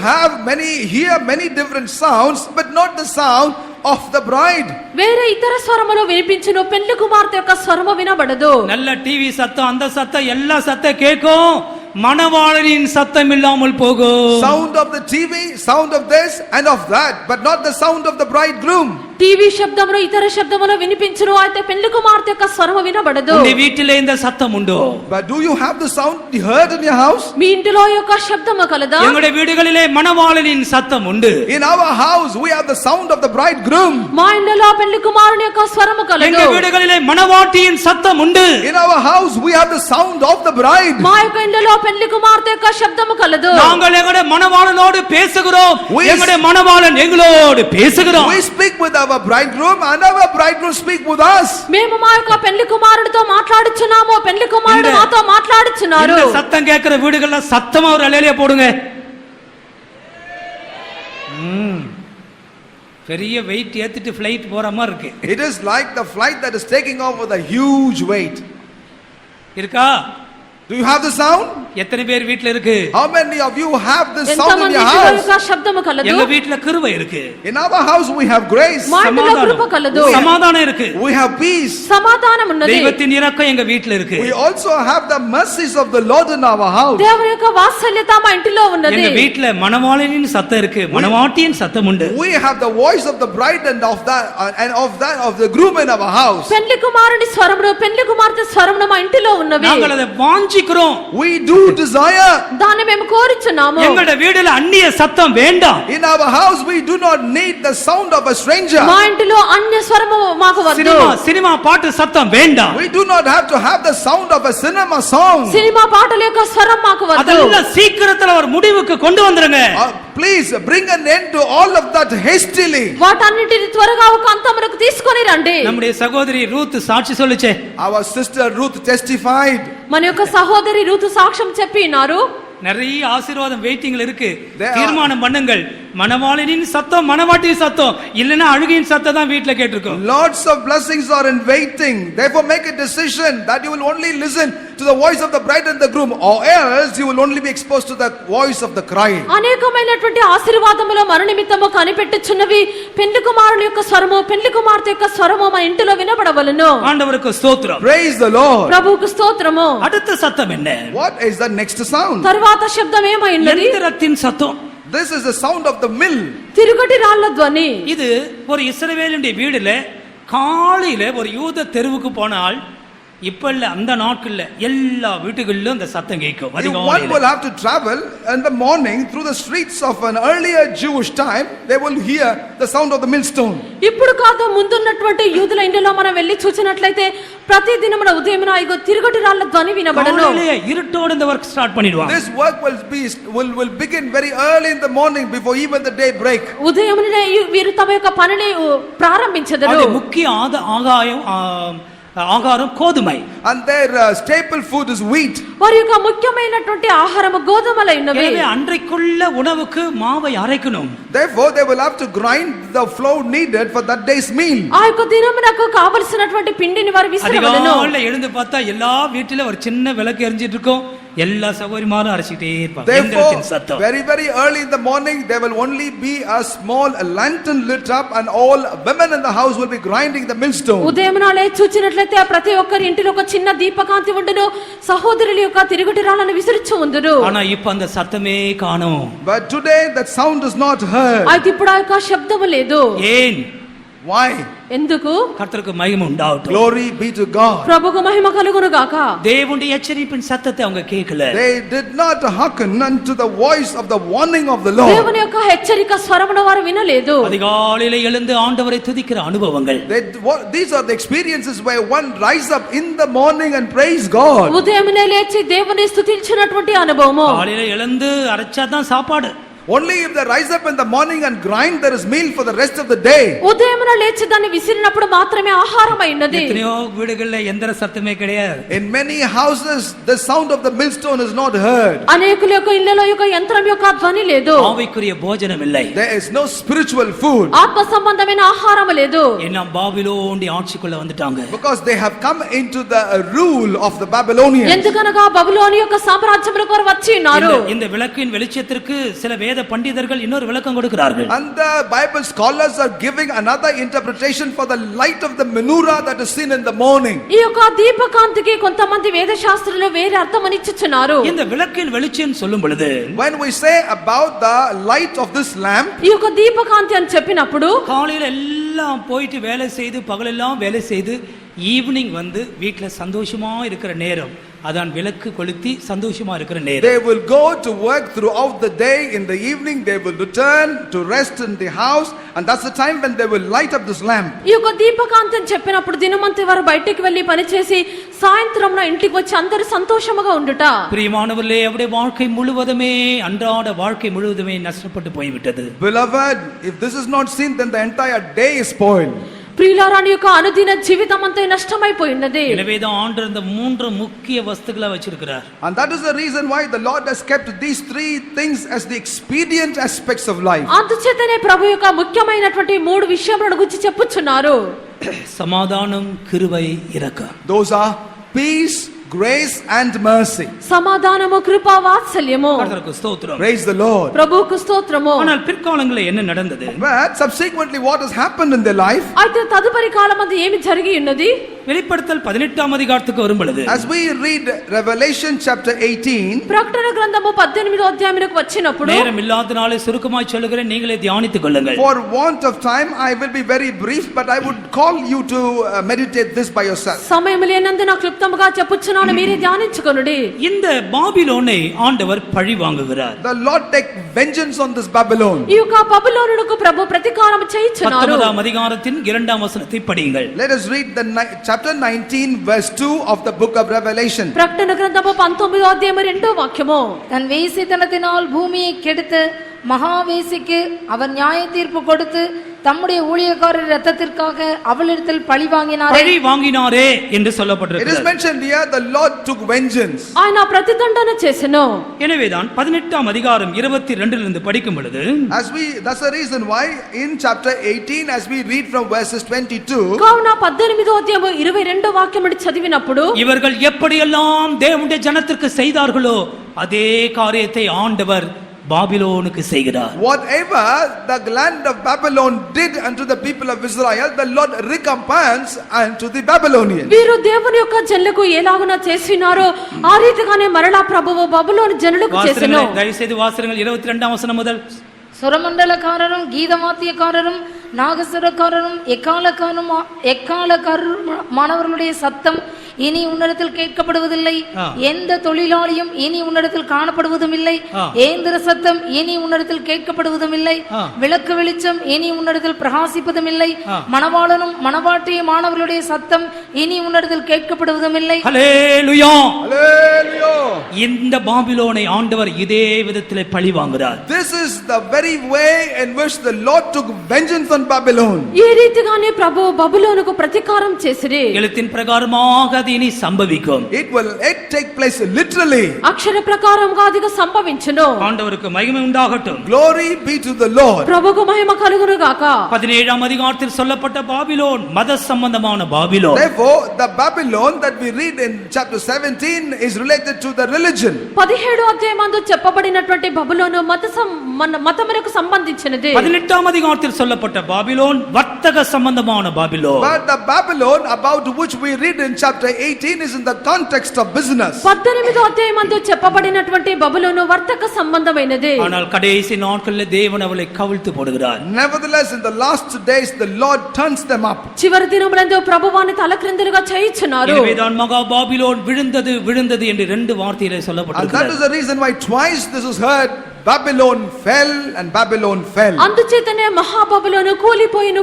hear many different sounds, but not the sound of the bride. వేరే ఇతర స్వరములు వినిపించును, పెళ్లి కుమార్తె యొక్క స్వరము వినబడదు. நல்ல டிவி சத்தம், அந்த சத்தம், எல்லா சத்தம் கேட்கும், மணவாளனின் சத்தம் இல்லாமல் போகும். Sound of the TV, sound of this and of that, but not the sound of the bridegroom. టీవీ శబ్దములు ఇతర శబ్దములు వినిపించును, అయితే పెళ్లి కుమార్తె యొక్క స్వరము వినబడదు. உங்க வீட்டிலே இந்த சத்தம் உண்டோ? But do you have the sound you heard in your house? మీ ఇంటిలో యొక్క శబ్దము కలదా? எங்களுடைய வீடுகளிலே மணவாளனின் சத்தம் உண்டு. In our house we have the sound of the bridegroom. మా ఇంటిలో పెళ్లి కుమారుని యొక్క స్వరము కలదు. எங்க வீடுகளிலே மணவாட்டியின் சத்தம் உண்டு. In our house we have the sound of the bride. మా యొక్క ఇంటిలో పెళ్లి కుమార్తె యొక్క శబ్దము కలదు. நாங்கள் எங்களுடைய மணவாளனோடு பேசுகிறோம், We- எங்களுடைய மணவாளன் எங்களோடு பேசுகிறோம். We speak with our bridegroom and our bridegroom speak with us. మేము మా యొక్క పెళ్లి కుమారుడితో మాట్లాడుచున్నాము, పెళ్లి కుమారుడు இந்த- మాతో మాట్లాడుచున్నారు. இந்த சத்தம் கேட்கிற வீடுகள்ல சத்தமா ஒரு அலையிலே போடுங்க. பெரிய வெயிட் ஏத்திட்டு ஃளைட் போற மாதிரி இருக்கு. It is like the flight that is taking off with a huge weight. இருக்கா? Do you have the sound? எத்தனை பேர் வீட்ல இருக்கு? How many of you have this sound in ఎంతమంది your ఇంటిలో house? యొక్క శబ్దము కలదు? எங்க வீட்ல கிருபை இருக்கு, In our house we have grace. మా ఇంటిలో కృప కలదు, சமாதானம் இருக்கு, We have peace. సమాధానం ఉన్నది. தெய்வத்தின் இரக்கம் எங்க வீட்ல இருக்கு. We also have the mercies of the Lord in our house. దేవుని యొక్క వాత్సల్యత మా ఇంటిలో ఉన్నది. எங்க வீட்ல மணவாளனின் சத்தம் இருக்கு, மணவாட்டியின் சத்தம் உண்டு. We have the voice of the bride and of the groom in our house. పెళ్లి కుమారుని స్వరమును పెళ్లి కుమార్తె స్వరమును మా ఇంటిలో ఉన్నవి. நாங்கள் அதை வாஞ்சிக்கிறோம். We do desire. దాన్ని మేము కోరుచున్నాము. எங்களுடைய வீடுல அந்நிய சத்தம் வேண்டாம். In our house we do not need the sound of a stranger. మా ఇంటిలో అన్య స్వరము మాకు వద్దు. சினிமா பாட்டு சத்தம் வேண்டாம். We do not have to have the sound of a cinema song. Cinema పాటల యొక్క స్వరం మాకు వద్దు. அதெல்லாம் சீக்கிரத்துல ஒரு முடிவுக்கு கொண்டு வந்துருங்க. Please bring an end to all of that hastily. వాటన్నిటిని త్వరగా ఒక అంతమునకు తీసుకొని రండి. நம்முடைய சகோதரி ரூத் சாட்சி சொல்லுச்சே, Our sister Ruth testified. మన యొక్క సహోదరి రూతు సాక్ష్యం చెప్పినారు. நிறைய ஆசீர்வாதம் வெயிட்டிங்ல இருக்கு. There are- தீர்மானம் பண்ணுங்கள், மணவாளனின் சத்தம் மணவாட்டியின் சத்தம் இல்லைன்னா அழுகையின் சத்தம் தான் வீட்டுல கேட்டிருக்கோம். Lots of blessings are in waiting. Therefore make a decision that you will only listen to the voice of the bride and the groom, or else you will only be exposed to the voice of the cry. అనేకమైనటువంటి ఆశీర్వాదములు మన నిమిత్తము కనిపెట్టుచున్నవి. పెండ్లి కుమారుని యొక్క స్వరము పెండ్లి కుమార్తె యొక్క స్వరము మన ఇంటిలో వినబడవలెను. ஆண்டவருக்கு ஸ்தோத்திரம். Praise the Lord. ప్రభువుకు స్తోత్రము. அடுத்த சத்தம் என்ன? What is the next sound? తరువాత శబ్దం ఏమైనది? எந்திரத்தின் சத்தம். This is the sound of the mill. తిరుగటి రాళ్ల ధ్వని. இது ஒரு இஸ்ரவேலுடைய வீடுல காலையில ஒரு யூத தெருவுக்கு போனால் இப்ப இல்ல அந்த நாட்கள்ல எல்லா வீட்டுகளிலும் அந்த சத்தம் கேட்கும். One will have to travel in the morning through the streets of an earlier Jewish time. They will hear the sound of the millstone. ఇప్పుడు కాదు ముందున్నటువంటి యూదుల ఇంటిలో మనం వెళ్ళి చూసినట్లయితే ప్రతి దినమున ఉదయమున ఇగో తిరుగటి రాళ్ల ధ్వని వినబడను. காலையில இருட்டோட இந்த வர்க் ஸ்டார்ட் பண்ணிடுவாங்க. This work will begin very early in the morning before even the day break. ఉదయమునే వీరు తమ యొక్క పనిని ప్రారంభించెదరు. அது முக்கிய ఆహారం గోధుமை. And their staple food is wheat. వారి యొక్క ముఖ్యమైనటువంటి ఆహారము గోధుమలై ఉన్నవి. எனவே அன்றைக்குள்ள உணவுக்கு மாவை அரைக்கணும். Therefore they will have to grind the flour needed for that day's meal. ఆ యొక్క దినమునకు కావలసినటువంటి పిండిని వారు విసరవలెను. அதிகாலையில எழுந்து பார்த்தா எல்லா வீட்டில ஒரு சின்ன விளக்கு எரிஞ்சிட்டு இருக்கும். எல்லா சகோதரிமாரும் அரைச்சிட்டே இருப்பாங்க. எந்திரத்தின் சத்தம். Very early in the morning there will only be a small lantern lit up and all women in the house will be grinding the millstone. ఉదయమునాలే చూచినట్లయితే ప్రతి ఒక్కరి ఇంటిలో ఒక చిన్న దీపకాంతి ఉండును. సహోదరుల యొక్క తిరుగటి రాళ్లను విసిరిచ్చు ఉందురు. ஆனா இப்ப அந்த சத்தமே காணோம். But today that sound is not heard. అయితే ఇప్పుడు ఆ యొక్క శబ్దము లేదు. ஏன்? Why? ఎందుకు? கர்த்தருக்கு மகிமை உண்டாகட்டும். Glory be to God. ప్రభువుకు మహిమ కలుగును గాక. தேவனுடைய எச்சரிப்பின் சத்தத்தை அவங்க கேட்கல. They did not hearken unto the voice of the warning of the Lord. దేవుని యొక్క హెచ్చరిక స్వరమును వారు వినలేదు. அதிகாலையில எழுந்து ஆண்டவரை துதிக்கிற அனுபவங்கள். These are the experiences where one rise up in the morning and praise God. ఉదయమునే లేచి దేవుని స్తుతించినటువంటి అనుభవము. காலையில எழுந்து அரைச்சாதான் சாப்பாடு. Only if they rise up in the morning and grind there is meal for the rest of the day. ఉదయమున లేచి దాన్ని విసిరినప్పుడు మాత్రమే ఆహారం అయినది. எத்தனையோ வீடுகள்ல எந்திர சத்தமே கிடையாது. In many houses the sound of the millstone is not heard. అనేకుల యొక్క ఇళ్ళలో యొక్క యంత్రం యొక్క ధ్వని లేదు. ஆவிக்குரிய போஜனம் இல்லை. There is no spiritual food. ఆత్మ సంబంధమైన ఆహారం లేదు. என்ன பாபிலோனுடைய ஆட்சிக்குள்ள வந்துட்டாங்க. Because they have come into the rule of the Babylonians. ఎందుకనగా బబులోను యొక్క సామ్రాజ్యములకు వారు వచ్చి ఉన్నారు. இந்த விளக்கின் வெளிச்சத்திற்கு சில வேத பண்டிதர்கள் இன்னொரு விளக்கம் கொடுக்கிறார்கள். And the Bible scholars are giving another interpretation for the light of the menorah that is seen in the morning. ఈ యొక్క దీపకాంతికి కొంతమంది వేద శాస్త్రులు వేరే అర్థమని ఇచ్చుచున్నారు. இந்த விளக்கின் வெளிச்சம் சொல்லும் பொழுது When we say about the light of this lamp, ఈ యొక్క దీపకాంతి అని చెప్పినప్పుడు காலையில எல்லாம் போயிட்டு வேலை செய்து பகலெல்லாம் வேலை செய்து ஈவினிங் வந்து வீட்டுல சந்தோஷமா இருக்கிற நேரம் அதான் விளக்கு கொளுத்தி சந்தோஷமா இருக்கிற நேரம். they will go to work throughout the day. In the evening they will return to rest in the house, and that's the time when they will light up this lamp. ఈ యొక్క దీపకాంతి అని చెప్పినప్పుడు దినమంతా వారు బయటికి వెళ్లి పని చేసి సాయంత్రం ఇంటికి వచ్చి అందరూ సంతోషముగా ఉండుట. பிரியமானவர்களே, அவருடைய வாழ்க்கை முழுவதுமே அன்றாட வாழ்க்கை முழுவதுமே நஷ்டப்பட்டு போய்விட்டது. Beloved, if this is not seen, then the entire day is spoiled. ప్రియులారా, నీ యొక్క అనుదిన జీవితం అంతా నష్టమైపోయినది. எனவேதான் ஆண்டவர் இந்த மூன்று முக்கிய வஸ்துக்களை வச்சிருக்கிறார். And that is the reason why the Lord has kept these three things as the expedient aspects of life. అందుచేతనే ప్రభు యొక్క ముఖ్యమైనటువంటి మూడు విషయములను గురించి చెప్పుచున్నారు. సమాధానం, கிருபை, இரக்கம். Those are peace, grace and mercy. సమాధానము, కృప, వాత్సల్యము. கர்த்தருக்கு ஸ்தோத்திரம். Praise the Lord. ప్రభువుకు స్తోత్రము. ஆனால் பிற்காலங்களில் என்ன நடந்தது? But subsequently what has happened in their life? అయితే తదుపరి కాలమందు ఏమి జరిగి ఉన్నది? வெளிப்படுத்தல் 18ஆம் அதிகாரத்துக்கு வரும் பொழுது As we read Revelation chapter 18, ప్రకటన గ్రంథము 18వ అధ్యాయమునకు వచ్చినప్పుడు, நேரம் இல்லாதனாலே சுருக்கமாய் சொல்லுகிறேன், நீங்களே தியானித்துக் கொள்ளுங்கள். for want of time I will be very brief, but I would call you to meditate this by yourself. సమయం లేనందున క్లుప్తముగా చెప్పుచున్నాను, మీరే ధ్యానించుకొనుడి. இந்த பாபிலோனை ஆண்டவர் பழி வாங்குகிறார். The Lord take vengeance on this Babylon. ఈ యొక్క బబులోనునకు ప్రభు ప్రతీకారం చేయుచున్నారు. 19ஆம் அதிகாரத்தின் 2ஆம் வசனத்தை படியுங்கள். Let us read the chapter 19 verse 2 of the book of Revelation. ప్రకటన గ్రంథము 19వ అధ్యాయము 2వ వాక్యము. தன் வேசித்தனத்தினால் பூமியை கெடுத்து மகாவேசிக்கு அவர் நியாய தீர்ப்பு கொடுத்து தம்முடைய ஊழியக்காரர் இரத்தத்திற்காக அவளிடத்தில் பழி வாங்கினாரே. பழி வாங்கினாரே என்று It is சொல்லப்பட்டிருக்கிறது. mentioned here, the Lord took vengeance. ఆయన ప్రతిదండన చేసెను. எனவேதான் 18ஆம் அதிகாரம் 22 படிக்கும் பொழுது That's the reason why in chapter 18, as we read from verses 22, కావున 18వ అధ్యాయము 22వ వాక్యం నుండి చదివినప్పుడు இவர்கள் எப்படியெல்லாம் தேவனுடைய ஜனத்திற்கு செய்தார்களோ அதே காரியத்தை ஆண்டவர் பாபிலோனுக்கு செய்கிறார். whatever the land of Babylon did unto the people of Israel, the Lord recompense unto the Babylonians. వీరు దేవుని యొక్క జనులకు ఎలాగున చేసినారో ఆ రీతిగానే మరలా ప్రభువు బబులోను జనులకు చేసెను. வாசிருங்கள், தயவு செய்து வாசிருங்கள் 22ஆம் வசனம் முதல். சுரமண்டலக்காரரும் கீதவாத்தியக்காரரும் நாகசுரக்காரரும் எக்காலக்காரருமானவர்களுடைய சத்தம் இனி உன்னிடத்தில் கேட்கப்படுவதில்லை. எந்த தொழிலாளியும் இனி உன்னிடத்தில் காணப்படுவதும் இல்லை. ஏந்திர சத்தம் இனி உன்னிடத்தில் கேட்கப்படுவதும் இல்லை. விளக்கு வெளிச்சம் இனி உன்னிடத்தில் பிரகாசிப்பதும் இல்லை. மணவாளனும் மணவாட்டியுமானவர்களுடைய சத்தம் இனி உன்னிடத்தில் கேட்கப்படுவதும் இல்லை. ஹல்லேலூயா. Hallelujah. இந்த பாபிலோனை ஆண்டவர் இதே விதத்திலே பழி வாங்குகிறார். This is the very way in which the Lord took vengeance on Babylon. ఈ రీతిగానే ప్రభువు బబులోనుకు ప్రతీకారం చేసిరి. எழுத்தின் பிரகாரமாக அது இனி சம்பவிக்கும். It will take place literally. అక్షర ప్రకారంగా అదిగా సంభవించును. ஆண்டவருக்கு மகிமை உண்டாகட்டும். Glory be to the Lord. ప్రభువుకు మహిమ కలుగును గాక. 17ஆம் அதிகாரத்தில் சொல்லப்பட்ட பாபிலோன் மத சம்பந்தமான Babylon. Therefore, the Babylon that we read in chapter 17 is related to the religion. 17వ అధ్యాయమందు చెప్పబడినటువంటి బబులోను మతమునకు సంబంధించినది. 18ஆம் அதிகாரத்தில் சொல்லப்பட்ட பாபிலோன் வர்த்தக சம்பந்தமான Babylon. But the Babylon about which we read in chapter 18 is in the context of business. 18వ అధ్యాయమందు చెప్పబడినటువంటి బబులోను వర్తక సంబంధమైనది. ஆனால் கடைசி நாட்களில் தேவன் அவளை கவிழ்த்து போடுகிறார். Nevertheless, in the last days the Lord turns them up. చివరి దినములందు ప్రభువాని తలక్రిందులుగా చేయుచున్నారు. எனவேதான் மகா பாபிலோன் விழுந்தது என்று 2 வார்த்தையிலே And that சொல்லப்பட்டிருக்கிறது. is the reason why twice this is heard, Babylon fell and Babylon fell. అందుచేతనే మహాబబులోను కూలిపోయిను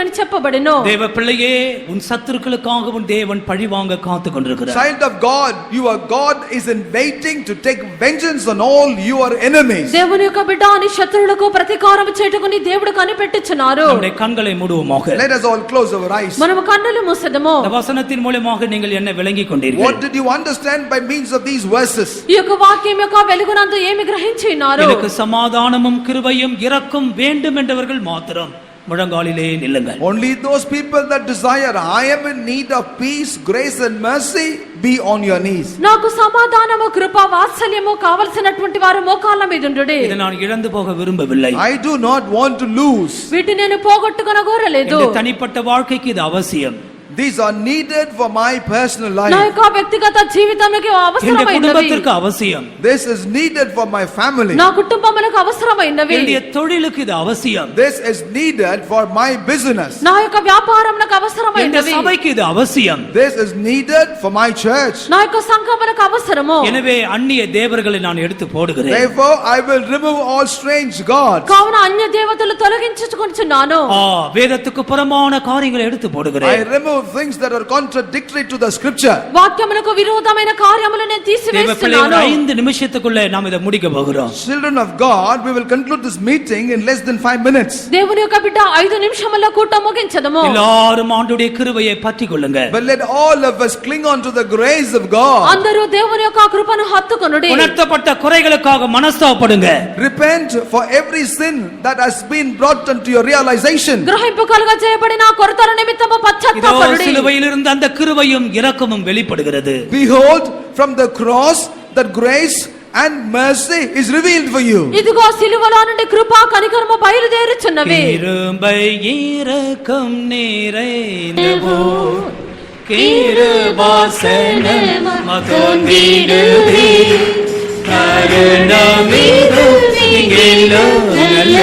అని చెప్పబడెను. தேவ பிள்ளையே, உன் சத்துருக்களுக்காக உன் தேவன் பழிவாங்க காத்து கொண்டிருக்கிறார். Child of God, your God is in waiting to take vengeance on all your enemies. దేవుని యొక్క బిడ్డ నీ శత్రువులకు ప్రతీకారం చేయుటకు నీ దేవుడు కనిపెట్టుచున్నారు. நம்முடைய కண்களை மூடுவோமாக. Let us all close our eyes. మనము కన్నులు మూసెదము. இந்த வசனத்தின் மூலமாக நீங்கள் என்ன விளங்கிக் கொண்டீர்கள்? What did you understand by means of these verses? ఈ యొక్క వాక్యం యొక్క వెలుగునందు ఏమి గ్రహించినారు? எனக்கு சமாதானமும் கிருபையும் இரக்கம் வேண்டும் என்றவர்கள் மாத்திரம் முழங்காலிலே நில்லுங்கள். Only those people that desire, I am in need of peace, grace and mercy, be on your knees. నాకు సమాధానము కృప వాత్సల్యము కావలసినటువంటి వారు మోకాళ్ళ మీద ఉండుడి. இதை நான் இழந்து போக விரும்பவில்லை. I do not want to lose. వీటిని నేను పోగొట్టుకొనగోరలేదు. இந்த தனிப்பட்ட வாழ்க்கைக்கு இது அவசியம். These are needed for my personal నా life. యొక్క వ్యక్తిగత జీవితానికి இந்த అవసరమైనవి. குடும்பத்திற்கு அவசியம். This is needed for my family. నా కుటుంబములకు అవసరమైనవి. என்னுடைய தொழிலுக்கு இது அவசியம். This is needed for my business. నా యొక్క వ్యాపారములకు இந்த అవసరమైనవి. சபைக்கு இது அவசியம். This is needed for my church. నా యొక్క సంఘములకు అవసరము. எனவே அந்நிய தேவர்களை நான் எடுத்து போடுகிறேன். Therefore, I will remove all strange gods. కావున అన్య దేవతలు తొలగించుకొనుచున్నాను. வேதத்துக்கு புறம்பான காரியங்களை எடுத்து I போடுகிறேன். remove things that are contradictory to the scripture. వాక్యములకు విరోధమైన కార్యములను నేను தேவ பிள்ளைகள், తీసివేస్తున్నాను. 5 நிமிஷத்துக்குள்ள நாம் இதை முடிக்க போகிறோம். Children of God, we will conclude this meeting in less than 5 minutes. దేవుని యొక్క బిడ్డ 5 నిమిషముల కూట ముగించదము. எல்லாரும் ஆண்டுடைய கிருபையை பற்றிக் கொள்ளுங்க. But let all of us cling on to the grace of God. అందరూ దేవుని యొక్క కృపను హత్తుకొనుడి. உணர்த்தப்பட்ட குறைகளுக்காக மனஸ்தாபப்படுங்க. Repent for every sin that has been brought unto your realization. గ్రహింపు కలుగ చేయబడిన కొరతల నిమిత్తము இதோ పశ్చాత్తాపపడుడి. சிலுவையில் இருந்த அந்த கிருபையும் இரக்கமும் வெளிப்படுகிறது. Behold, from the cross that grace and mercy is revealed for you. ఇదిగో సిలువలో నుండి కృప కనికరము బయలుదేరుచున్నవి. கிருபை இரக்கம் நிறைந்தவோ கிருபாசனம் மகோந்திடுவே கருணமிகு எல்லோ நல்ல